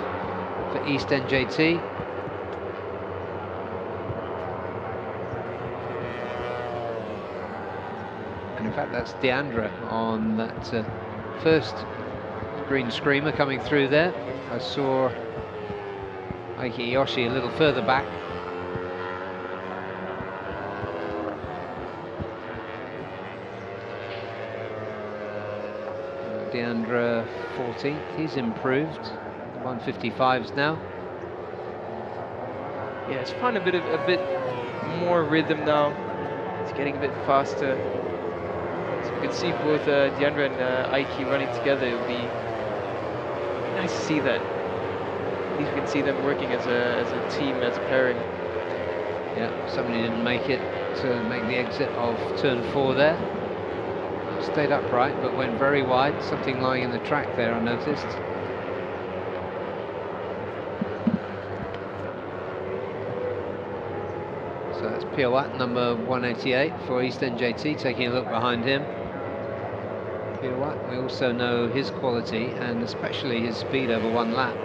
for East NJT. And in fact, that's Deandra on that first green screamer coming through there. I saw Aiki Ioshi a little further back. Deandra 14th, he's improved. 155s now. Yeah, it's found a bit more rhythm now. It's getting a bit faster. So we can see both Deandra and Aiki running together. It would be nice to see that. At least we can see them working as a team, as a pairing. Yeah, somebody didn't make it to make the exit of turn 4 there. Stayed upright, but went very wide. Something lying in the track there, I noticed. So that's Piawat, number 188 for East NJT, taking a look behind him. Pirouette, we also know his quality and especially his speed over 1 lap.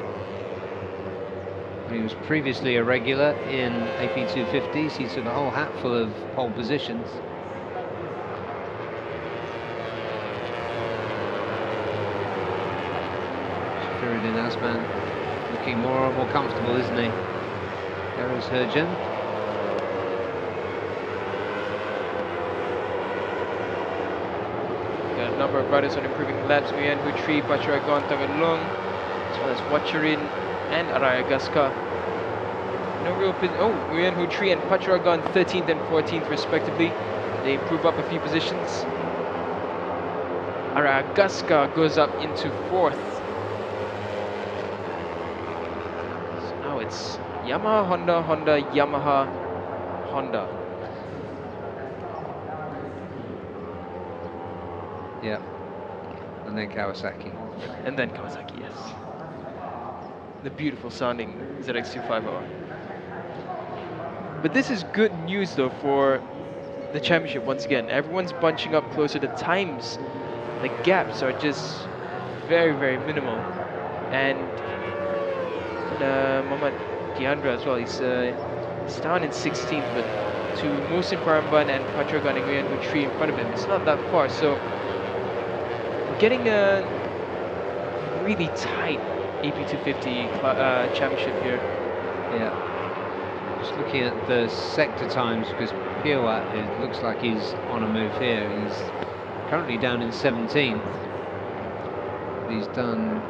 He was previously a regular in AP 250s. He took a whole hatful of pole positions. Firidin Asman looking more and more comfortable, isn't he? There is Herjun. Got a number of riders on improving laps. Nguyen Hu Tri, Pacharagon Tagalong, as well as Wacharin and Araya Gaska. No real Nguyen Hu Tri and Pacharagon 13th and 14th respectively. They improve up a few positions. Araya Gaska goes up into 4th. So now it's Yamaha, Honda, Honda, Yamaha, Honda. Yeah. And then Kawasaki. And then Kawasaki, yes. The beautiful sounding ZX250R. But this is good news though for the championship once again. Everyone's bunching up closer. The times, the gaps are just very, very minimal. And Mohamed Kiandra as well, he's down in 16th, but to Musin Paramban and Pacharagon and Nguyen Hu Tri in front of him, it's not that far. So we're getting a really tight AP250 championship here. Yeah. Just looking at the sector times, because Pirouette, it looks like he's on a move here. He's currently down in 17th. He's done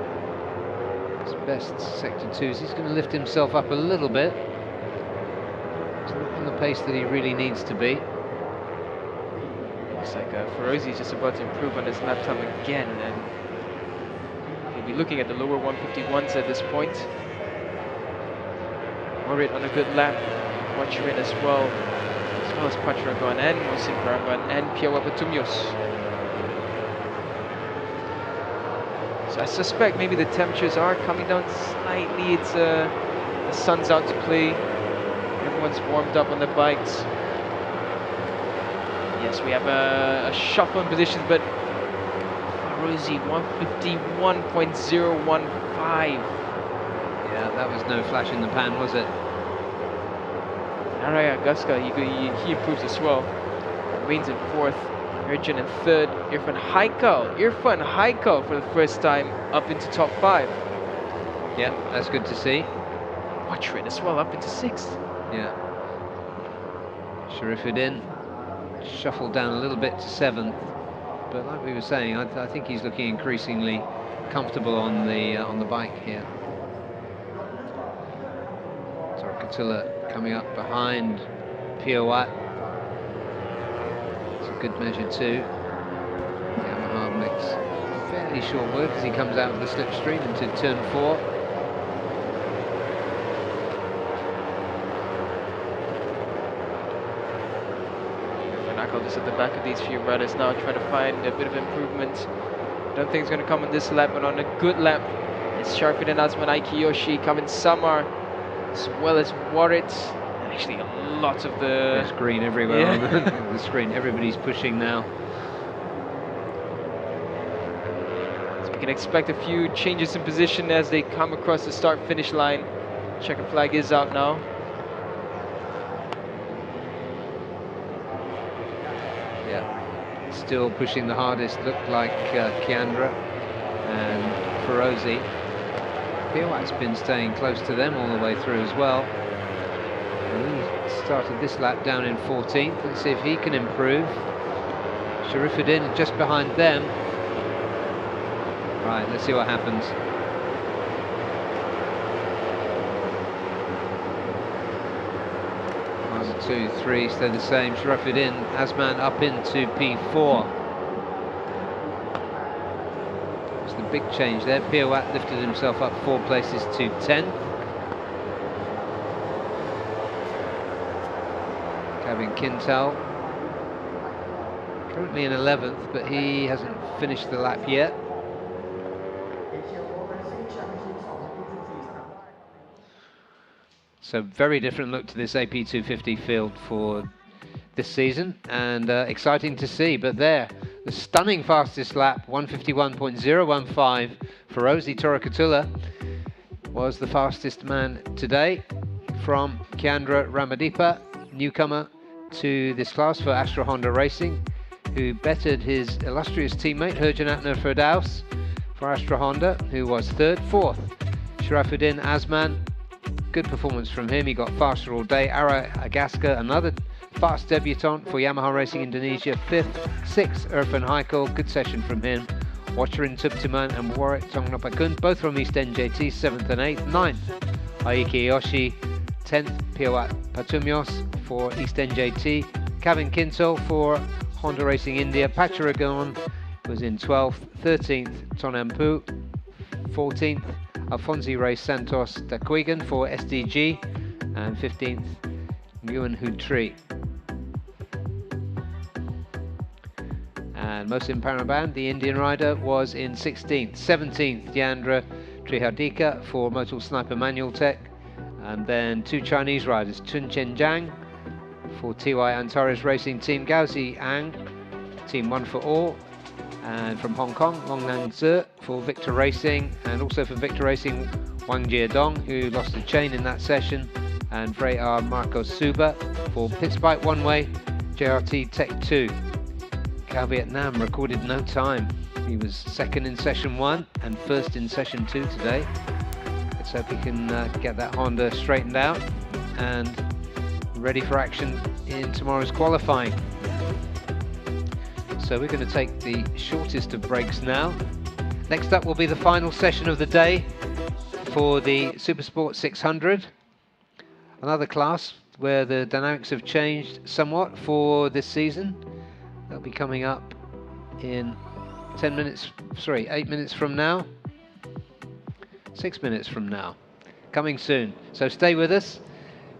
his best sector 2s. He's going to lift himself up a little bit. He's not on the pace that he really needs to be. Looks like Ferozi is just about to improve on his lap time again, and we'll be looking at the lower 151s at this point. Morit on a good lap, Wacharin as well as Pacharagon and Musin Paramban and Piawa Batumyos. So I suspect maybe the temperatures are coming down slightly. It's the sun's out to play. Everyone's warmed up on the bikes. Yes, we have a shuffle in positions, but Ferozi 151.015. Yeah, that was no flash in the pan, was it? Araya Gaska, he improves as well. Remains in 4th. Erjan in 3rd. Irfan Haikal for the first time up into top 5. Yeah, that's good to see. Wacharin as well up into 6th. Yeah. Sharifuddin shuffled down a little bit to 7th, but like we were saying, I think he's looking increasingly comfortable on the bike here. Torkatula coming up behind Pirouette. It's a good measure too. Yamaha makes fairly short work as he comes out of the slipstream into turn 4. Just at the back of these few riders now, trying to find a bit of improvement. Don't think it's going to come on this lap, but on a good lap, it's Sharfin Asman, Aikiyoshi, Kamin Samar, as well as Warit. Actually, a lot of the... There's green everywhere on the screen. Everybody's pushing now. So we can expect a few changes in position as they come across the start-finish line. Checker flag is out now. Still pushing the hardest, looked like Kiandra and Ferozi. Pirouette's been staying close to them all the way through as well. And he started this lap down in 14th. Let's see if he can improve. Sharifuddin just behind them. Right, let's see what happens. 1, 2, 3, stay the same. Sharifuddin, Asman up into P4. It's the big change there. Pirouette lifted himself up 4 places to 10th. Kevin Quintal currently in 11th, but he hasn't finished the lap yet. So very different look to this AP250 field for this season, and exciting to see. But there, The stunning fastest lap, 151.015 for Rosie Torikatula, was the fastest man today from Kiandra Ramadipa, newcomer to this class for Astra Honda Racing, who bettered his illustrious teammate Herjanatna Firdaus for Astra Honda, who was third. Fourth, Sharafuddin Azman, good performance from him, he got faster all day. Ara Agaska, another fast debutant for Yamaha Racing Indonesia, fifth. Sixth, Irfan Haikal, good session from him. Wacharin Tuptiman and Warwick Tongnapakun, both from East NJT, 7th and 8th. 9th, Aiki Yoshi, 10th, Piawat Patumyos for East NJT. Kevin Kintel for Honda Racing India. Pacharagon was in 12th. 13th, Tonampu. 14th, Alfonsi Rey Santos Daquigan for SDG. And 15th, Nguyen Hu Tri. And most in Paraban, the Indian rider was in 16th. 17th, Deandra Trihardika for Motul Sniper Manual Tech. And then two Chinese riders, Chun Chen Zhang for TY Antares Racing Team, Gaozi Ang, Team One for All. And from Hong Kong, Longnang Zi for Victor Racing. And also for Victor Racing, Wang Jiedong, who lost a chain in that session. And Freyr Marcos Suba for Pittsbike One Way, JRT Tech 2. Cao Vietnam recorded no time. He was second in session 1 and first in session 2 today. Let's hope he can get that Honda straightened out and ready for action in tomorrow's qualifying. So we're going to take the shortest of breaks now. Next up will be the final session of the day for the Supersport 600. Another class where the dynamics have changed somewhat for this season. They'll be coming up in 8 minutes from now. 6 minutes from now. Coming soon. So stay with us.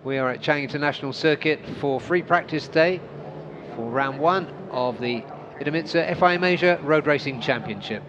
We are at Chang International Circuit for free practice day for round 1 of the IDEMITSU FIM Asia Road Racing Championship.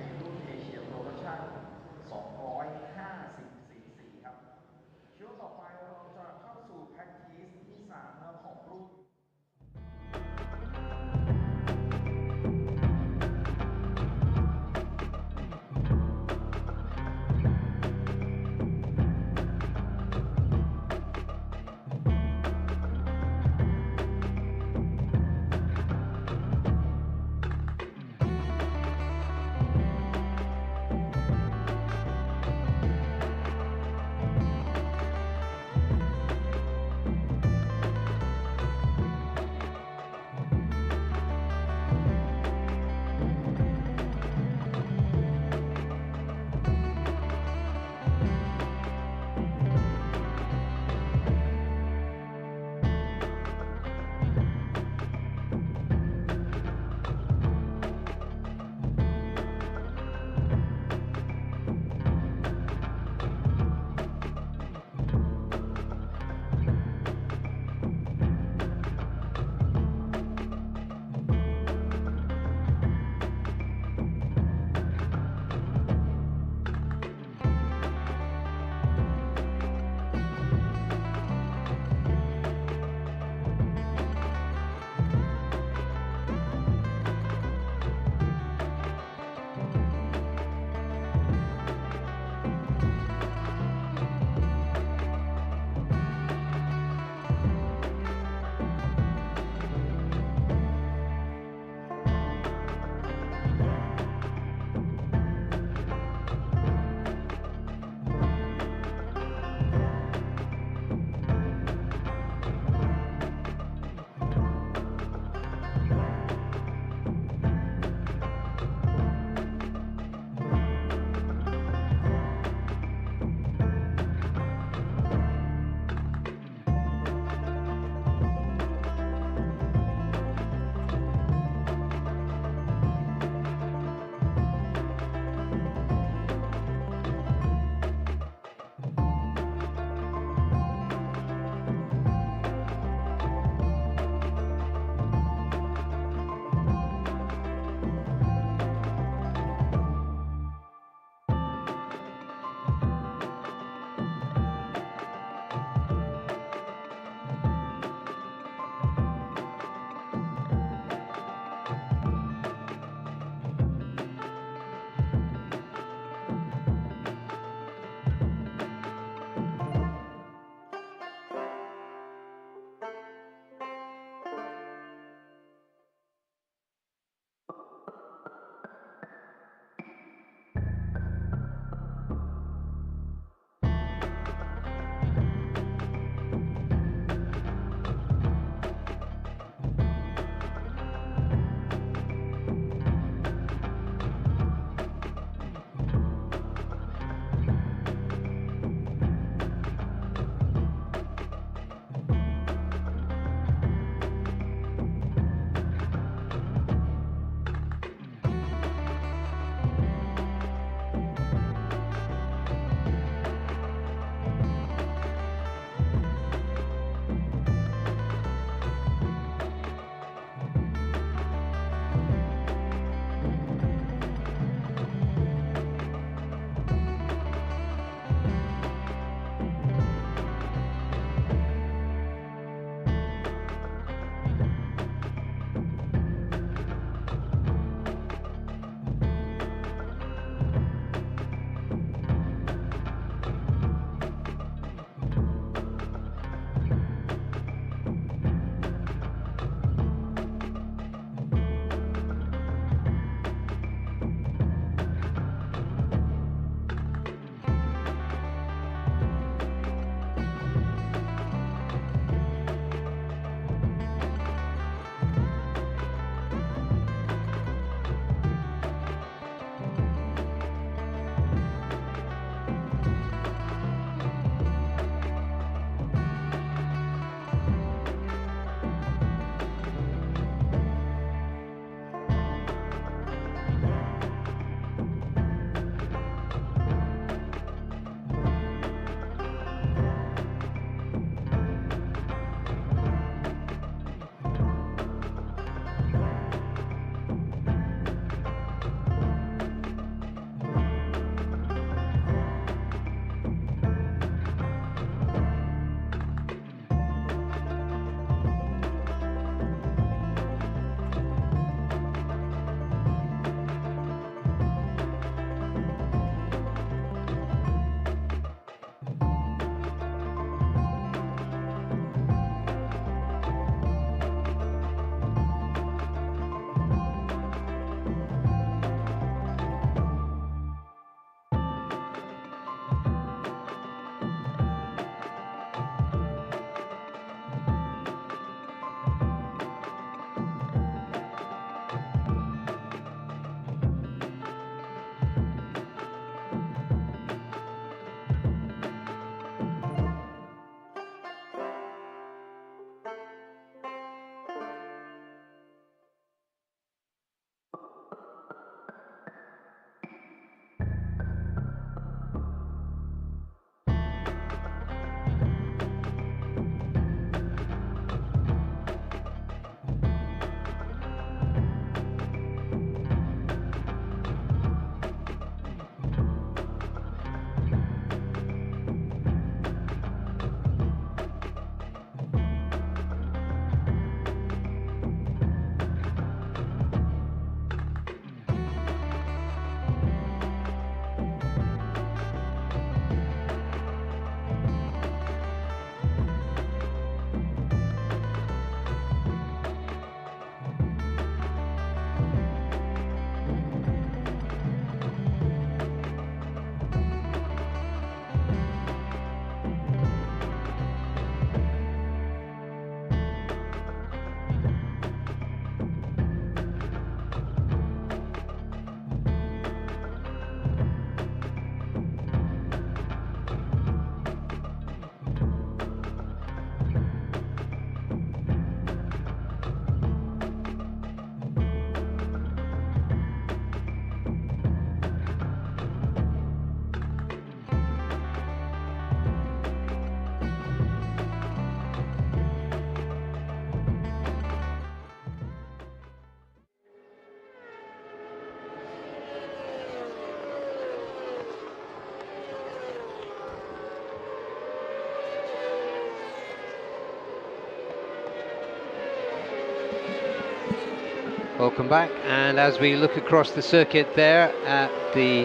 Welcome back, and as we look across the circuit there at the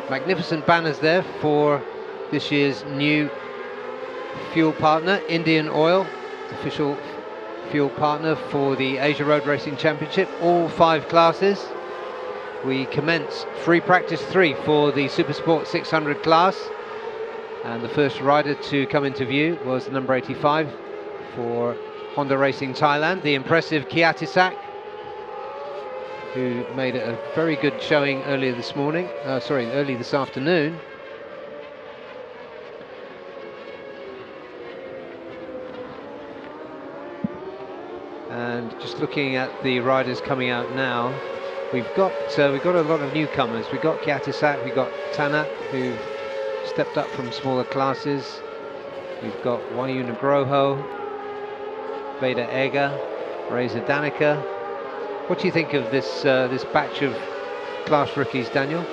magnificent banners there for this year's new fuel partner, Indian Oil, official fuel partner for the Asia Road Racing Championship, all 5 classes. We commence free practice 3 for the Supersport 600 class, and the first rider to come into view was the number 85 for Honda Racing Thailand, the impressive Kiatisak, who made a very good showing earlier this morning, early this afternoon. And just looking at the riders coming out now, we've got a lot of newcomers. We've got Kiatisak, we've got Tana, who stepped up from smaller classes. We've got Wayu Nugroho, Veda Ega, Reza Danica. What do you think of this batch of class rookies, Daniel?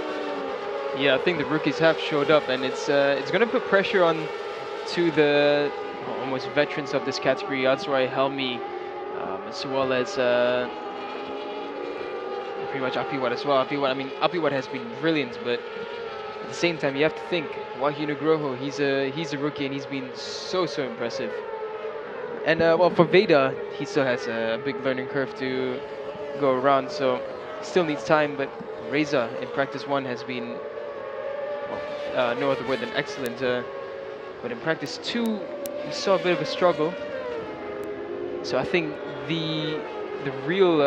Yeah, I think the rookies have showed up, and it's going to put pressure on to the almost veterans of this category, Atsurai, Helmi, as well as pretty much Apiwat as well. Apiwat has been brilliant, but at the same time, you have to think Wahyu Nugroho. He's a rookie, and he's been so impressive. And well, for Veda, he still has a big learning curve to go around, so still needs time. But Reza in practice 1 has been no other word than excellent. But in practice 2, we saw a bit of a struggle. So I think the real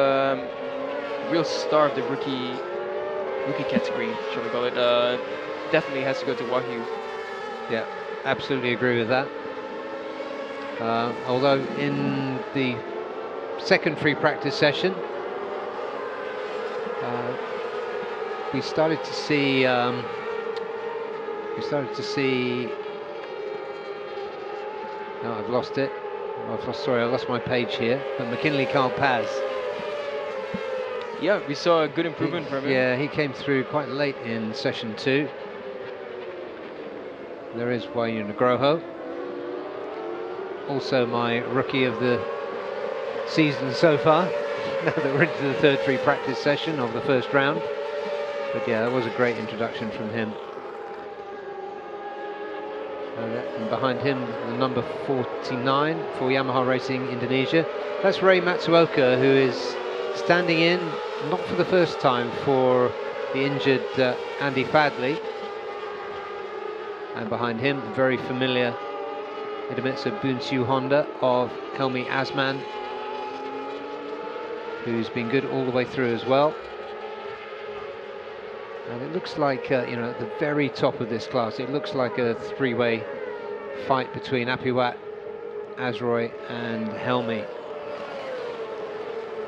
star of the rookie category, shall we call it, definitely has to go to Wahyu. Yeah, absolutely agree with that. Although in the second free practice session, we started to see. No, I've lost it. I lost my page here. But McKinley Carl Paz. Yeah, we saw a good improvement from him. Yeah, he came through quite late in session 2. There is Wayu Nugroho. Also my rookie of the season so far, now that we're into the third free practice session of the first round. But yeah, that was a great introduction from him. And behind him, the number 49 for Yamaha Racing Indonesia. That's Ray Matsuoka, who is standing in, not for the first time, for the injured Andy Fadley. And behind him, very familiar IDEMITSU Bunsu Honda of Helmi Asman, who's been good all the way through as well. And it looks like, you know, at the very top of this class, it looks like a 3-way fight between Apiwat, Azroy and Helmi.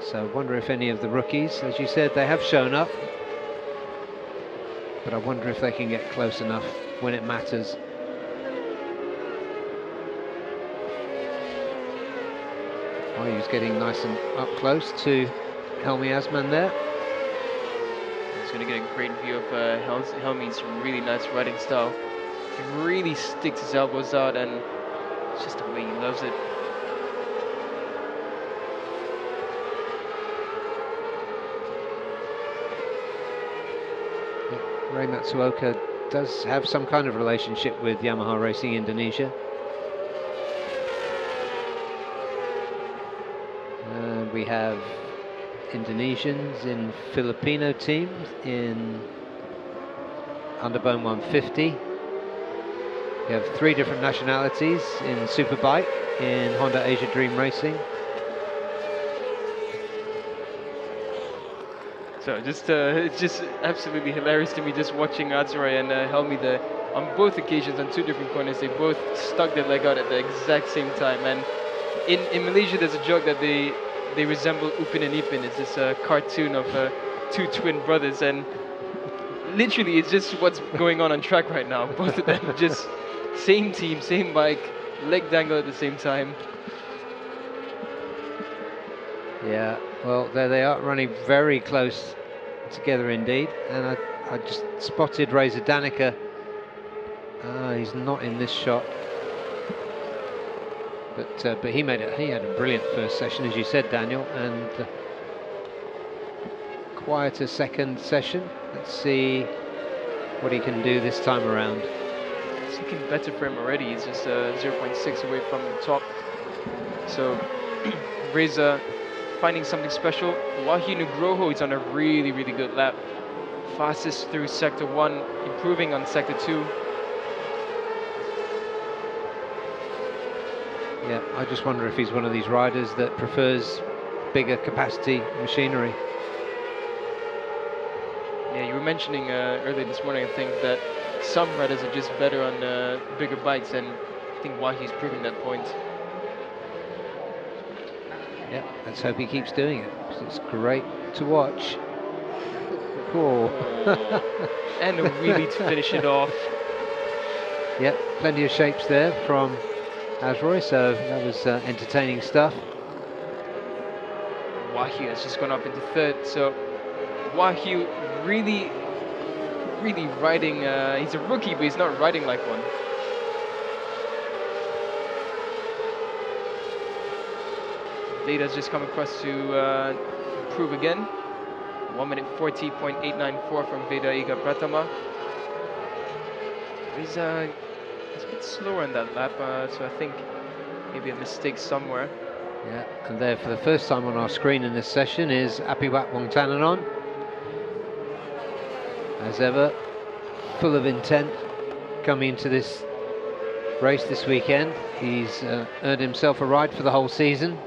So I wonder if any of the rookies, as you said, they have shown up, but I wonder if they can get close enough when it matters. Oh, he's getting nice and up close to Helmi Asman there. He's going to get a great view of Helmi's really nice riding style. He really sticks his elbows out, and it's just the way he loves it. Ray Matsuoka does have some kind of relationship with Yamaha Racing Indonesia. And we have Indonesians in Filipino teams in Underbone 150. We have 3 different nationalities in Superbike in Honda Asia Dream Racing. So it's just absolutely hilarious to me just watching Atsurai and Helmi there. On both occasions, on 2 different corners, they both stuck their leg out at the exact same time. And in Malaysia, there's a joke that they resemble Upin and Ipin. It's this cartoon of 2 twin brothers, and literally it's just what's going on track right now. Both of them just same team, same bike, leg dangle at the same time. Yeah, well, there they are, running very close together indeed. And I just spotted Reza Danica. He's not in this shot, but he had a brilliant first session, as you said, Daniel. And quieter second session. Let's see what he can do this time around. It's looking better for him already. He's just 0.6 away from the top. So Reza finding something special. Wahyu Nugroho is on a really, really good lap. Fastest through sector 1, improving on sector 2. Yeah, I just wonder if he's one of these riders that prefers bigger capacity machinery. Yeah, you were mentioning earlier this morning, I think, that some riders are just better on bigger bikes, and I think Wahyu's proving that point. Yeah, let's hope he keeps doing it. It's great to watch. Cool. And a wheelie to finish it off. Yeah, plenty of shapes there from Asroy, so that was entertaining stuff. Wahyu has just gone up into third, so Wahyu really riding, he's a rookie, but he's not riding like one. Veda's just come across to improve again. 1 minute 40.894 from Veda Iga Pratama. He's a bit slower on that lap, so I think maybe a mistake somewhere. Yeah, and there for the first time on our screen in this session is Apiwat Wongtananon. As ever, full of intent coming into this race this weekend. He's earned himself a ride for the whole season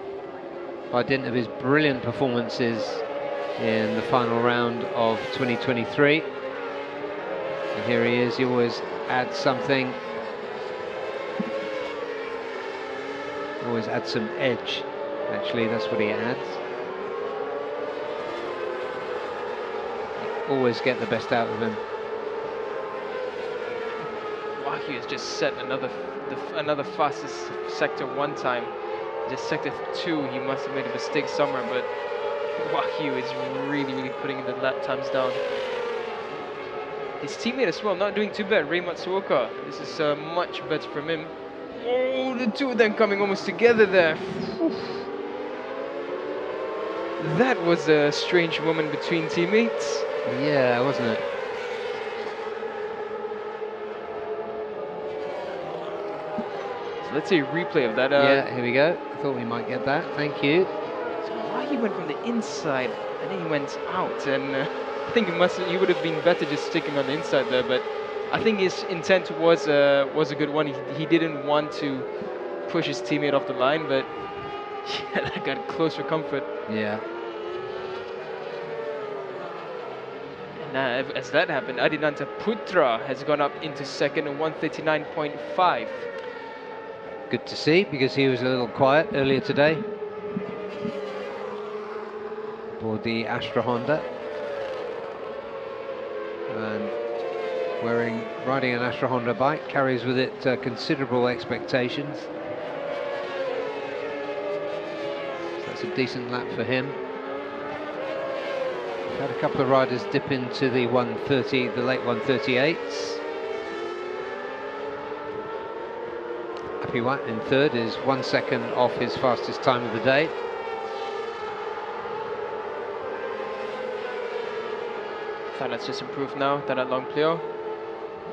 by dint of his brilliant performances in the final round of 2023. And here he is, he always adds something. Always adds some edge. Actually, that's what he adds. Always get the best out of him. Wahyu has just set another fastest sector 1 time. Just sector 2, he must have made a mistake somewhere, but Wahyu is really putting the lap times down. His teammate as well, not doing too bad, Rei Matsuoka. This is much better from him. Oh, the two of them coming almost together there. Oof. That was a strange moment between teammates. Yeah, wasn't it? So let's see a replay of that. Yeah, here we go. I thought we might get that. Thank you. So Wahyu went from the inside and then he went out, and I think he would have been better just sticking on the inside there, but I think his intent was a good one. He didn't want to push his teammate off the line, but yeah, that got close for comfort. Yeah. And as that happened, Adinanta Putra has gone up into second at 139.5. Good to see, because he was a little quiet earlier today aboard the Astra Honda. And riding an Astra Honda bike carries with it considerable expectations. So that's a decent lap for him. We've had a couple of riders dip into the 130, the late 138s. Apiwat in third is 1 second off his fastest time of the day. Thailand's just improved now. Thailand Long Pleo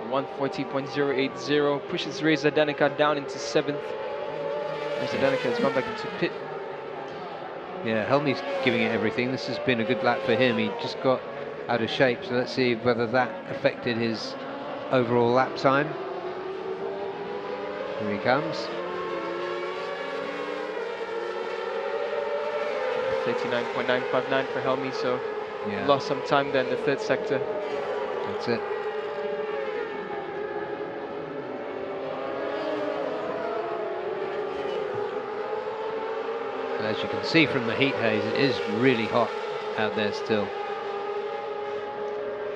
140.080 pushes Reza Danica down into 7th. Reza Danica has gone back into pit. Yeah, Helmi's giving it everything. This has been a good lap for him. He just got out of shape, so let's see whether that affected his overall lap time. Here he comes. 39.959 for Helmi, so Yeah, lost some time there in the third sector. that's it. And as you can see from the heat haze, it is really hot out there still.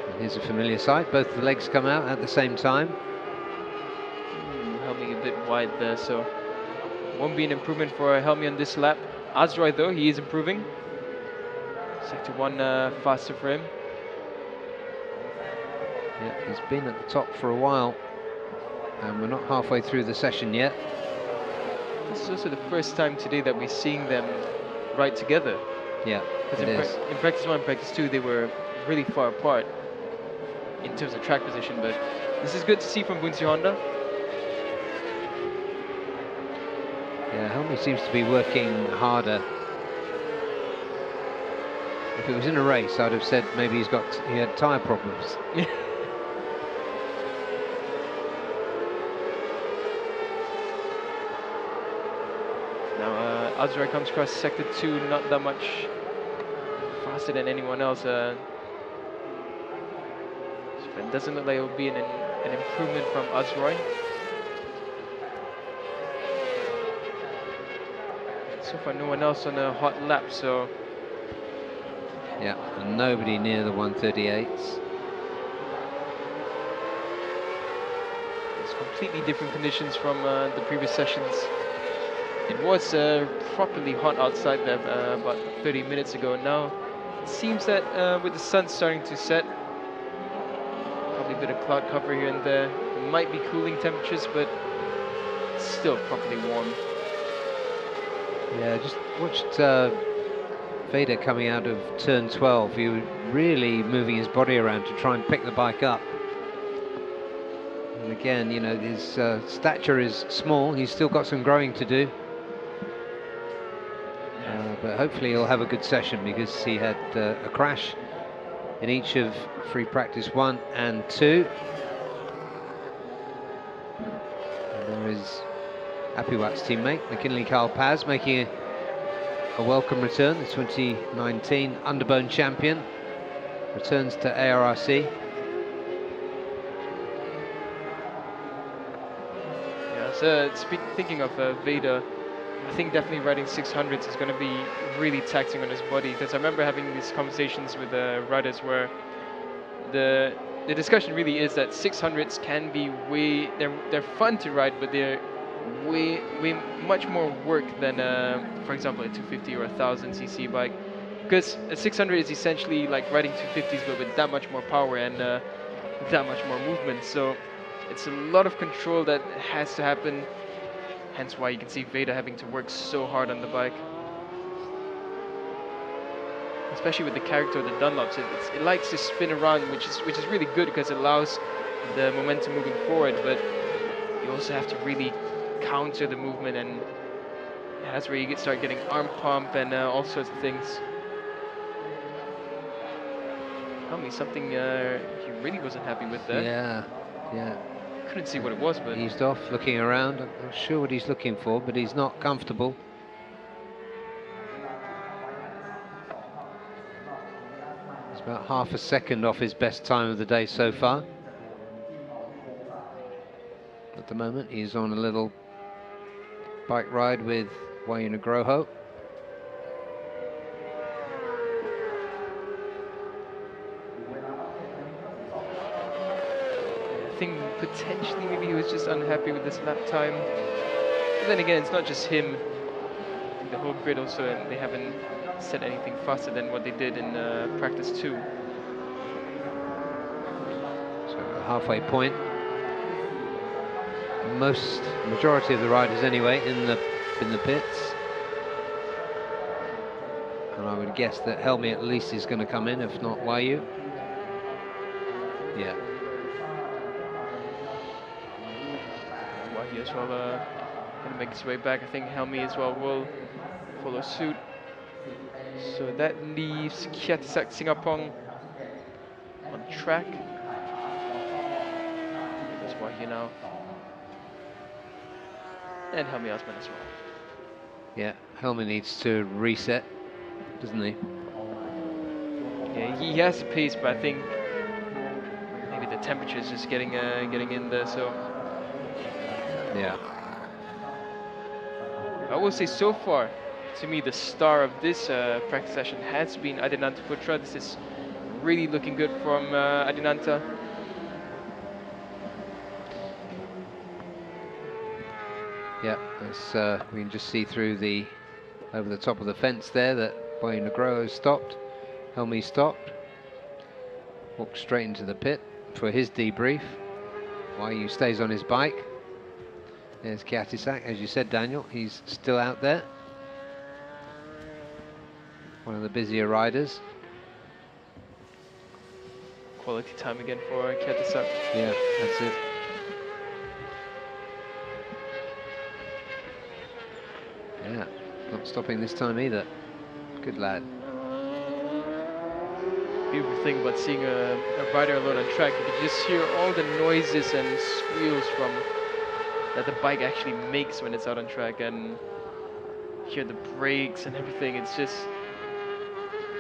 And here's a familiar sight. Both the legs come out at the same time. Helmi a bit wide there, so won't be an improvement for Helmi on this lap. Azroy though, he is improving. Sector 1 faster for him. Yeah, he's been at the top for a while, and we're not halfway through the session yet. This is also the first time today that we're seeing them ride together. Yeah, Because it is. in practice 1 and practice 2, they were really far apart in terms of track position, but this is good to see from Bunsi Honda. Yeah, Helmy seems to be working harder. If it was in a race, I'd have said maybe he had tyre problems. Now Azrai comes across sector 2, not that much faster than anyone else. So it doesn't look like it will be an improvement from Azrai. So far, no one else on a hot lap, so... Yeah, and nobody near the 138s. It's completely different conditions from the previous sessions. It was properly hot outside there about 30 minutes ago. Now, it seems that with the sun starting to set, probably a bit of cloud cover here and there, might be cooling temperatures, but still properly warm. Yeah, just watched Vader coming out of turn 12. He was really moving his body around to try and pick the bike up. And again, you know, his stature is small. He's still got some growing to do. But hopefully he'll have a good session, because he had a crash in each of free practice 1 and 2. And there is Apiwat's teammate, McKinley Carl Paz, making a welcome return. The 2019 Underbone champion returns to ARRC. Yeah, so thinking of Vader, I think definitely riding 600s is going to be really taxing on his body, because I remember having these conversations with riders where the discussion really is that 600s can be they're fun to ride, but they're way much more work than for example a 250 or a 1000cc bike, because a 600 is essentially like riding 250s but with that much more power and that much more movement, so it's a lot of control that has to happen, hence why you can see Vader having to work so hard on the bike, especially with the character of the Dunlops. It likes to spin around, which is really good because it allows the momentum moving forward, but you also have to really counter the movement, and that's where you start getting arm pump and all sorts of things. Tell me something he really wasn't happy with there. Yeah. Couldn't see what it was, but Eased off, looking around. I'm not sure what he's looking for, but he's not comfortable. It's about half a second off his best time of the day so far. At the moment, he's on a little bike ride with Wayu Nugroho. I think potentially maybe he was just unhappy with this lap time. But then again, it's not just him. I think the whole grid also, and they haven't set anything faster than what they did in practice 2. So a halfway point. Majority of the riders anyway in the pits. And I would guess that Helmy at least is going to come in, if not Wayu. Yeah. Wahi as well going to make his way back. I think Helmy as well will follow suit. So that leaves Kiatisak Singapong on track. That's Wahi now. And Helmy Osman as well. Yeah, Helmy needs to reset, doesn't he? Yeah, he has the pace, but I think maybe the temperature is just getting in there. So Yeah. I will say so far, to me, the star of this practice session has been Adinanta Putra. This is really looking good from Adinanta. Yeah, as we can just see through over the top of the fence there that Wayu Nugroho stopped. Helmy stopped. Walked straight into the pit for his debrief. Wayu stays on his bike. There's Kiatisak, as you said, Daniel, he's still out there. one of the busier riders. Quality time again for Kiatisak. Yeah, that's it. Yeah, not stopping this time either. Good lad. Beautiful thing about seeing a rider alone on track, you can just hear all the noises and squeals from that the bike actually makes when it's out on track, and hear the brakes and everything. It's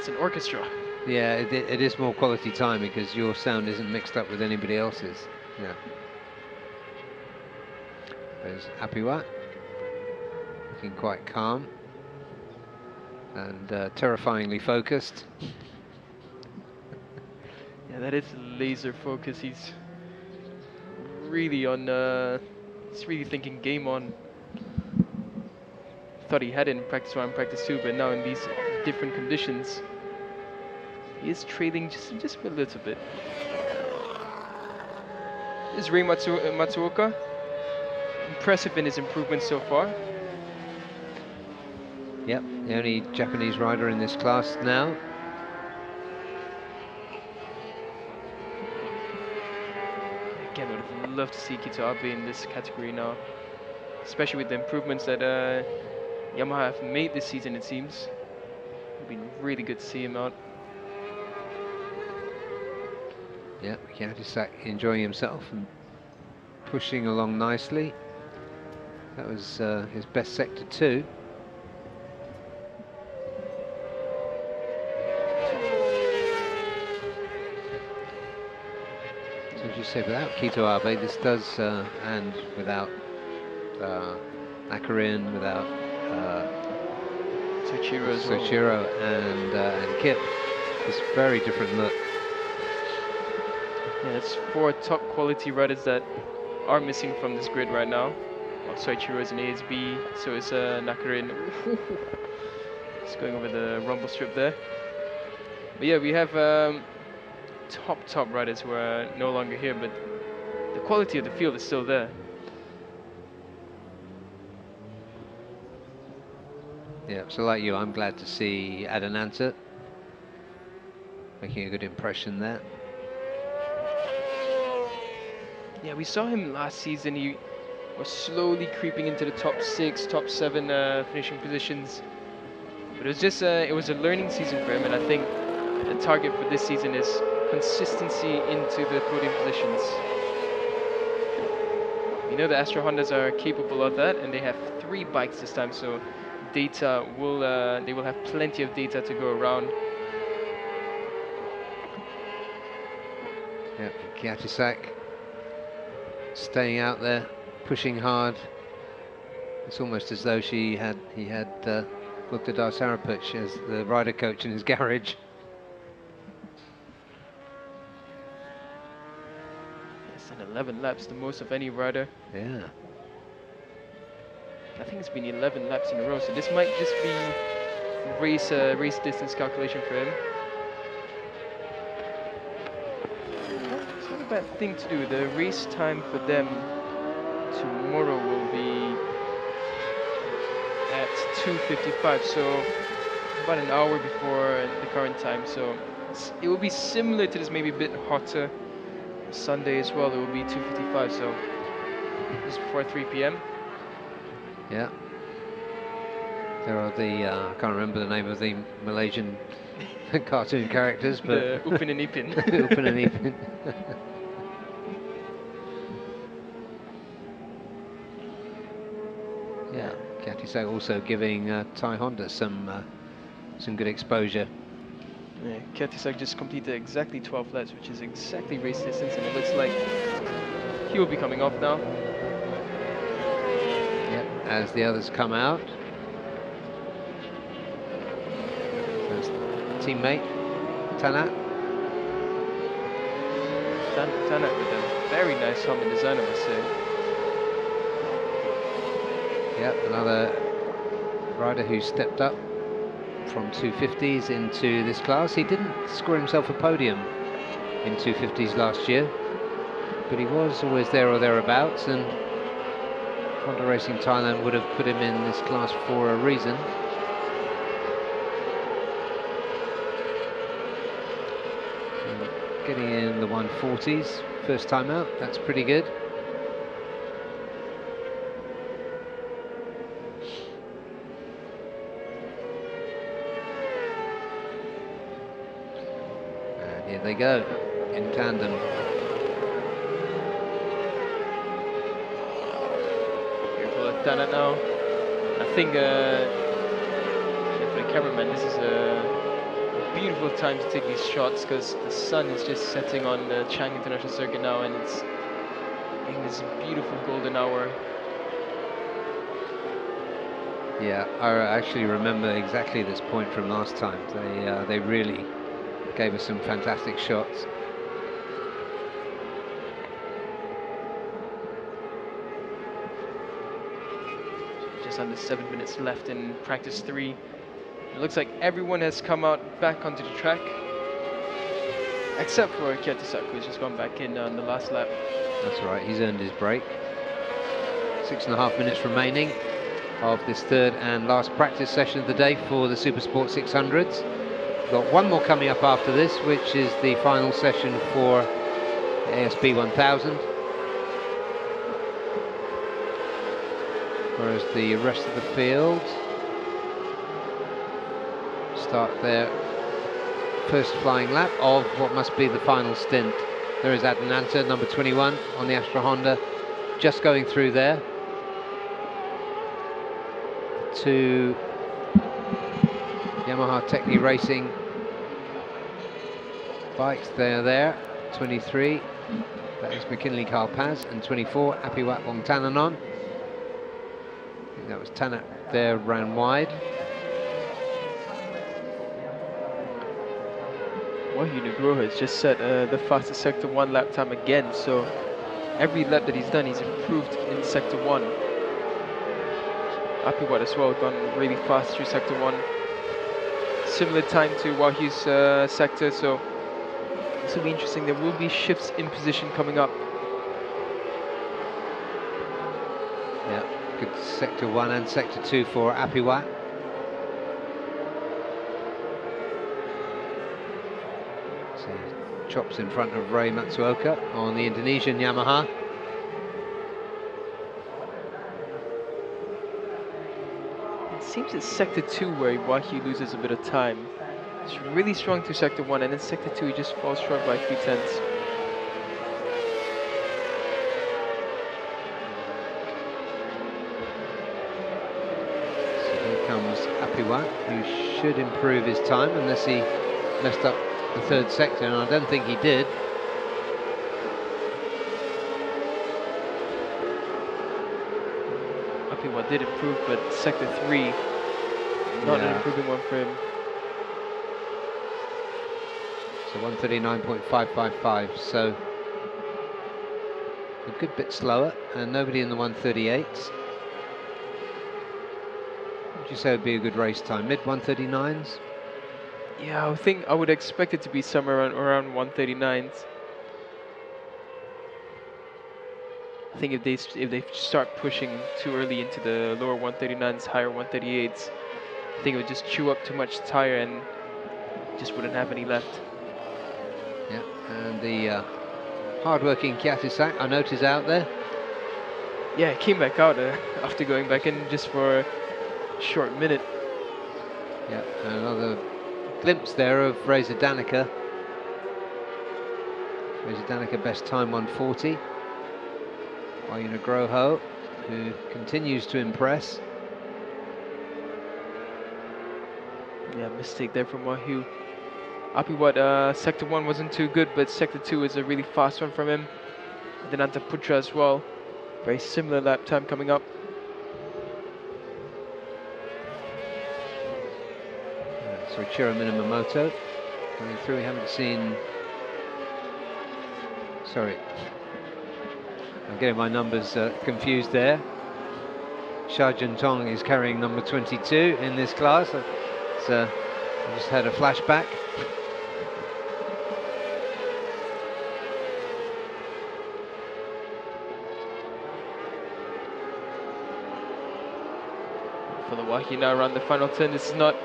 an orchestra. Yeah, it is more quality time because your sound isn't mixed up with anybody else's. Yeah. There's Apiwa, looking quite calm and terrifyingly focused. Yeah, that is laser focus. He's really on. He's really thinking game on. Thought he had it in practice 1 and practice 2, but now in these different conditions, he is trailing just a little bit. This is Rei Matsuoka. Impressive in his improvements so far. Yep, the only Japanese rider in this class now. Again, would have loved to see Kito Abe in this category now, especially with the improvements that Yamaha have made this season, it seems. It'd be really good to see him out. Yeah, Kiatisak enjoying himself and pushing along nicely. That was his best sector 2. So as you say, without Kito Abe, this does, and without Akarin, without Soichiro as well. Soichiro and Kip, it's a very different look. Yeah, it's 4 top quality riders that are missing from this grid right now. Well, Soichiro is an ASB, so is Nakarin. Just going over the rumble strip there. But yeah, we have top riders who are no longer here, but the quality of the field is still there. Yeah, so like you, I'm glad to see Adananta making a good impression there. Yeah, we saw him last season. He was slowly creeping into the top 6, top 7 finishing positions. But it was just it was a learning season for him, and I think the target for this season is consistency into the podium positions. We know the Astro Hondas are capable of that, and they have 3 bikes this time, so data will they will have plenty of data to go around. Yeah, Kiatisak staying out there, pushing hard. It's almost as though he had Muqtadar Sarapuch as the rider coach in his garage. Yes, and 11 laps, the most of any rider. Yeah. I think it's been 11 laps in a row, so this might just be race distance calculation for him. It's not a bad thing to do. The race time for them tomorrow will be at 2:55, so about an hour before the current time. So it will be similar to this, maybe a bit hotter. Sunday as well, it will be 2:55, so just before 3 p.m. Yeah. There are the, I can't remember the name of the Malaysian cartoon characters, but... Upin and Ipin. Upin and Ipin. Yeah, Kiatisak also giving Thai Honda some good exposure. Yeah, Kiatisak just completed exactly 12 laps, which is exactly race distance, and it looks like he will be coming off now. As the others come out. First teammate, Tanat. Tanat with a very nice helmet design, I must say. Yeah, another rider who stepped up from 250s into this class. He didn't score himself a podium in 250s last year, but he was always there or thereabouts, and Honda Racing Thailand would have put him in this class for a reason. getting in the 140s, first time out, that's pretty good. And here they go, in tandem. Careful with Dana now. I think for the cameraman, this is a beautiful time to take these shots because the sun is just setting on the Chang International Circuit now, and it's in this beautiful golden hour. Yeah, I actually remember exactly this point from last time. They really gave us some fantastic shots. Just under 7 minutes left in practice 3. It looks like everyone has come out back onto the track, except for Kiatisak, who's just gone back in on the last lap. That's right, he's earned his break. 6.5 minutes remaining of this third and last practice session of the day for the Supersport 600s. We've got one more coming up after this, which is the final session for the ASB 1000. Whereas the rest of the field start their first flying lap of what must be the final stint. There is Adinanta, number 21 on the Astra Honda, just going through there. To Yamaha Techni Racing bikes, they're there. 23, that is McKinley Carl Paz, and 24, Apiwat Wongtananon. I think that was Tanak there, ran wide. Wahyu Nugroho has just set the fastest Sector 1 lap time again, so every lap that he's done, he's improved in Sector 1. Apiwat as well, gone really fast through Sector 1. Similar time to Wahyu's sector, so this will be interesting. There will be shifts in position coming up. Yeah, good Sector 1 and Sector 2 for Apiwat. So chops in front of Ray Matsuoka on the Indonesian Yamaha. It seems it's Sector 2 where Wahyu loses a bit of time. It's really strong through Sector 1, and then Sector 2 he just falls short by 3/10. So here comes Apiwat, who should improve his time unless he messed up the third sector, and I don't think he did. Apiwat did improve, but Sector 3, not an improving one for him. So 139.555, so a good bit slower, and nobody in the 138s. Would you say would be a good race time? Mid 139s? Yeah, I think I would expect it to be somewhere around 139s. I think if they start pushing too early into the lower 139s, higher 138s, I think it would just chew up too much tire and just wouldn't have any left. Yeah, and the hard-working Kiatisak, I notice out there. Yeah, he came back out after going back in just for a short minute. Yeah, another glimpse there of Reza Danica. Reza Danica best time 140. Wahyu Nugroho, who continues to impress. Yeah, mistake there from Wahyu. Apiwat, Sector 1 wasn't too good, but Sector 2 is a really fast one from him. Adinanta Putra as well. Very similar lap time coming up. So Ichiro Minamoto coming through. We haven't seen... Sorry. I'm getting my numbers confused there. Sha Juntong is carrying number 22 in this class. I just had a flashback. For the Wahyu now around the final turn. This is not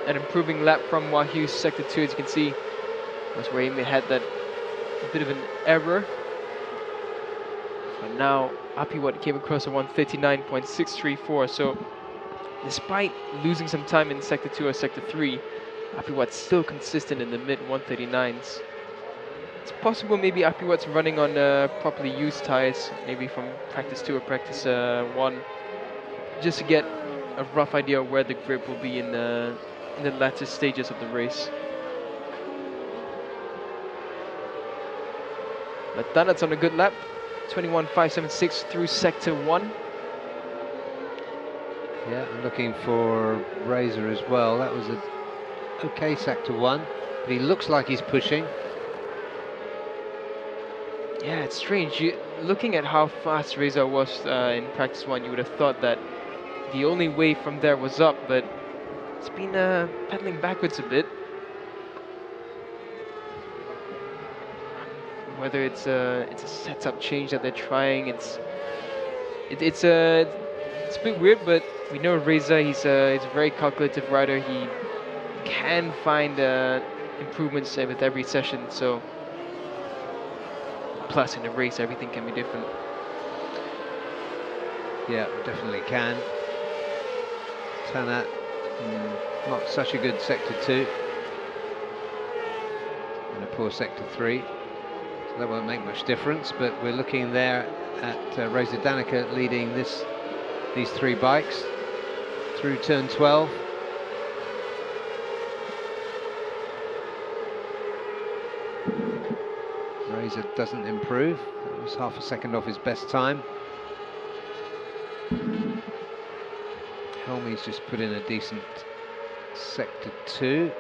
an improving lap from Wahyu's Sector 2, as you can see. That's where he had that a bit of an error. But now Apiwat came across a 139.634. So despite losing some time in Sector 2 or Sector 3, Apiwat's still consistent in the mid 139s. It's possible maybe Apiwat's running on properly used tires, maybe from practice 2 or practice 1, just to get a rough idea of where the grip will be in the latter stages of the race. But Danat's on a good lap, 21.576 through Sector 1. Yeah, I'm looking for Razor as well. That was a okay Sector 1, but he looks like he's pushing. Yeah, it's strange. Looking at how fast Reza was in practice 1, you would have thought that the only way from there was up, but it's been pedaling backwards a bit. Whether it's a setup change that they're trying, it's a bit weird, but we know Reza, he's a very calculative rider. He can find improvements with every session, so plus in a race everything can be different. Yeah, definitely can. Tanat, not such a good Sector 2 and a poor Sector 3, so that won't make much difference, but we're looking there at Reza Danica leading these 3 bikes through turn 12. Reza doesn't improve. That was half a second off his best time. Helmy's just put in a decent Sector 2.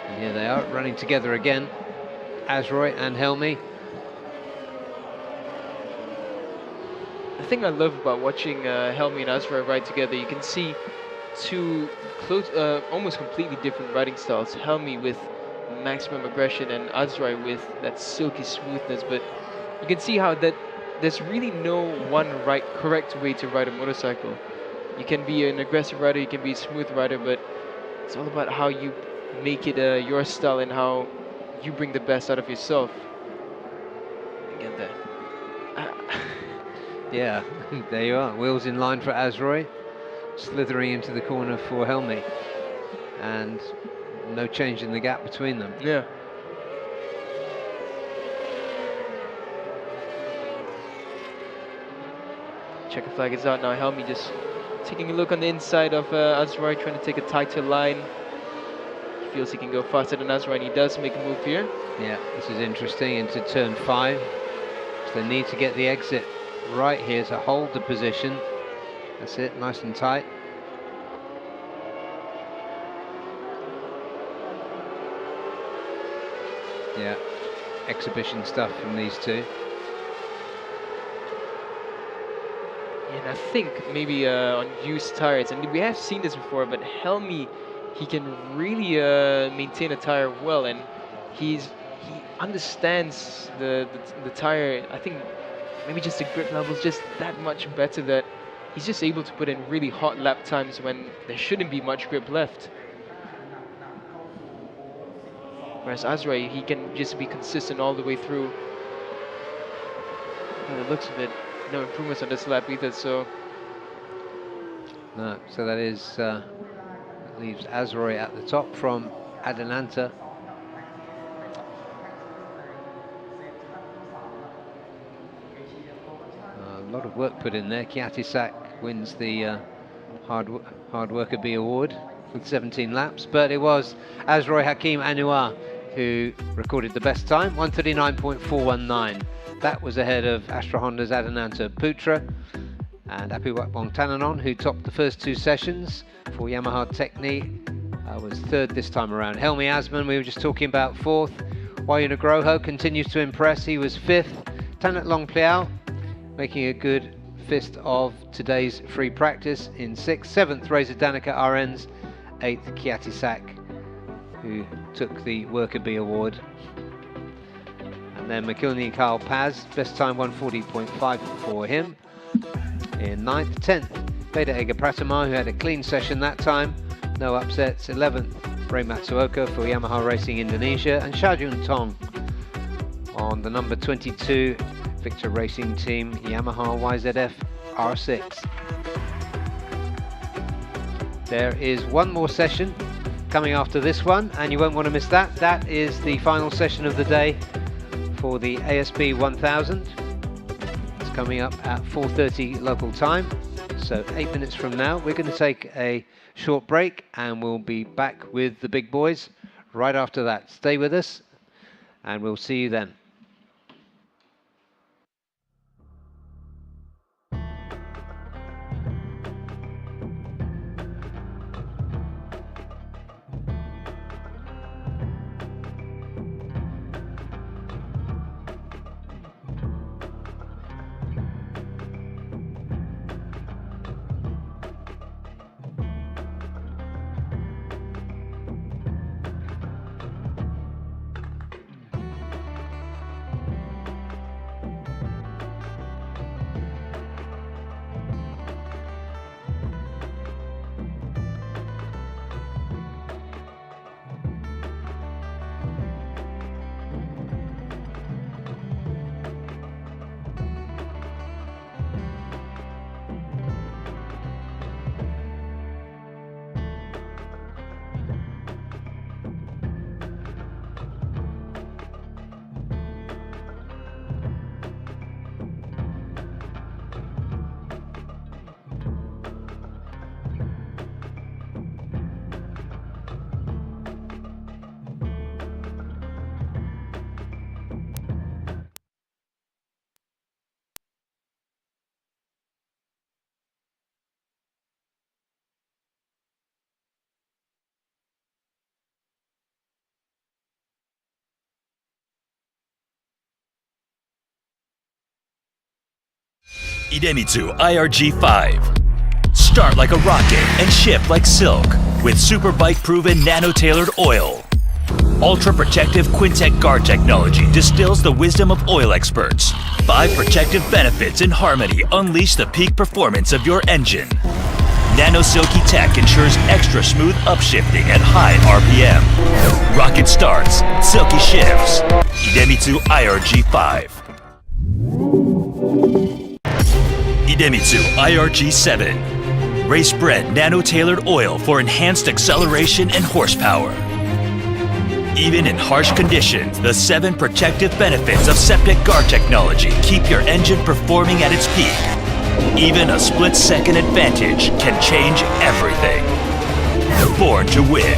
And here they are, running together again, Azroy and Helmy. The thing I love about watching Helmy and Azroy ride together, you can see two almost completely different riding styles. Helmy with maximum aggression and Azroy with that silky smoothness, but you can see how that there's really no one correct way to ride a motorcycle. You can be an aggressive rider, you can be a smooth rider, but it's all about how you make it your style and how you bring the best out of yourself. Again there. Yeah, there you are. Wheels in line for Azroy, slithering into the corner for Helmy, and no change in the gap between them. Yeah. Checker flag is out now. Helmy just taking a look on the inside of Azroy, trying to take a tighter line. He feels he can go faster than Azroy, and he does make a move here. Yeah, this is interesting into turn 5. So they need to get the exit right here to hold the position. That's it, nice and tight. Yeah, exhibition stuff from these two. And I think maybe on used tires, and we have seen this before, but Helmy, he can really maintain a tire well, and he understands the tire. I think maybe just the grip level's just that much better that he's just able to put in really hot lap times when there shouldn't be much grip left. Whereas Azroy, he can just be consistent all the way through. And it looks of it, no improvements on this lap either, so... No, so that is, leaves Azroy at the top from Adelanta. A lot of work put in there. Kiatisak wins the Hard Worker B award with 17 laps, but it was Azroy Hakim Anouar who recorded the best time, 139.419. That was ahead of Astra Honda's Adananta Putra and Apiwat Bongtananon, who topped the first 2 sessions for Yamaha Technique. Was 3rd this time around. Helmy Asman, we were just talking about, 4th. Wayuna Groho continues to impress. He was 5th. Tanat Longpliao making a good fist of today's free practice in 6th. 7th, Reza Danica RNs. 8th, Kiatisak, who took the Worker B award. And then McKilney Carl Paz, best time 140.5 for him in 9th. 10th, Veda Ega Pratama, who had a clean session that time, no upsets. 11th, Ray Matsuoka for Yamaha Racing Indonesia, and Shajun Tong on the number 22 Victor Racing Team Yamaha YZF R6. There is one more session coming after this one, and you won't want to miss that. That is the final session of the day for the ASB 1000. It's coming up at 4:30 local time, so 8 minutes from now. We're going to take a short break and we'll be back with the big boys right after that. Stay with us and we'll see you then. IDEMITSU IRG5. Start like a rocket and ship like silk with Superbike proven nano-tailored oil. Ultra protective Quintec guard technology distills the wisdom of oil experts. 5 protective benefits in harmony unleash the peak performance of your engine. Nano Silky Tech ensures extra smooth upshifting at high RPM. Rocket starts, silky shifts. IDEMITSU IRG5. IDEMITSU IRG7. Race-bred nano-tailored oil for enhanced acceleration and horsepower. Even in harsh conditions, the 7 protective benefits of septic guard technology keep your engine performing at its peak. Even a split-second advantage can change everything. Born to win.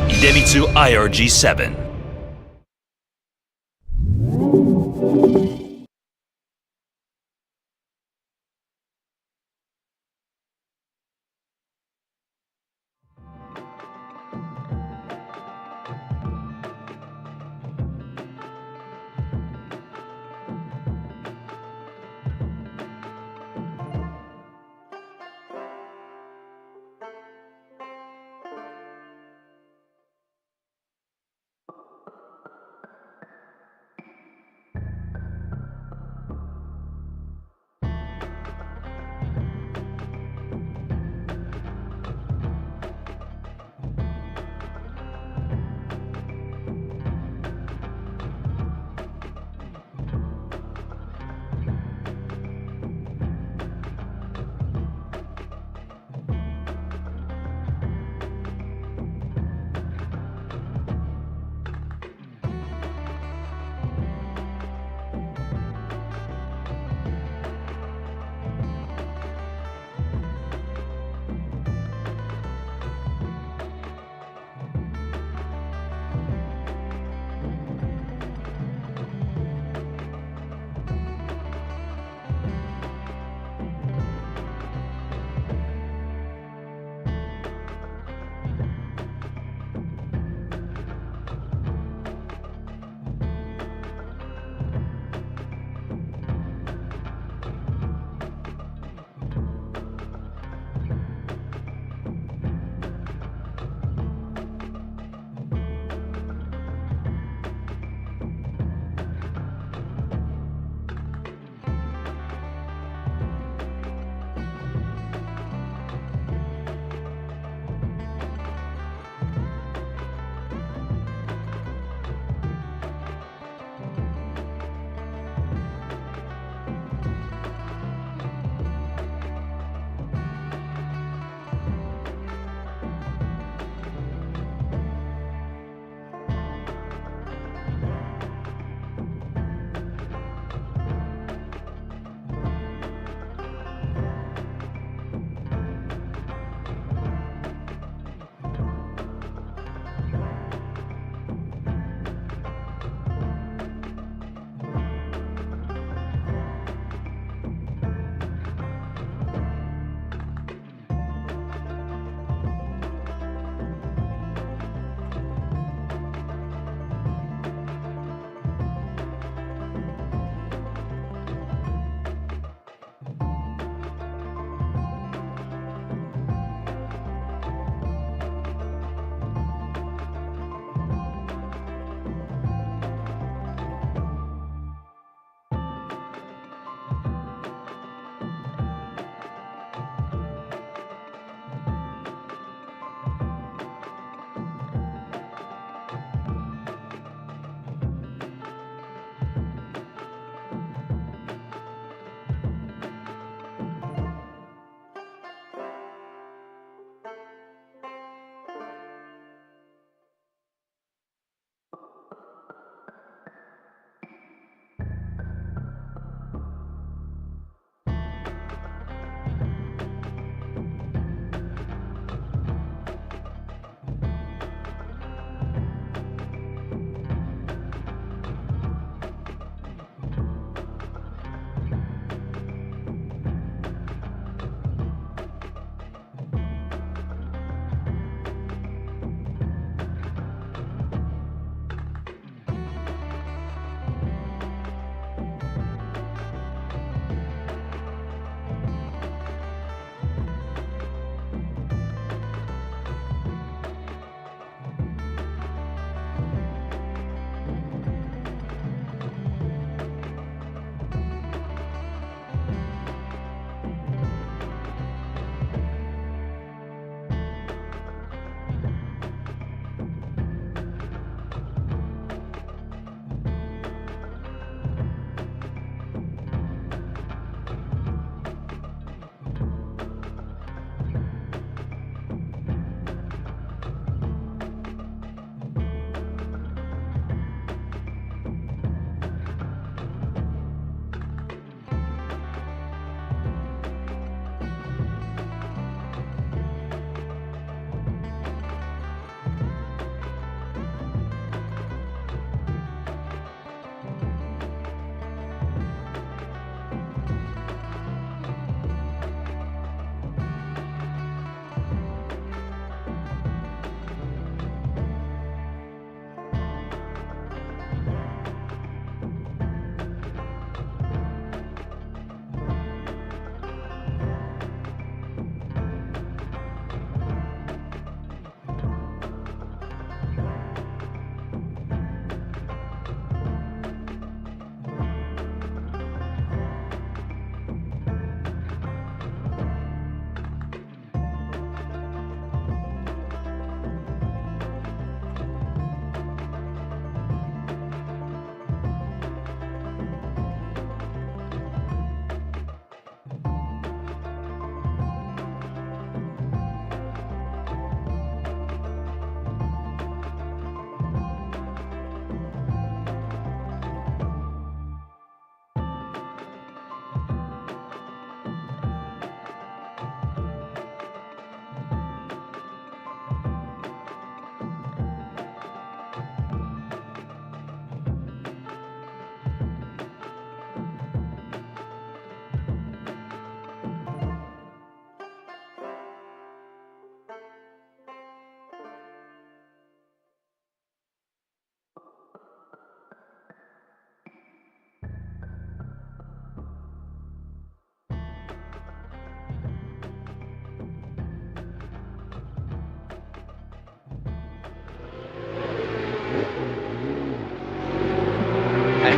IDEMITSU IRG7.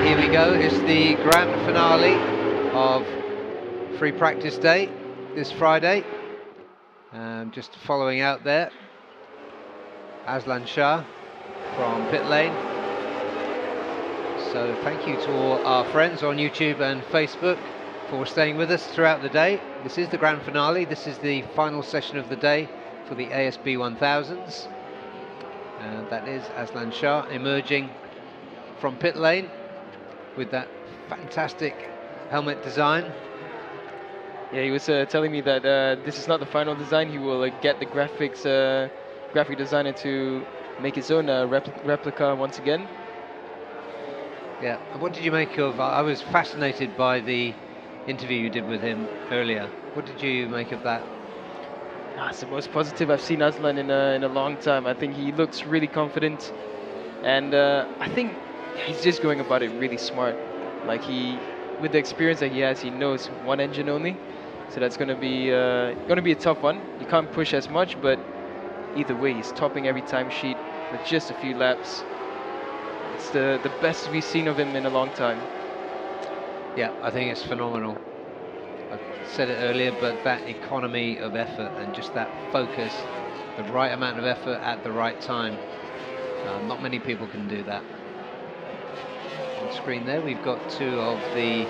here we go. It's the grand finale of free practice day this Friday. Just following out there, Aslan Shah from pit lane. So thank you to all our friends on YouTube and Facebook for staying with us throughout the day. This is the grand finale. This is the final session of the day for the ASB 1000s. And that is Aslan Shah emerging from pit lane with that fantastic helmet design. Yeah, he was telling me that this is not the final design. He will get the graphic designer to make his own replica once again. Yeah, and what did you make of, I was fascinated by the interview you did with him earlier. What did you make of that? It's the most positive I've seen Aslan in a long time. I think he looks really confident, and I think he's just going about it really smart. Like with the experience that he has, he knows one engine only, so that's going to be a tough one. You can't push as much, but either way, he's topping every timesheet with just a few laps. It's the best we've seen of him in a long time. Yeah, I think it's phenomenal. I said it earlier, but that economy of effort and just that focus, the right amount of effort at the right time. Not many people can do that. On screen there, we've got two of the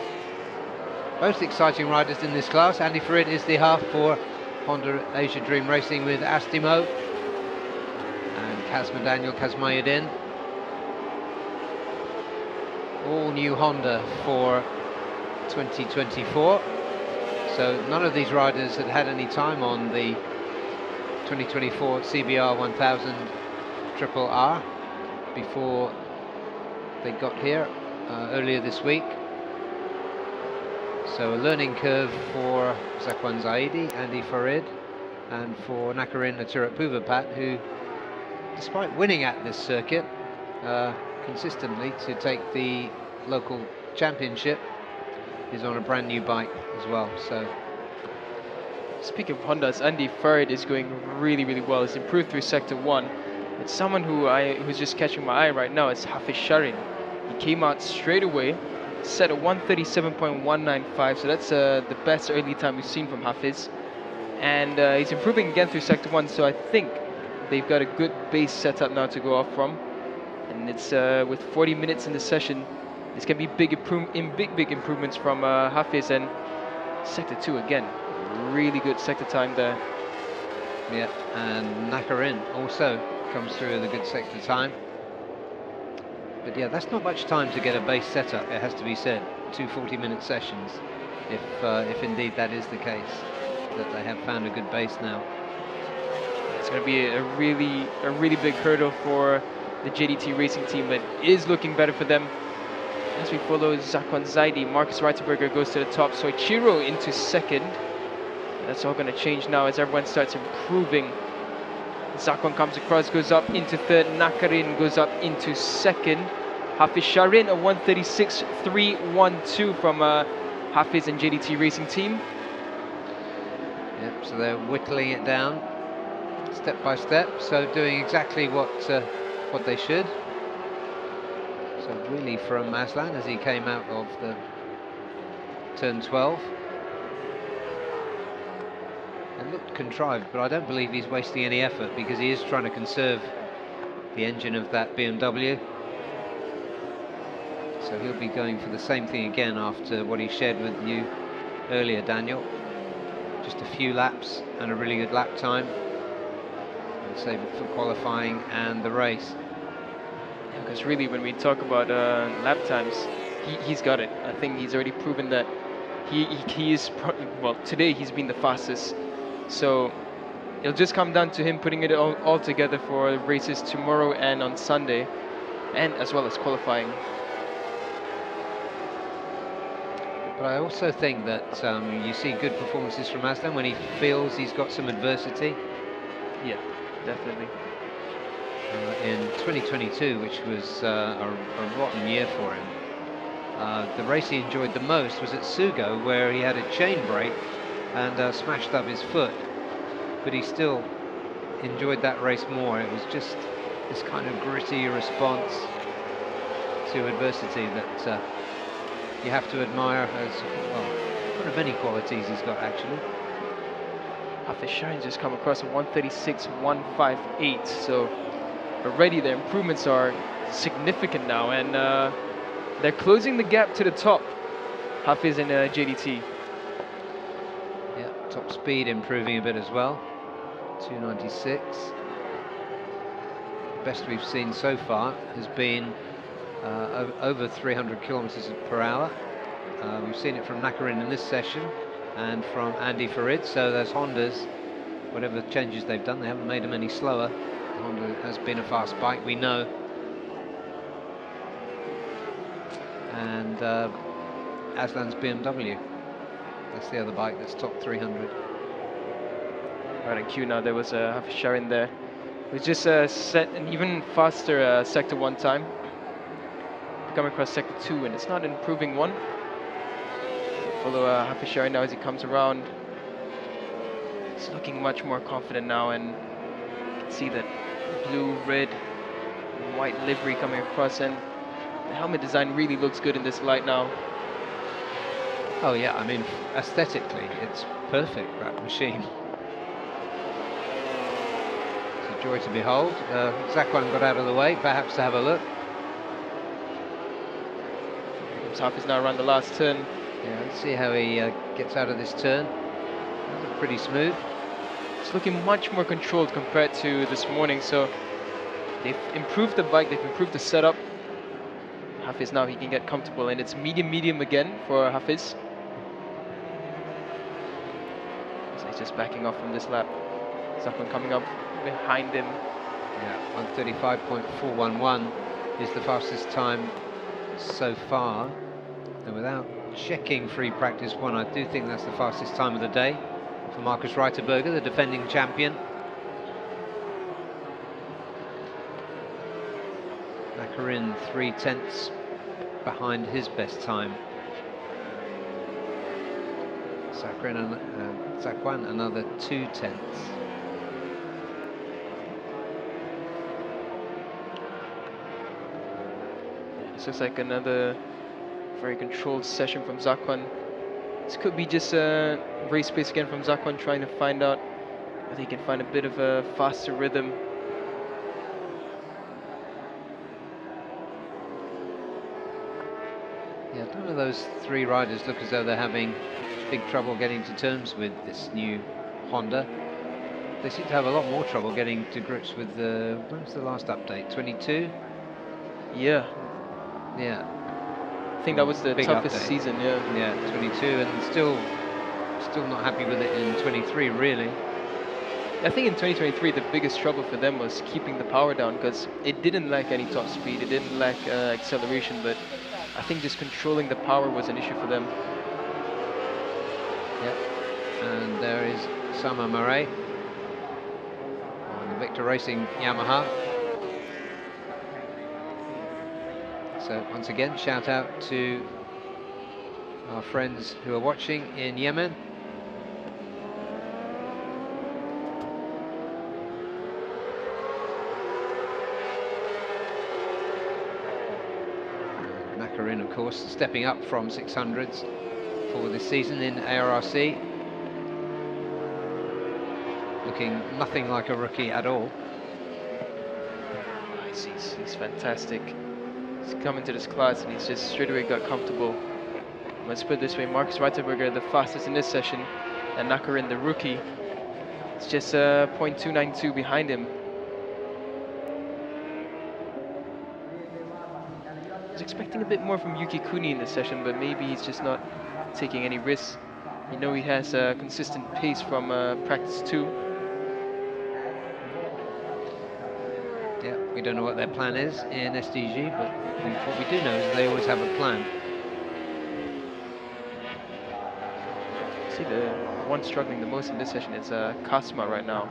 most exciting riders in this class. Andy Farid is the half for Honda Asia Dream Racing with Astimo and Kazma Daniel Kazmayuddin. All new Honda for 2024. So none of these riders had any time on the 2024 CBR 1000 Triple R before they got here earlier this week. So a learning curve for Zakwan Zaidi, Andy Farid, and for Nakarin Naturat Puvapat, who, despite winning at this circuit consistently to take the local championship, is on a brand new bike as well. So, speaking of Hondas, Andy Farid is going really, really well. He's improved through Sector 1. It's someone who's just catching my eye right now. It's Hafiz Sharin. He came out straight away, set a 137.195, so that's the best early time we've seen from Hafiz. And he's improving again through Sector 1, so I think they've got a good base setup now to go off from. And it's with 40 minutes in the session, it's going to be big improvements from Hafiz. And Sector 2 again, really good sector time there. Yeah, and Nakarin also comes through with a good sector time. But yeah, that's not much time to get a base setup, it has to be said. 2 40-minute sessions, if indeed that is the case, that they have found a good base now. It's going to be a really big hurdle for the JDT Racing team, but it is looking better for them. As we follow Zakwan Zaidi, Marcus Reiterberger goes to the top, Soichiro into second. That's all going to change now as everyone starts improving. Zakwan comes across, goes up into third. Nakarin goes up into second. Hafiz Sharin, a 136.312 from Hafiz and JDT Racing team. Yep, so they're whittling it down step by step, so doing exactly what they should. So really from Aslan as he came out of the turn 12. It looked contrived, but I don't believe he's wasting any effort because he is trying to conserve the engine of that BMW. So he'll be going for the same thing again after what he shared with you earlier, Daniel. Just a few laps and a really good lap time. And save it for qualifying and the race. Because really, when we talk about lap times, he's got it. I think he's already proven that he is, well, today he's been the fastest. So it'll just come down to him putting it all together for races tomorrow and on Sunday, and as well as qualifying. But I also think that you see good performances from Aslan when he feels he's got some adversity. Yeah, definitely. In 2022, which was a rotten year for him, the race he enjoyed the most was at Sugo, where he had a chain break and smashed up his foot, but he still enjoyed that race more. It was just this kind of gritty response, to adversity that you have to admire as, well, one of many qualities he's got, actually. Hafiz Shahin's just come across a 136.158, so already their improvements are significant now, and they're closing the gap to the top, Hafiz and JDT. Yeah, top speed improving a bit as well, 296. The best we've seen so far has been over 300 kilometers per hour. We've seen it from Nakarin in this session and from Andy Farid, so those Hondas, whatever changes they've done, they haven't made them any slower. The Honda has been a fast bike, we know. And Aslan's BMW, that's the other bike that's top 300. Right in Q now, there was Hafiz Shahin there. It was just set an even faster sector 1 time. Coming across sector 2, and it's not an improving one. Follow Hafiz Shahin now as he comes around. He's looking much more confident now, and you can see that blue, red, and white livery coming across, and the helmet design really looks good in this light now. Oh yeah, I mean, aesthetically, it's perfect, that machine. It's a joy to behold. Zakwan got out of the way, perhaps to have a look. Hafiz now around the last turn. Yeah, let's see how he gets out of this turn. That looked pretty smooth. It's looking much more controlled compared to this morning, so they've improved the bike, they've improved the setup. Hafiz now, he can get comfortable, and it's medium again for Hafiz. So he's just backing off from this lap. Zakwan coming up behind him. Yeah, 135.411 is the fastest time so far. And without checking free practice 1, I do think that's the fastest time of the day for Markus Reiterberger, the defending champion. Nakarin 3/10 behind his best time. Zakwan another 2/10. This looks like another very controlled session from Zakwan. This could be just a race pace again from Zakwan, trying to find out whether he can find a bit of a faster rhythm. Yeah, none of those 3 riders look as though they're having big trouble getting to terms with this new Honda. They seem to have a lot more trouble getting to grips with the, when was the last update, 22? Yeah. Yeah. I think that was the Big toughest update. season, yeah. Yeah, 22, and still not happy with it in 23, really. I think in 2023 the biggest trouble for them was keeping the power down, because it didn't lack any top speed, it didn't lack acceleration, but I think just controlling the power was an issue for them. Yep, and there is Sama Murray on the Victor Racing Yamaha. So once again, shout out to our friends who are watching in Yemen. Nakarin, of course, stepping up from 600s for this season in ARRC. Looking nothing like a rookie at all. He's fantastic. He's come into this class and he's just straight away got comfortable. Let's put it this way, Markus Reiterberger the fastest in this session, and Nakarin the rookie. It's just 0.292 behind him. I was expecting a bit more from Yuki Kuni in this session, but maybe he's just not taking any risks. You know, he has a consistent pace from practice 2. Yeah, we don't know what their plan is in SDG, but what we do know is they always have a plan. See, the one struggling the most in this session is Kasma right now.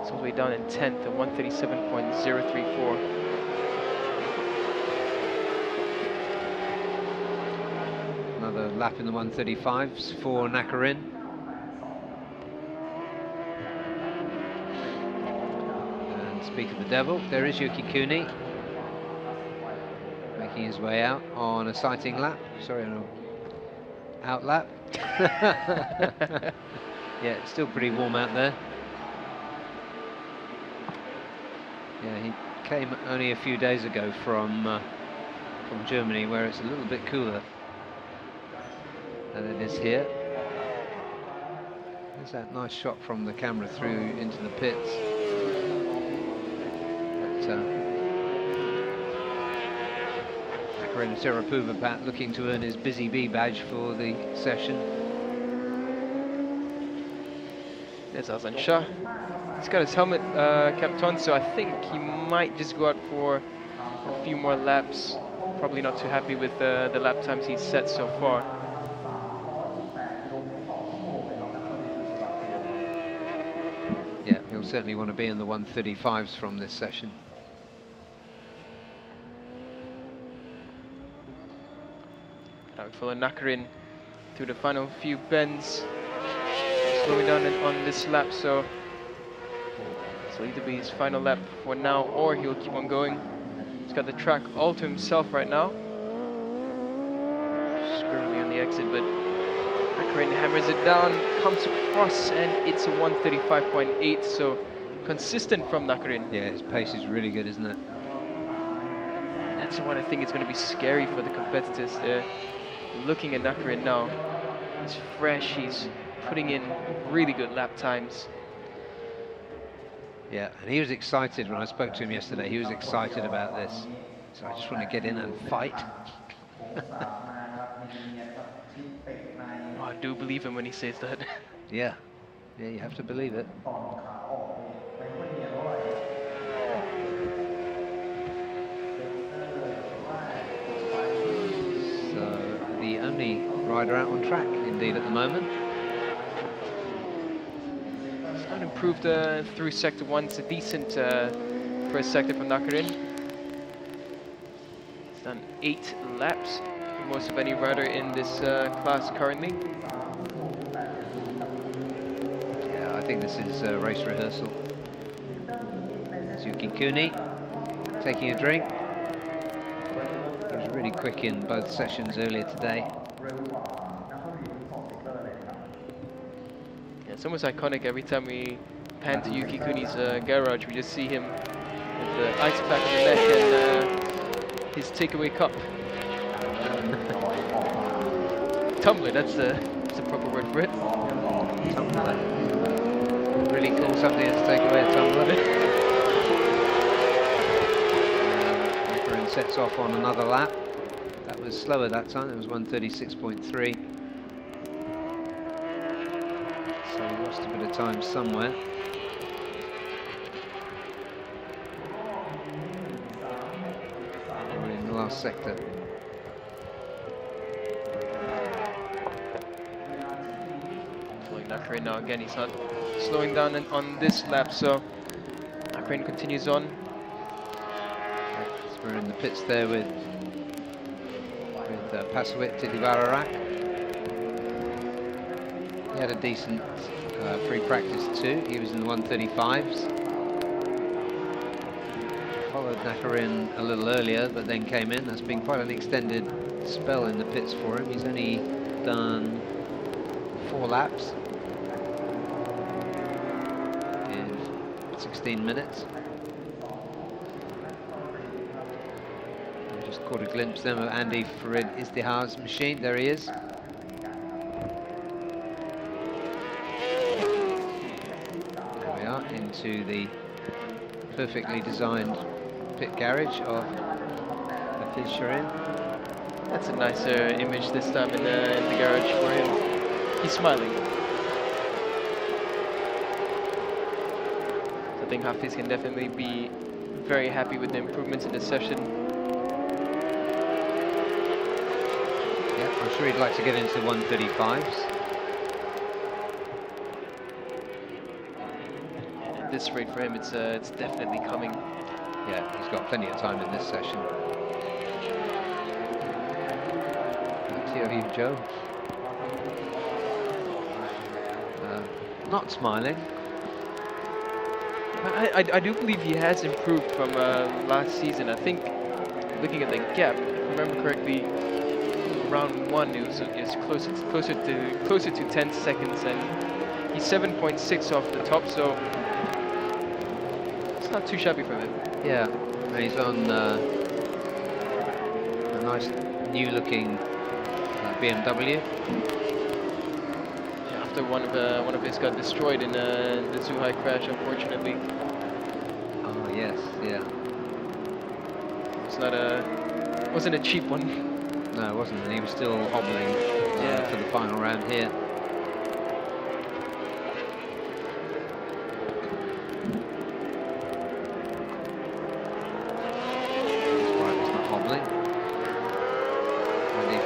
It's all the way down in 10th at 137.034. Another lap in the 135s for Nakarin. And speak of the devil, there is Yuki Kuni, Making his way out on a sighting lap. Sorry, on an out lap. Yeah, it's still pretty warm out there. Yeah, he came only a few days ago from Germany, where it's a little bit cooler than it is here. There's that nice shot from the camera through into the pits. But Nakarin Terapuvapat looking to earn his Busy Bee badge for the session. There's Azan Shah. He's got his helmet kept on, so I think he might just go out for a few more laps. Probably not too happy with the lap times he's set so far. Yeah, he'll certainly want to be in the 135s from this session. Now we follow Nakarin through the final few bends, slowing down on this lap, so it'll either be his final lap for now or he'll keep on going. He's got the track all to himself right now. Screaming on the exit, but Nakarin hammers it down, comes across, and it's a 135.8, so consistent from Nakarin. Yeah, his pace is really good, isn't it? That's what I think is going to be scary for the competitors. They're looking at Nakarin now. He's fresh, he's putting in really good lap times. Yeah, and he was excited when I spoke to him yesterday. He was excited about this. So I just want to get in and fight. Oh, I do believe him when he says that. Yeah, yeah, you have to believe it. So the only rider out on track, indeed, at the moment. Improved through sector 1. It's a decent first sector from Nakarin. He's done 8 laps, the most of any rider in this class currently. Yeah, I think this is race rehearsal. Yuki Kuni taking a drink. He was really quick in both sessions earlier today. It's almost iconic every time we pan to Yuki Kuni's garage. We just see him with the ice pack on the neck and his takeaway cup. Tumbler, that's the proper word for it. Tumbler. Really cool, something to take away a tumbler. Nakarin sets off on another lap. That was slower that time, it was 136.3. So he lost a bit of time somewhere. We're in the last sector. Following Nakarin now again, he's not slowing down on this lap, so Nakarin continues on. So we're in the pits there with Paswit Tidivararak. He had a decent free practice too. He was in the 135s. Followed Nakarin a little earlier, but then came in. That's been quite an extended spell in the pits for him. He's only done 4 laps in 16 minutes. I just caught a glimpse then of Andy Farid Izdihar's machine. There he is. Into the perfectly designed pit garage of Hafiz Sharin. That's a nicer image this time in the garage for him. He's smiling. So I think Hafiz can definitely be very happy with the improvements in this session. Yeah, I'm sure he'd like to get into the 135s. This rate for him, it's definitely coming. Yeah, he's got plenty of time in this session. Back to you, Joe. Not smiling. I do believe he has improved from last season. I think looking at the gap, if remember correctly, round 1 it was closer to 10 seconds, and he's 7.6 off the top, so it's not too shabby for him. Yeah, and he's on a nice new-looking BMW. Yeah, after one of his got destroyed in the Zhuhai crash, unfortunately. Oh yes, yeah. It's not wasn't a cheap one. No, it wasn't. And he was still hobbling for the final round here.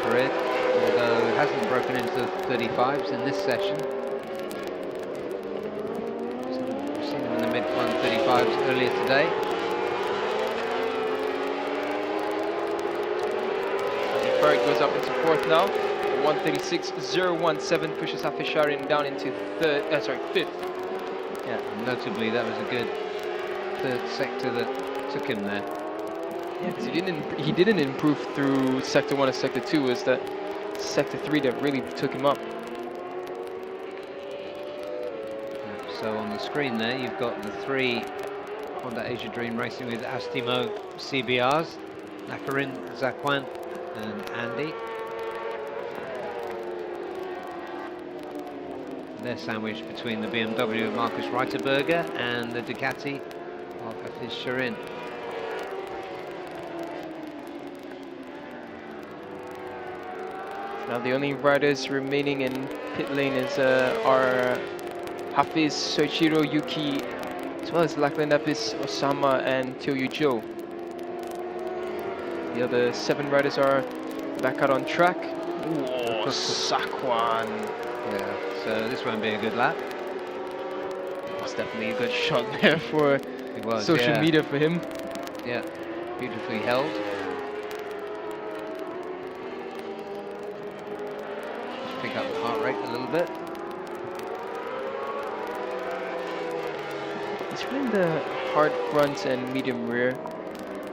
Although it hasn't broken into 35s in this session. We've seen him in the mid-135s earlier today. Barrett goes up into 4th now. 136.017 pushes Afisharin down into 5th. Yeah, notably that was a good 3rd sector that took him there. Yeah, because he didn't improve through Sector 1 and Sector 2. Was that Sector 3 that really took him up? Yeah, so on the screen there, you've got the 3 Honda Asia Dream racing with Astimo CBRs, Nakarin, Zakwan, and Andy. They're sandwiched between the BMW of Marcus Reiterberger and the Ducati of Hafiz Sharin. Now the only riders remaining in pit lane are Hafiz, Soichiro Yuki, as well as Lachlan Epis, Osama, and Tioyu Joe. The other 7 riders are back out on track. Ooh, Sakwan. Yeah, so this won't be a good lap. That's definitely a good shot there for social media for him. Yeah, beautifully held. Pick up the heart rate a little bit. He's running the hard front and medium rear,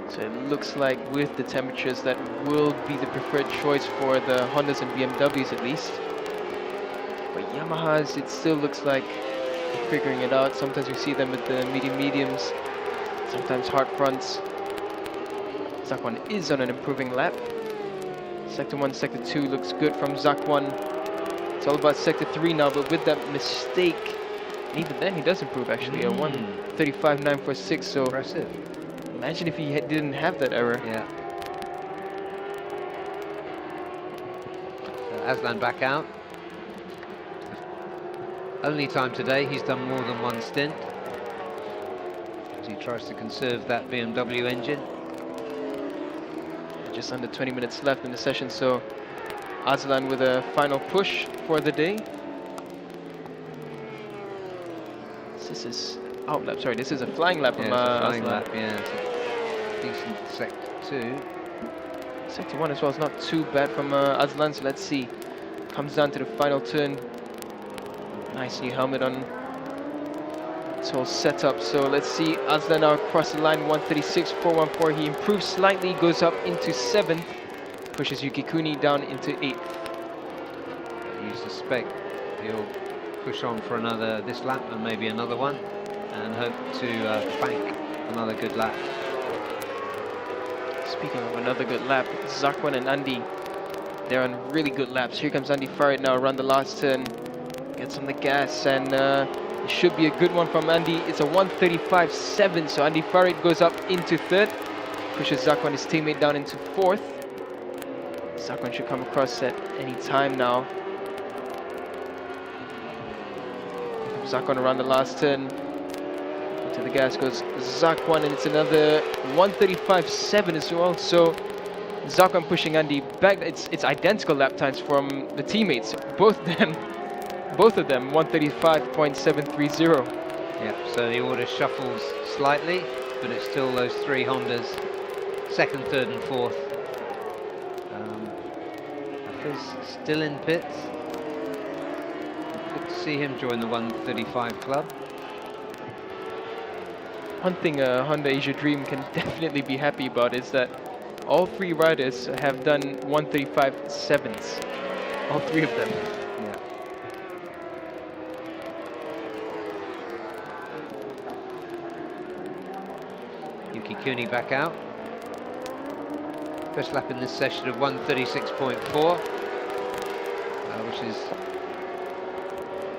so it looks like with the temperatures that will be the preferred choice for the Hondas and BMWs at least. But Yamahas, it still looks like they're figuring it out. Sometimes we see them with the mediums, sometimes hard fronts. Zakwan is on an improving lap. Sector 1, Sector 2 looks good from Zakwan. It's all about Sector 3 now, but with that mistake, even then he does improve actually. A 135.946, so impressive. Imagine if he didn't have that error. Yeah. So Aslan back out. Only time today, he's done more than 1 stint. As he tries to conserve that BMW engine. Just under 20 minutes left in the session, so Aslan with a final push for the day. This is out lap, sorry, this is a flying lap from flying Aslan. lap, yeah, it's a decent Sector 2. Sector 1 as well is not too bad from Aslan, so let's see. Comes down to the final turn. Nice new helmet on. It's all set up, so let's see. Aslan now across the line, 136.414. He improves slightly, goes up into 7th, pushes Yukikuni down into 8th. You suspect he'll push on for this lap and maybe another one, and hope to bank another good lap. Speaking of another good lap, Zakwan and Andy, they're on really good laps. Here comes Andy Farid now around the last turn. Gets on the gas, and it should be a good one from Andy. It's a 135.7, so Andy Farid goes up into 3rd, pushes Zakwan, his teammate, down into 4th. Zakwan should come across at any time now. Zakwan around the last turn. To the gas goes Zakwan, and it's another 135.7 as well. So Zakwan pushing Andy back. It's identical lap times from the teammates. Both of them 135.730. Yeah, so the order shuffles slightly, but it's still those 3 Hondas, 2nd, 3rd, and 4th. Hafiz still in pits. Good to see him join the 135 club. One thing Honda Asia Dream can definitely be happy about is that All three riders have done 1:35.7s. All three of them. Yeah. Yuki Kuni back out. Best lap in this session of 1:36.4, which is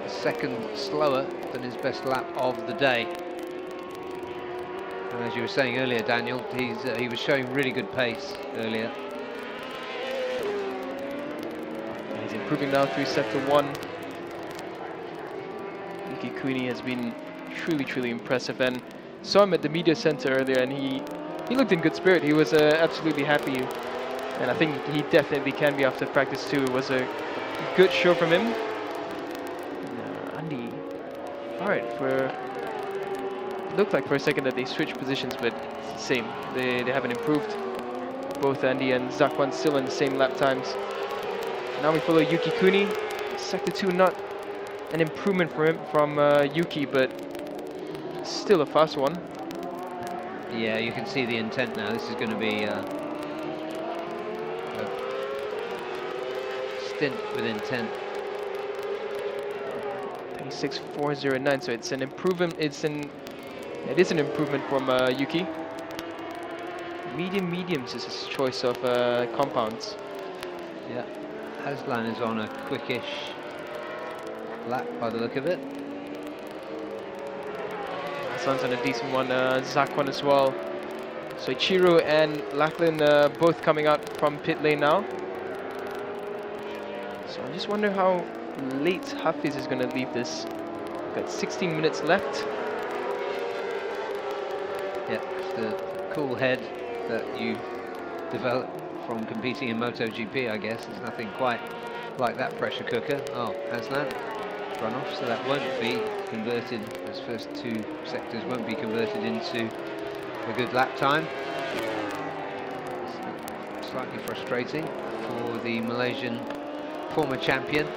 a second slower than his best lap of the day. And as you were saying earlier, Daniel, he was showing really good pace earlier. He's improving now through sector 1. Yuki Kuni has been truly impressive, and saw him at the media center earlier, and he looked in good spirit. He was absolutely happy, and I think he definitely can be after practice too. It was a good show from him. Andy, all right, looked like for a second that they switched positions, but it's the same. They haven't improved. Both Andy and Zakwan still in the same lap times. Now we follow Yuki Kuni. Sector 2, not an improvement from Yuki, but still a fast one. Yeah, you can see the intent now. This is going to be a stint with intent. 36.409. So it's an improvement. It is an improvement from Yuki. Mediums is his choice of compounds. Yeah, Aslan is on a quickish lap by the look of it. Aslan's on a decent one. Zakwan as well. So Ichiro and Lachlan both coming out from pit lane now. So I just wonder how late Hafiz is going to leave this. Got 16 minutes left. Yeah, it's the cool head that you develop from competing in MotoGP, I guess. There's nothing quite like that pressure cooker. Oh, Aslan run off, so that won't be converted. Those first two sectors won't be converted into a good lap time. Slightly frustrating for the Malaysian former champion.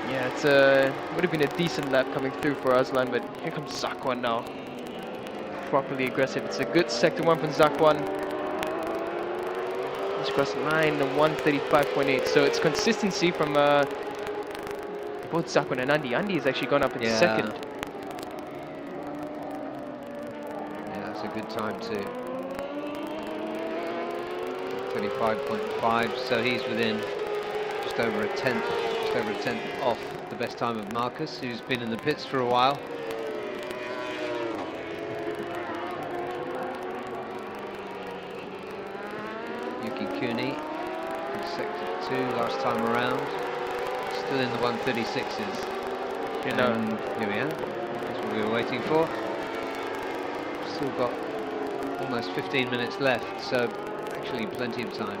Yeah, it's would have been a decent lap coming through for Aslan, but here comes Zakwan now. Properly aggressive. It's a good sector 1 from Zakwan. Just across the line, the 1:35.8. So it's consistency from both Zakwan and Andy. Andy has actually gone up in second. Yeah, that's a good time too. 35.5, so he's within just over a tenth off the best time of Marcus, who's been in the pits for a while. Yuki Kuni in sector 2 last time around, still in the 1:36s. You know, here we are. That's what we were waiting for. Still got almost 15 minutes left, so actually plenty of time.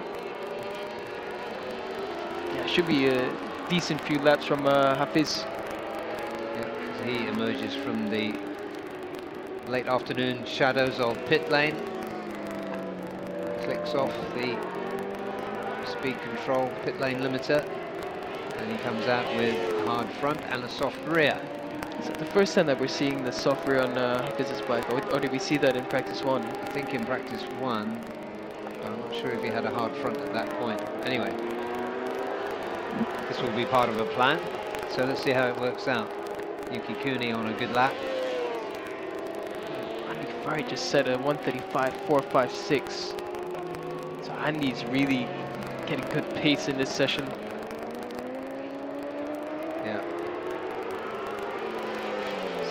Yeah, should be a decent few laps from Hafiz. Yeah, as he emerges from the late afternoon shadows of pit lane, clicks off the speed control pit lane limiter, and he comes out with a hard front and a soft rear. Is that the first time that we're seeing the soft rear on Hafiz's bike, or did we see that in practice 1? I think in practice 1, but I'm not sure if he had a hard front at that point. Anyway, this will be part of a plan, so let's see how it works out. Yuki Kuni on a good lap. Andy Ferrari just set a 1:35.456. So Andy's really getting good pace in this session. Yeah.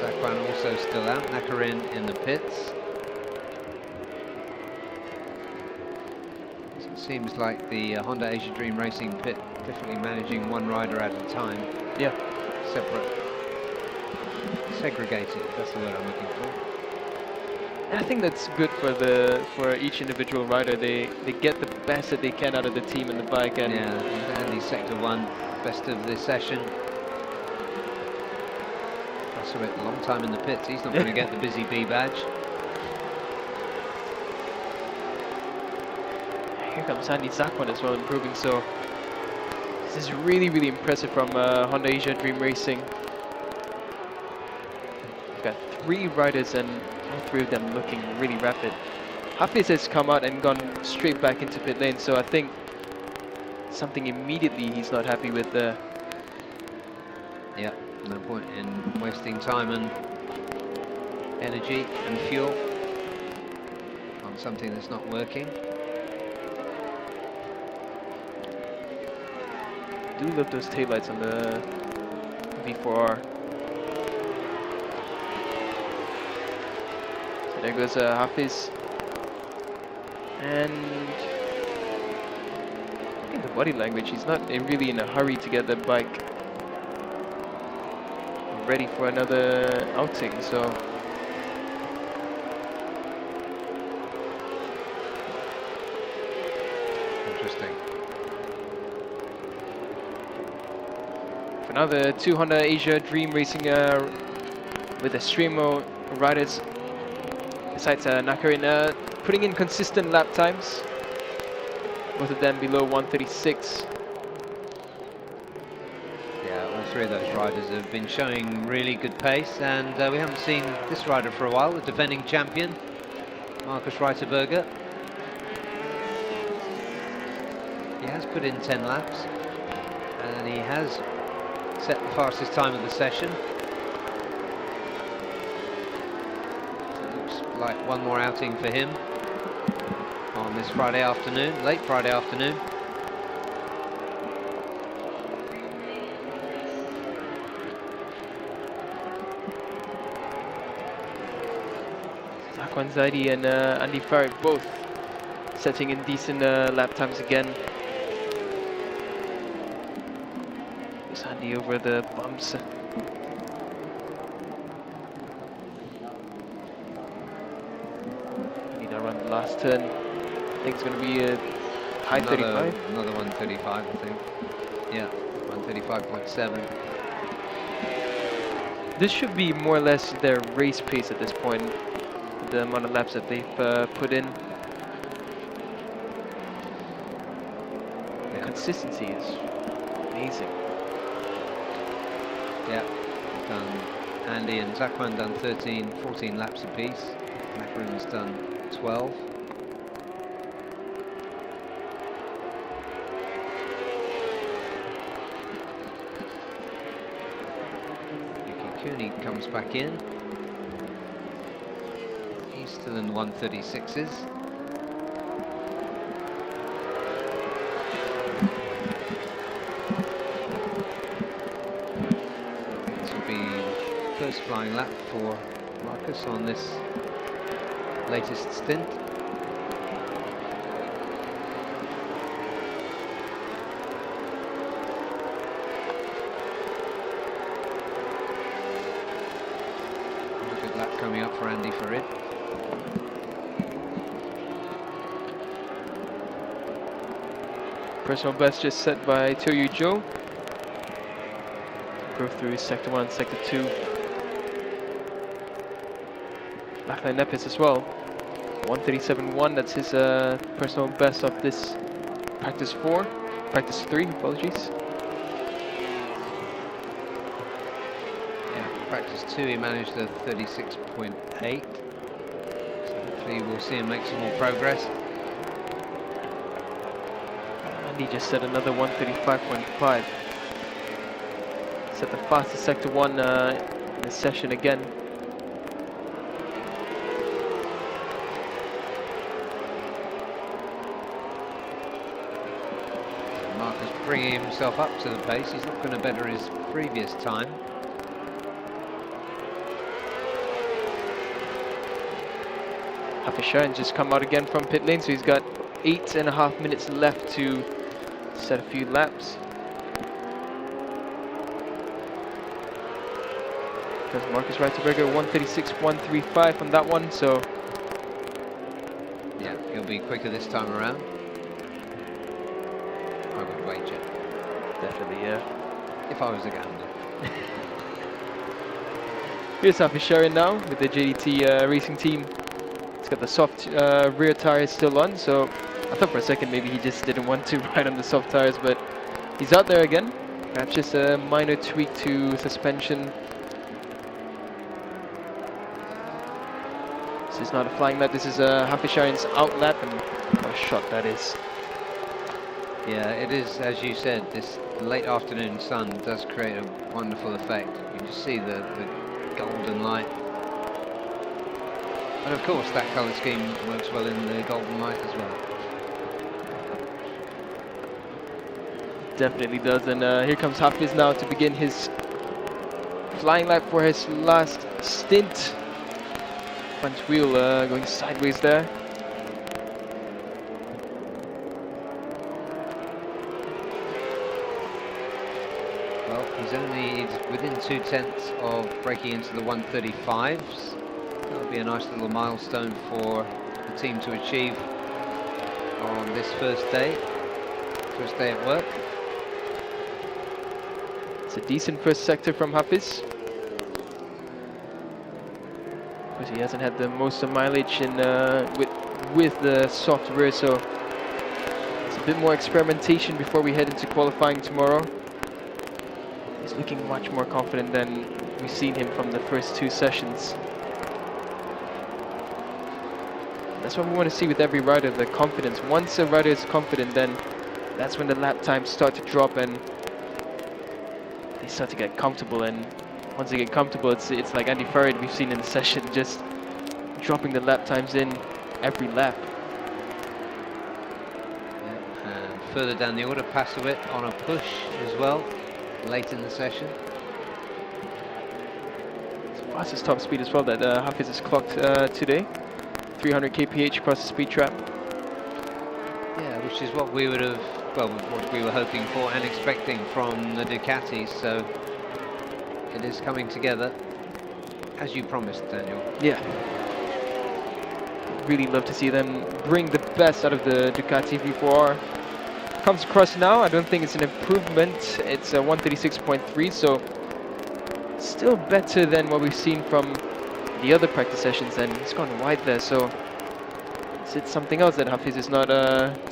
Zakwan also still out. Nakarin in the pits. So it seems like the Honda Asia Dream Racing pit definitely managing one rider at a time. Yeah. Separate. Segregated, that's the word I'm looking for. And I think that's good for each individual rider. They get the best that they can out of the team and the bike. And yeah, Andy sector 1, best of the session. That's a long time in the pits. He's not going to get the busy B badge. Here comes Andy Zakwan as well, improving. So this is really impressive from Honda Asia Dream Racing. 3 riders and all 3 of them looking really rapid. Hafiz has come out and gone straight back into pit lane, so I think something immediately he's not happy with there. Yeah, no point in wasting time and energy and fuel on something that's not working. Do love those taillights on the V4R. So there goes Hafiz. And I think the body language, he's not really in a hurry to get the bike ready for another outing, so interesting. for now the 2 Honda Asia Dream Racing with the Streamo riders besides Nakarin putting in consistent lap times, both of them below 136. All 3 of those riders have been showing really good pace, and we haven't seen this rider for a while, the defending champion, Markus Reiterberger. He has put in 10 laps, and he has set the fastest time of the session. So it looks like one more outing for him on this Friday afternoon, late Friday afternoon. Zakwan Zaidi and Andy Farrick both setting in decent lap times again. There's Andy over the bumps. Need to run the last turn. I think it's going to be a high 35. Another 135, I think. Yeah, 135.7. This should be more or less their race pace at this point, with the amount of laps that they've put in. The consistency is amazing. Yeah, Andy and Zakwan done 13, 14 laps apiece. Macron's done 12. Cooney comes back in. He's still in 136s. This will be the first flying lap for Markus on this latest stint. Coming up for Andy Farid. Personal best just set by Toyu Joe. Go through sector 1, sector 2. Backline Nepis as well. 137.1, that's his personal best of this practice 3, apologies. Practice 2 he managed a 36.8, so hopefully we'll see him make some more progress. And he just set another 135.5. Set the fastest sector 1 in the session again. Markus bringing himself up to the pace. He's not going to better his previous time. Hafishan just come out again from pit lane, so he's got 8.5 minutes left to set a few laps. Because Markus Reiterberger 136.135 on that one, so yeah, he'll be quicker this time around, I would wager. definitely, yeah. If I was a gambler. Here's Hafishan now with the JDT racing team. It's got the soft rear tires still on, so I thought for a second maybe he just didn't want to ride on the soft tires, but he's out there again. Perhaps just a minor tweak to suspension. This is not a flying lap, this is a Hafizharin's out lap, and what a shot that is. Yeah, it is, as you said, this late afternoon sun does create a wonderful effect. You can see the golden light. And of course that colour scheme works well in the golden light as well. Definitely does, and here comes Hafiz now to begin his flying lap for his last stint. Front wheel going sideways there. Well, he's within 2/10 of breaking into the 135s. That'll be a nice little milestone for the team to achieve on this first day at work. It's a decent first sector from Hafiz. But he hasn't had the most of mileage in with the soft rear, so it's a bit more experimentation before we head into qualifying tomorrow. He's looking much more confident than we've seen him from the first 2 sessions. That's what we want to see with every rider, the confidence. Once a rider is confident, then that's when the lap times start to drop and they start to get comfortable. And once they get comfortable, it's like Andy Farid we've seen in the session, just dropping the lap times in every lap. Yeah, and further down the order, Pasowit on a push as well, late in the session. It's fastest top speed as well that Hafiz has clocked today. 300 kph across the speed trap. Yeah, which is what we would have, well, what we were hoping for and expecting from the Ducatis. So it is coming together as you promised, Daniel. Yeah. Really love to see them bring the best out of the Ducati V4R. Comes across now, I don't think it's an improvement. It's a 136.3, so still better than what we've seen from the other practice sessions, and it's gone wide there, so it's something else that Hafiz is not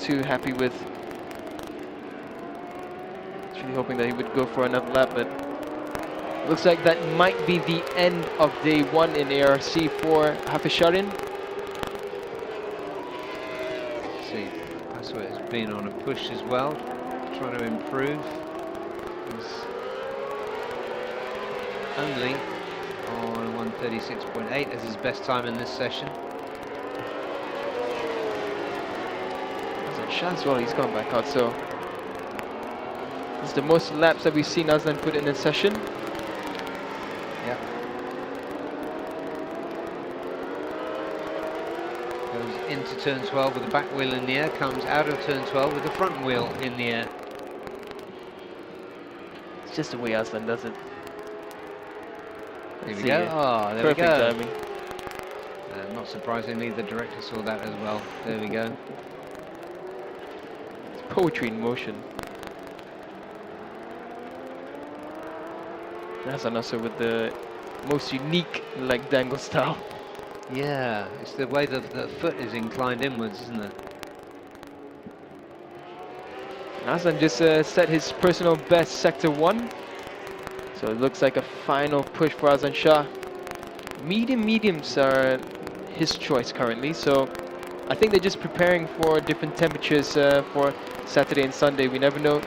too happy with. He's really hoping that he would go for another lap, but looks like that might be the end of day 1 in ARC for Hafizharin. See, Pasowit has been on a push as well, trying to improve. He's only on 136.8 as his best time in this session. Aslan as well, he's gone back out, so it's the most laps that we've seen Aslan put in a session. Yeah. Goes into turn 12 with the back wheel in the air, comes out of turn 12 with the front wheel in the air. It's just the way Aslan does it. Here we go. Oh, there we Perfect go. timing. Not surprisingly, the director saw that as well. There we go. It's poetry in motion. Aslan also with the most unique leg dangle style. Yeah, it's the way that the foot is inclined inwards, isn't it? Aslan just set his personal best sector 1. So it looks like a final push for Aslan Shah. Mediums are his choice currently, so I think they're just preparing for different temperatures for Saturday and Sunday. We never know.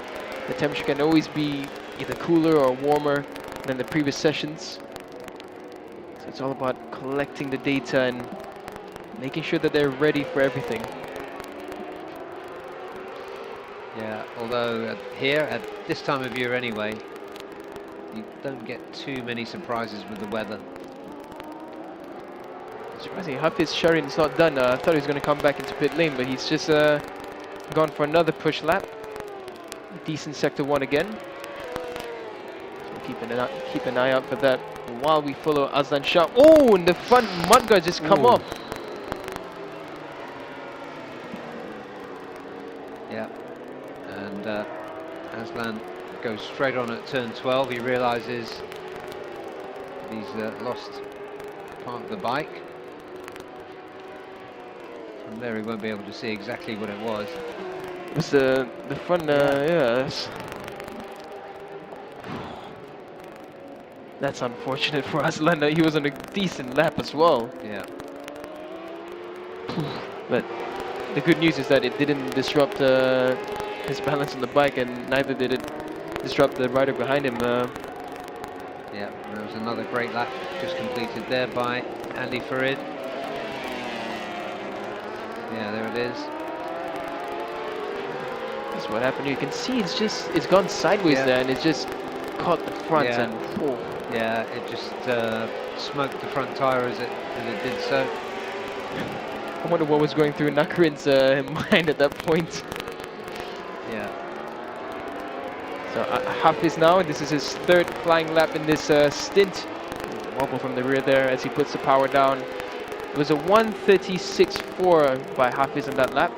The temperature can always be either cooler or warmer than the previous sessions. So it's all about collecting the data and making sure that they're ready for everything. Yeah, although here, at this time of year anyway, you don't get too many surprises with the weather. Surprising, Hafizharin is not done. I thought he was going to come back into pit lane, but he's just gone for another push lap. Decent sector 1 again. So keep an eye out for that while we follow Aslan Shah. Oh, and the front mudguard just come off. Yeah, and Aslan goes straight on at turn 12. He realizes he's lost part of the bike. From there he won't be able to see exactly what it was. It was the front, yeah. That's unfortunate for Aslan. He was on a decent lap as well. Yeah. the good news is that it didn't disrupt his balance on the bike, and neither did it disrupt the rider behind him. Yeah, there was another great lap just completed there by Andy Farid. Yeah, there it is. That's what happened. You can see it's gone sideways there, and it's just caught the front and. Oh. Yeah, it just smoked the front tyre as it did so. I wonder what was going through Nakarin's mind at that point. Yeah. So Hafiz now, this is his third flying lap in this stint. Wobble from the rear there as he puts the power down. It was a 1:36.4 by Hafiz on that lap.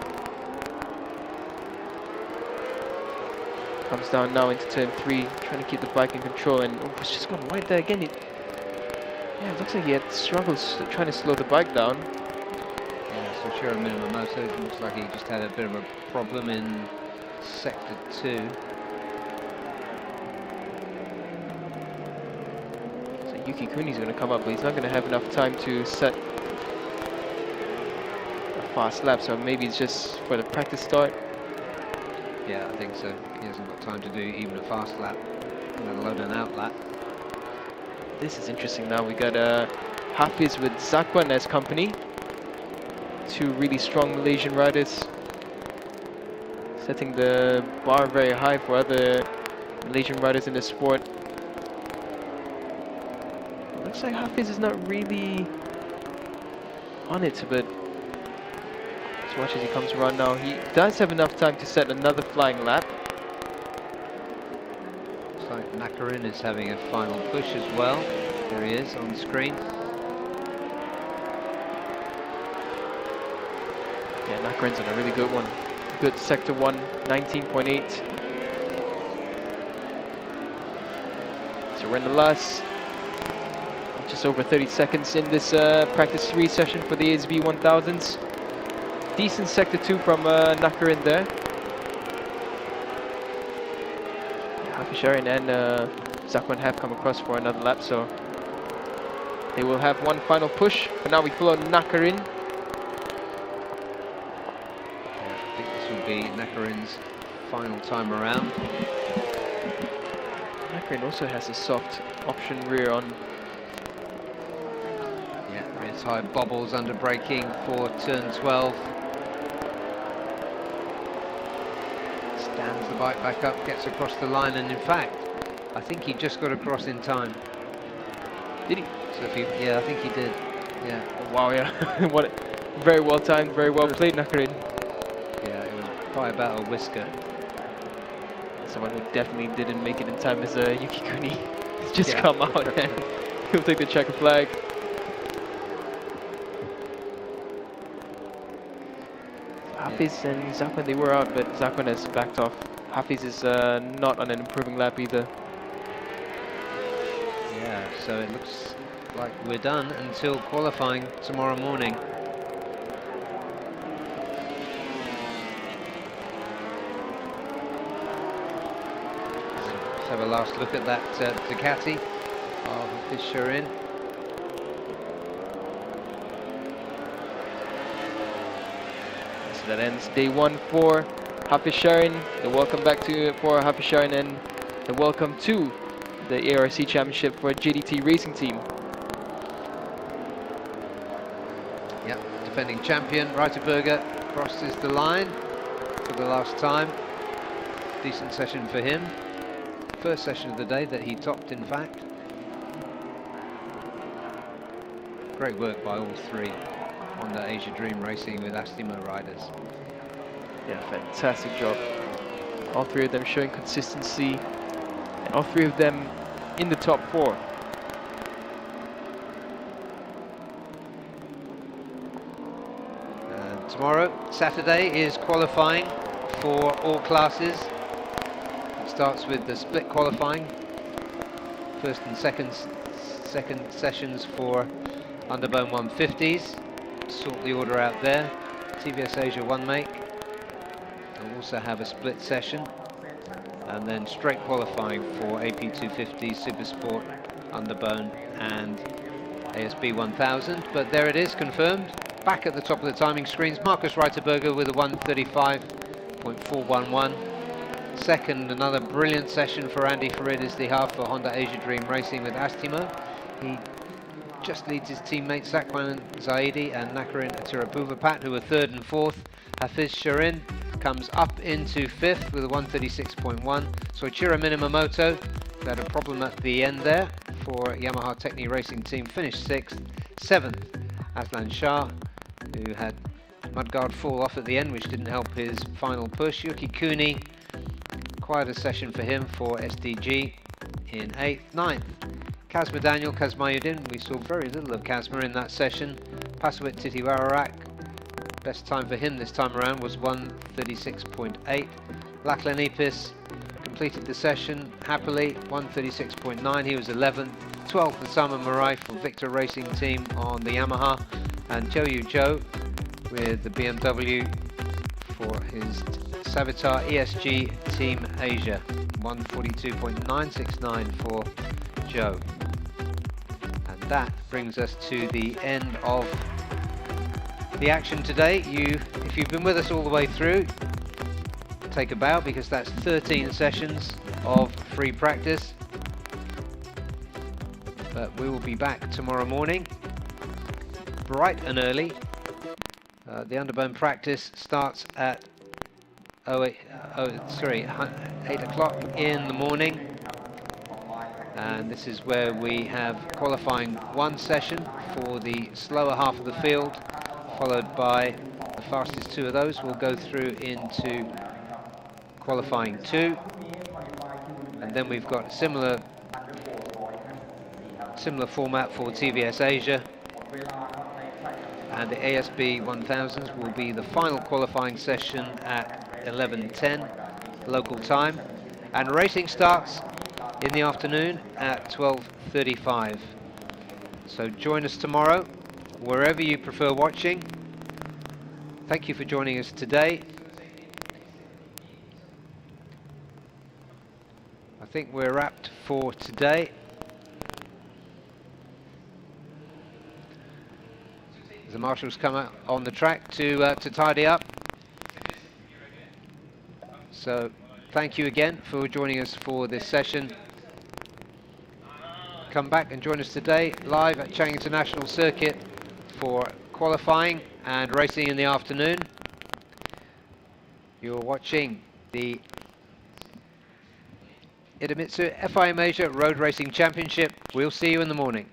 Comes down now into turn 3, trying to keep the bike in control, and it's just gone wide there again. Yeah, it looks like he had struggles trying to slow the bike down. Yeah, so sure, a minimum motor. It looks like he just had a bit of a problem in sector 2. So Yuki Kuni's going to come up, but he's not going to have enough time to set a fast lap, so maybe it's just for the practice start. Yeah, I think so. He hasn't got time to do even a fast lap, let alone an out lap. This is interesting now. We got Hafiz with Zakwan as company. Two really strong Malaysian riders, setting the bar very high for other Malaysian riders in the sport. Looks like Hafiz is not really on it, but as much as he comes around now, he does have enough time to set another flying lap. Looks like Nakarin is having a final push as well. There he is on the screen. Yeah, Nakarin's on a really good one. Good sector 1, 19.8. So we're in the last just over 30 seconds in this practice 3 session for the ASB 1000s. Decent sector 2 from Nakarin there. Hafisharin and Zakwan have come across for another lap, so they will have one final push. For now we follow Nakarin. I think this will be Nakarin's final time around. Nakarin also has a soft option rear on. Yeah, rear tyre bobbles under braking for turn 12. Stands the bike back up, gets across the line, and in fact, I think he just got across in time. Did he? So if he, yeah, I think he did. Yeah. Oh, wow, yeah. What? Very well timed, very well played, Nakarin. Yeah, it was by about a whisker. Someone who definitely didn't make it in time is Yuki Kuni. He's just Yeah. come out and he'll take the checker flag. Hafiz and Zakwan, they were out, but Zakwan has backed off. Hafiz is not on an improving lap either. Yeah, so it looks like we're done until qualifying tomorrow morning. Let's have a last look at that Ducati of Fisherin. So that ends day 1 for Hafisharin. The welcome back for Hafisharin, and the welcome to the ARC Championship for JDT Racing Team. Yep, defending champion Reiterberger crosses the line for the last time. Decent session for him. First session of the day that he topped, in fact. Great work by all three on the Asia Dream Racing with Astimo riders. Yeah, fantastic job. All three of them showing consistency, and all three of them in the top 4. Tomorrow, Saturday, is qualifying for all classes. It starts with the split qualifying. First and second sessions for Underbone 150s. Sort the order out there. TVS Asia 1 make. We'll also have a split session. And then straight qualifying for AP 250, Supersport, Underbone and ASB 1000. But there it is, confirmed. back at the top of the timing screens, Marcus Reiterberger with a 1:35.411. Second, another brilliant session for Andy Faridis, the half for Honda Asia Dream Racing with Astimo. He just leads his teammates Zakwan Zaidi and Nakarin Atirapuvapat, who are third and fourth. Hafiz Sharin comes up into fifth with a 1:36.1. Soichiro Minamoto, who had a problem at the end there for Yamaha Techni Racing Team, finished sixth. Seventh, Aslan Shah, who had mudguard fall off at the end, which didn't help his final push. Yuki Kuni, quite a session for him for SDG in 8th. 9th, Kazma Daniel Kazmayuddin, we saw very little of Kazma in that session. Paswit Titiwararak, best time for him this time around was 1:36.8. Lachlan Epis completed the session happily, 1:36.9, he was 11th. 12th, Osama Marai from Victor Racing Team on the Yamaha, and Joe Joe with the BMW for his Savitar ESG Team Asia, 1:42.969 for Joe. And that brings us to the end of the action today. If you've been with us all the way through, take a bow, because that's 13 sessions of free practice. But we will be back tomorrow morning, bright and early. The Underbone practice starts at 8 o'clock in the morning, and this is where we have qualifying 1 session for the slower half of the field, followed by the fastest 2 of those will go through into qualifying 2, and then we've got a similar format for TVS Asia, and the ASB 1000s will be the final qualifying session at 11:10 local time, and racing starts in the afternoon at 12:35. So join us tomorrow wherever you prefer watching. Thank you for joining us today. I think we're wrapped for today. The marshals come out on the track to tidy up. So thank you again for joining us for this session. Come back and join us today live at Chang International Circuit for qualifying and racing in the afternoon. You're watching the IDEMITSU FIM Asia Road Racing Championship. We'll see you in the morning.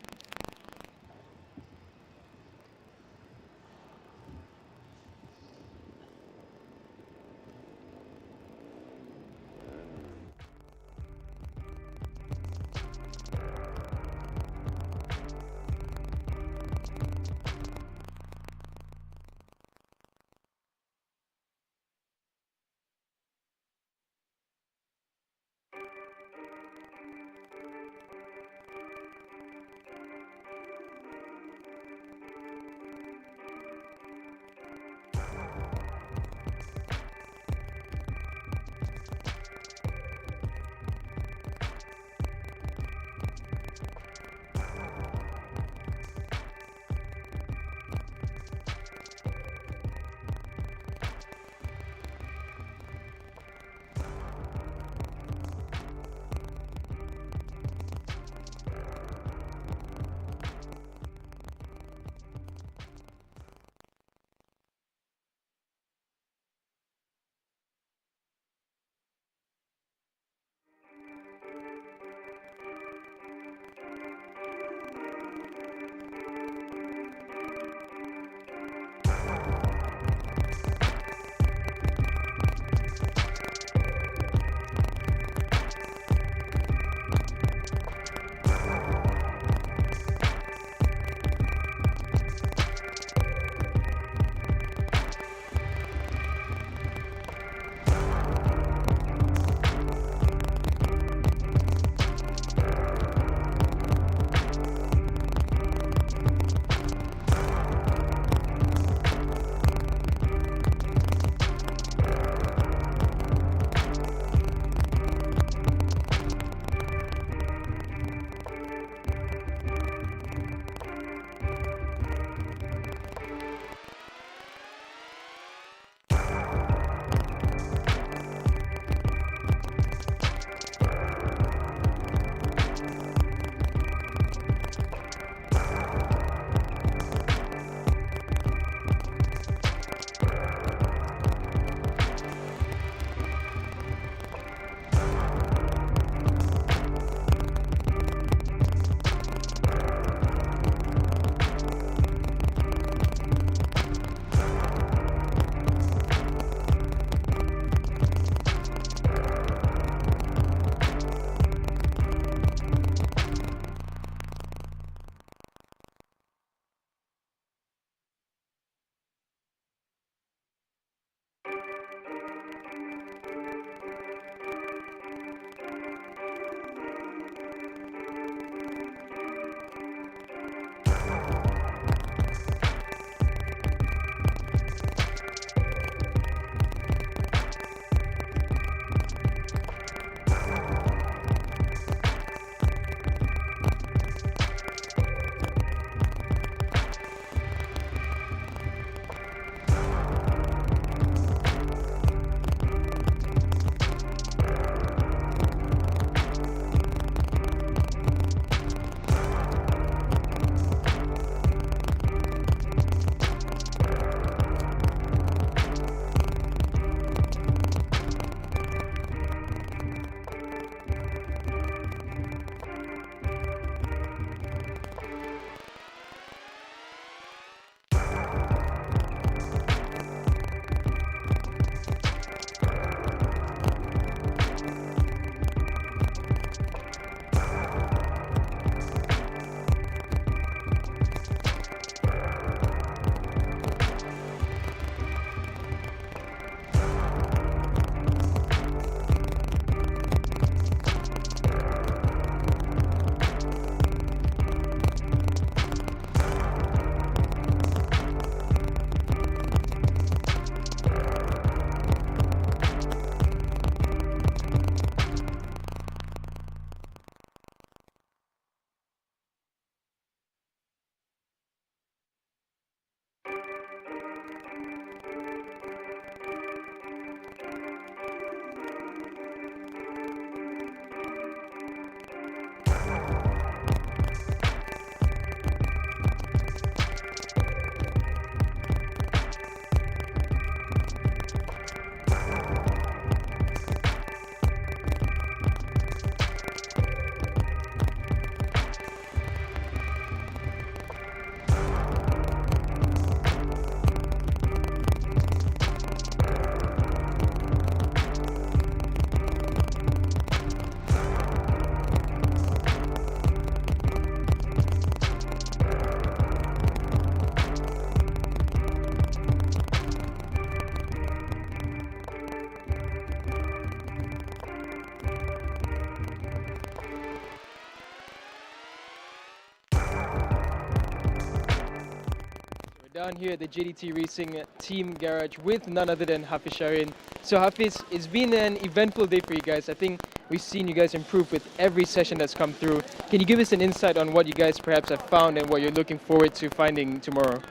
down here at the JDT Racing Team Garage with none other than Hafiz Sharin. So Hafiz, it's been an eventful day for you guys. I think we've seen you guys improve with every session that's come through. Can you give us an insight on what you guys perhaps have found and what you're looking forward to finding tomorrow?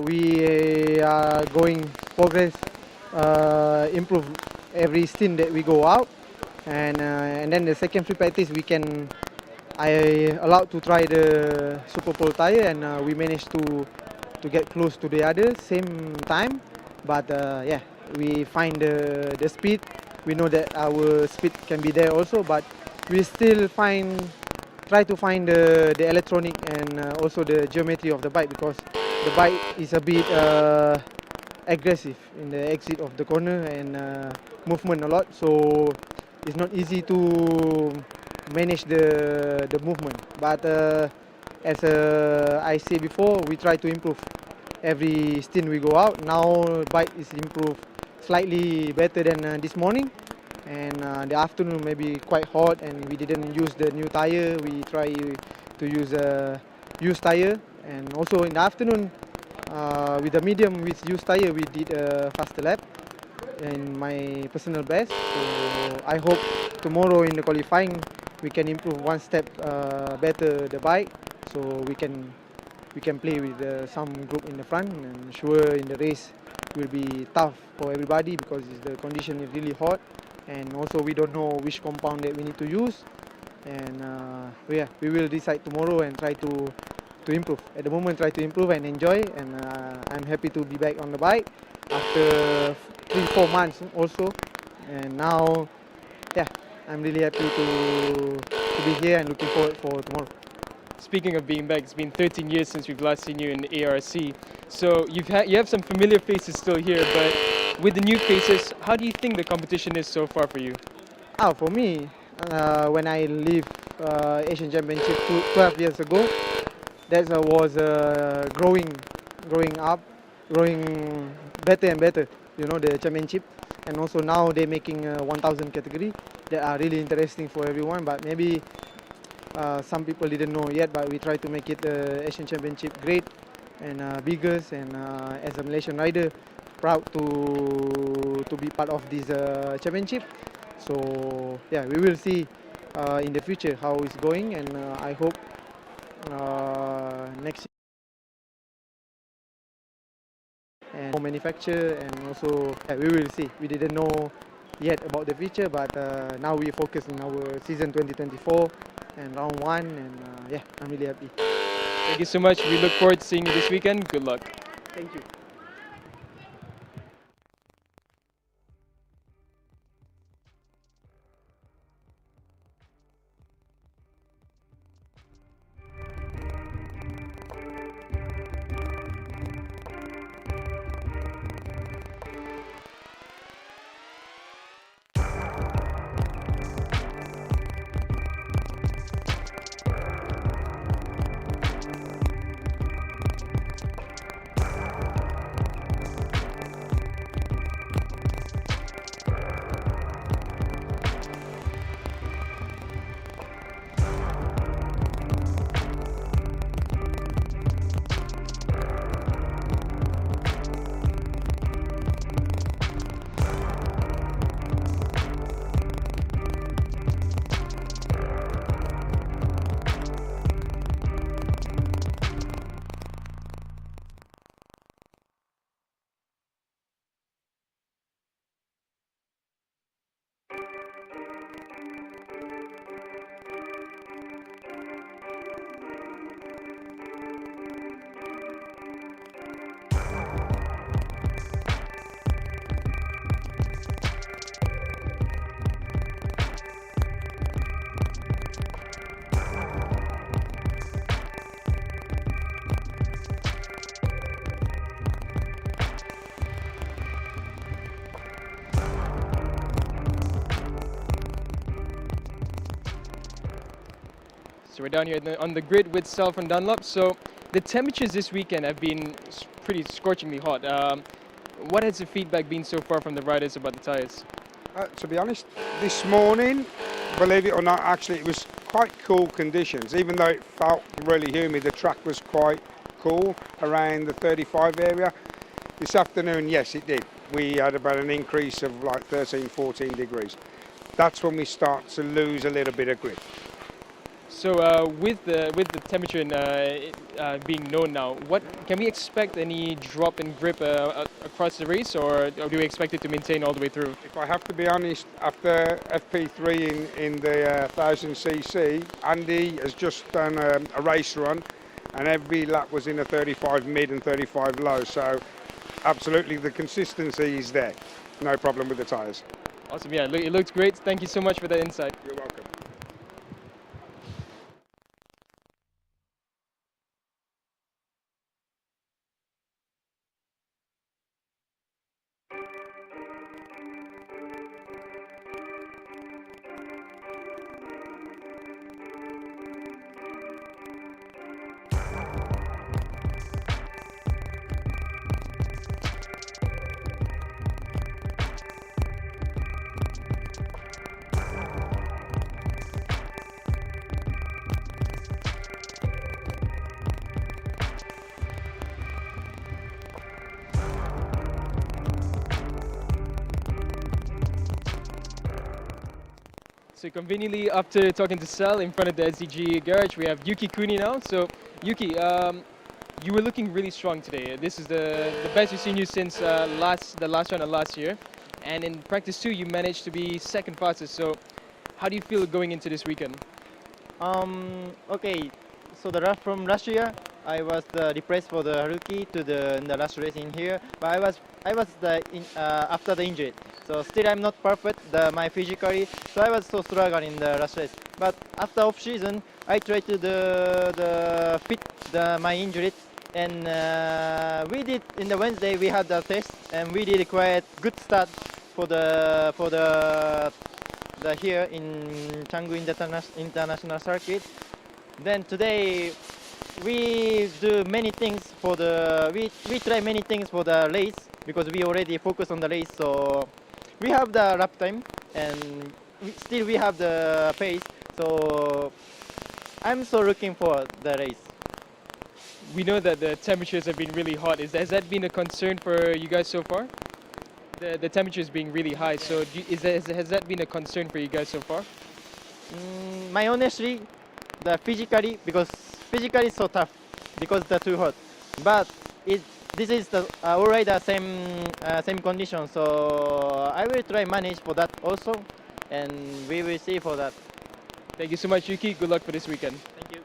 We are going progress, improve every stint that we go out, and then the second free practice I allowed to try the Super Pole tire, and we managed to get close to the other same time. But yeah, we find the speed. We know that our speed can be there also, but we still try to find the electronic and also the geometry of the bike, because the bike is a bit aggressive in the exit of the corner and movement a lot, so it's not easy to manage the movement. But as I say before, we try to improve every stint we go out. Now bike is improved slightly better than this morning, and the afternoon maybe quite hot and we didn't use the new tire. We try to use a used tire, and also in the afternoon with the medium with used tire we did a faster lap in my personal best. So I hope tomorrow in the qualifying we can improve one step better the bike, so we can play with some group in the front, and sure in the race will be tough for everybody because the condition is really hot, and also we don't know which compound that we need to use, and yeah, we will decide tomorrow and try to improve. At the moment, try to improve and enjoy, and I'm happy to be back on the bike after 3-4 months also, and now yeah, I'm really happy to be here and looking forward for tomorrow. Speaking of being back, it's been 13 years since we've last seen you in ARC. So you have some familiar faces still here, but with the new faces, how do you think the competition is so far for you? For me, when I leave Asian Championship 12 years ago, that was growing up, growing better and better. You know, the championship, and also now they're making 1,000 category that are really interesting for everyone. But maybe some people didn't know yet, but we try to make it Asian Championship great and bigger. And as a Malaysian rider, proud to be part of this championship. So yeah, we will see in the future how it's going, and I hope next year and more manufacture, and also yeah, we will see. We didn't know yet about the future, but now we focus on our season 2024 and round 1, and yeah, I'm really happy. Thank you so much. We look forward to seeing you this weekend. Good luck. Thank you. So we're down here on the grid with Sal from Dunlop. So the temperatures this weekend have been pretty scorchingly hot. What has the feedback been so far from the riders about the tyres? To be honest, this morning, believe it or not, actually it was quite cool conditions. Even though it felt really humid, the track was quite cool around the 35 area. This afternoon, yes, it did. We had about an increase of like 13, 14 degrees. That's when we start to lose a little bit of grip. So with the temperature being known now, what can we expect any drop in grip across the race, or do we expect it to maintain all the way through? If I have to be honest, after FP3 in the 1000cc, Andy has just done a race run, and every lap was in a 35 mid and 35 low. So absolutely, the consistency is there. No problem with the tyres. Awesome, yeah, it looks great. Thank you so much for that insight. You're welcome. So conveniently, after talking to Sal in front of the SDG garage, we have Yuki Kuni now. So Yuki, you were looking really strong today. This is the best we've seen you since the last round of last year. And in practice too, you managed to be second fastest. So how do you feel going into this weekend? Okay, so from last year, I was depressed for the rookie to the last race in here, but I was after the injury, so still I'm not perfect my physically, so I was so struggling in the last race. But after off season, I tried to fit my injury, and we did in the Wednesday we had the test, and we did quite good start for the here in Canggu International Circuit. Then today we do many things for we try many things for the race, because we already focus on the race. So we have the lap time, and still we have the pace. So I'm so looking for the race. We know that the temperatures have been really hot. Has that been a concern for you guys so far? The temperatures being really high. So has that been a concern for you guys so far? My honestly, because physically it's so tough because they're too hot. But this is already the same condition. So I will try manage for that also, and we will see for that. Thank you so much, Yuki. Good luck for this weekend. Thank you.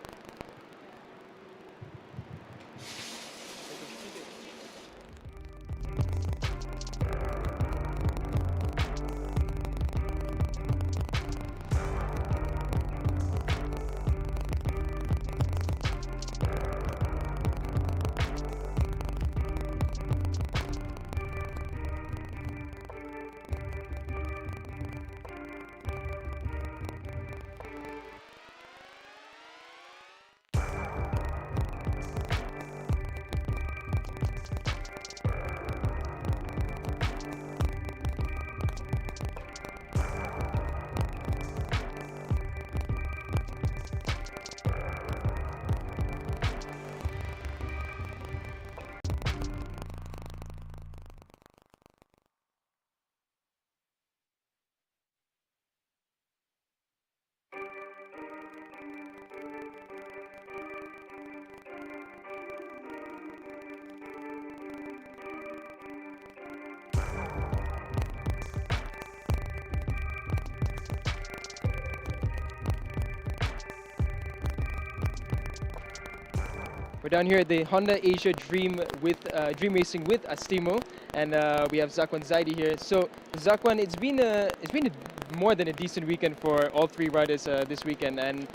We're down here at the Honda Asia Dream Racing with Astemo, and we have Zakwan Zaidi here. So Zakwan, it's been more than a decent weekend for all three riders this weekend, and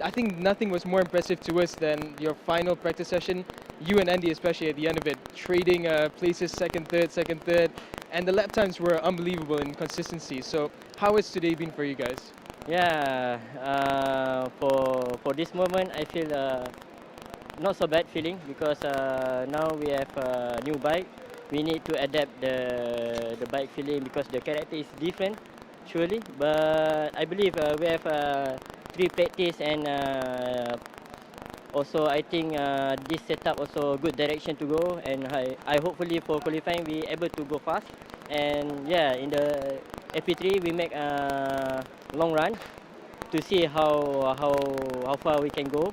I think nothing was more impressive to us than your final practice session. You and Andy, especially at the end of it, trading places second, third, and the lap times were unbelievable in consistency. So how has today been for you guys? Yeah, for this moment, I feel not so bad feeling, because now we have a new bike. We need to adapt the bike feeling, because the character is different, surely. But I believe we have 3 practice, and Also, I think this setup also good direction to go, and I hopefully for qualifying we able to go fast. And yeah, in the FP3 we make a long run to see how far we can go,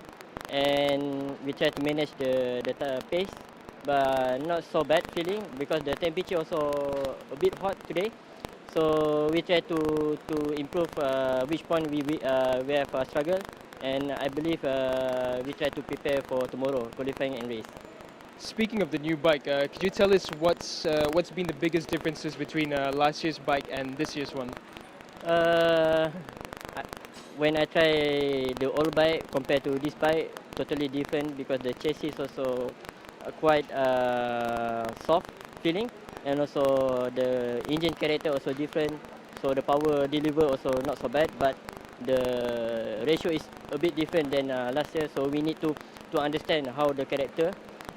and we try to manage the pace, but not so bad feeling because the temperature also a bit hot today. So we try to improve which point we have struggle, and I believe we try to prepare for tomorrow qualifying and race. Speaking of the new bike, could you tell us what's been the biggest differences between last year's bike and this year's one? Uh, when I try the old bike compared to this bike, totally different because the chassis also quite soft feeling, and also the engine character also different. So the power deliver also not so bad, but the ratio is a bit different than last year. So we need to understand how the character,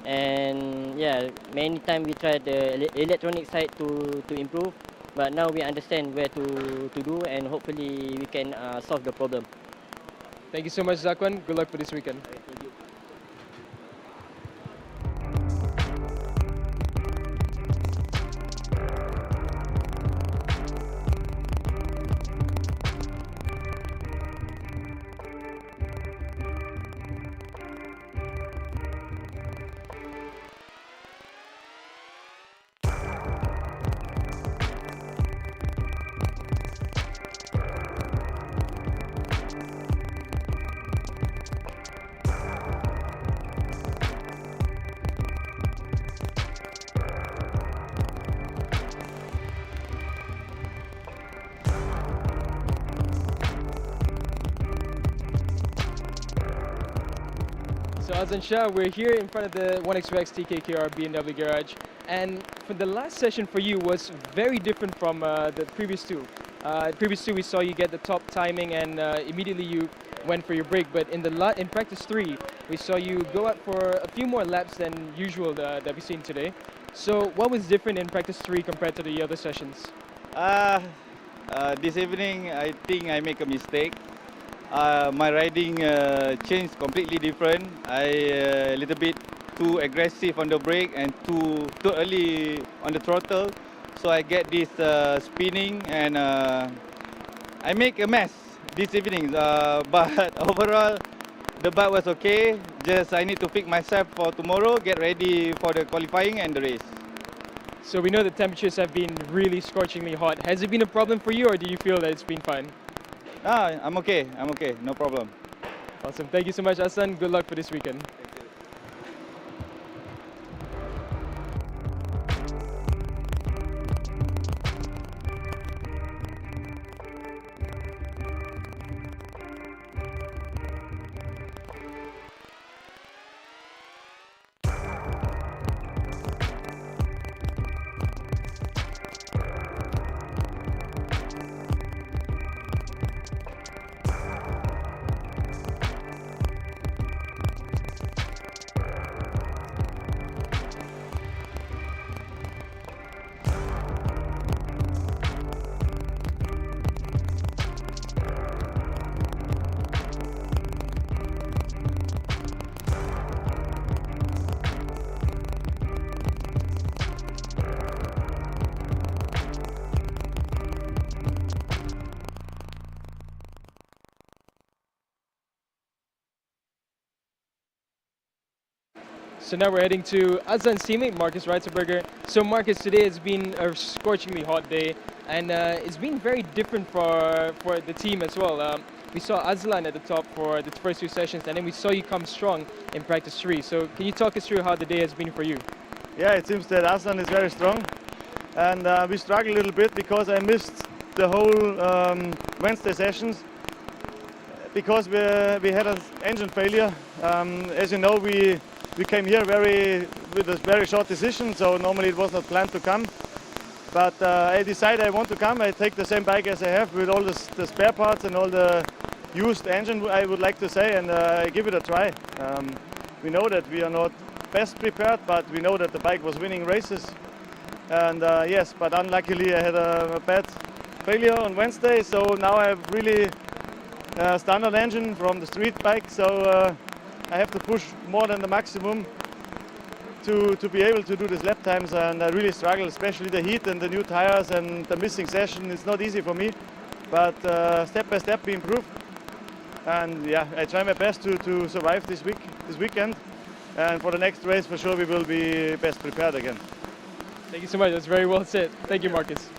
and yeah, many times we try the electronic side to improve, but now we understand where to do, and hopefully we can solve the problem. Thank you so much, Zakwan. Good luck for this weekend. Thank you. So Azan Shah, we're here in front of the 1XX TKKR BMW garage, and for the last session for you was very different from the previous two. Previous two we saw you get the top timing and immediately you went for your break, but in practice 3 we saw you go out for a few more laps than usual that we've seen today. So what was different in practice 3 compared to the other sessions? This evening, I think I make a mistake. My riding changed completely different. I a little bit too aggressive on the brake and too early on the throttle. So I get this spinning and I make a mess this evening. But overall, the bike was okay. Just I need to fix myself for tomorrow, get ready for the qualifying and the race. So we know the temperatures have been really scorchingly hot. Has it been a problem for you, or do you feel that it's been fine? I'm okay, no problem. Awesome. Thank you so much, Hassan. Good luck for this weekend. So now we're heading to Azan's teammate, Marcus Reitzenberger. So Marcus, today has been a scorchingly hot day, and it's been very different for the team as well. We saw Azlan at the top for the first 2 sessions, and then we saw you come strong in practice 3. So can you talk us through how the day has been for you? Yeah, it seems that Aslan is very strong, and we struggled a little bit because I missed the whole Wednesday sessions because we had an engine failure. As you know, we came here with a very short decision, so normally it was not planned to come. But I decided I want to come. I take the same bike as I have with all the spare parts and all the used engine, I would like to say, and I give it a try. We know that we are not best prepared, but we know that the bike was winning races. And yes, but unluckily I had a bad failure on Wednesday, so now I have really standard engine from the street bike. So I have to push more than the maximum to be able to do these lap times, and I really struggle, especially the heat and the new tires and the missing session. It's not easy for me, but step by step we improve. And yeah, I try my best to survive this weekend, and for the next race for sure we will be best prepared again. Thank you so much. That's very well said. Thank you, Marcus.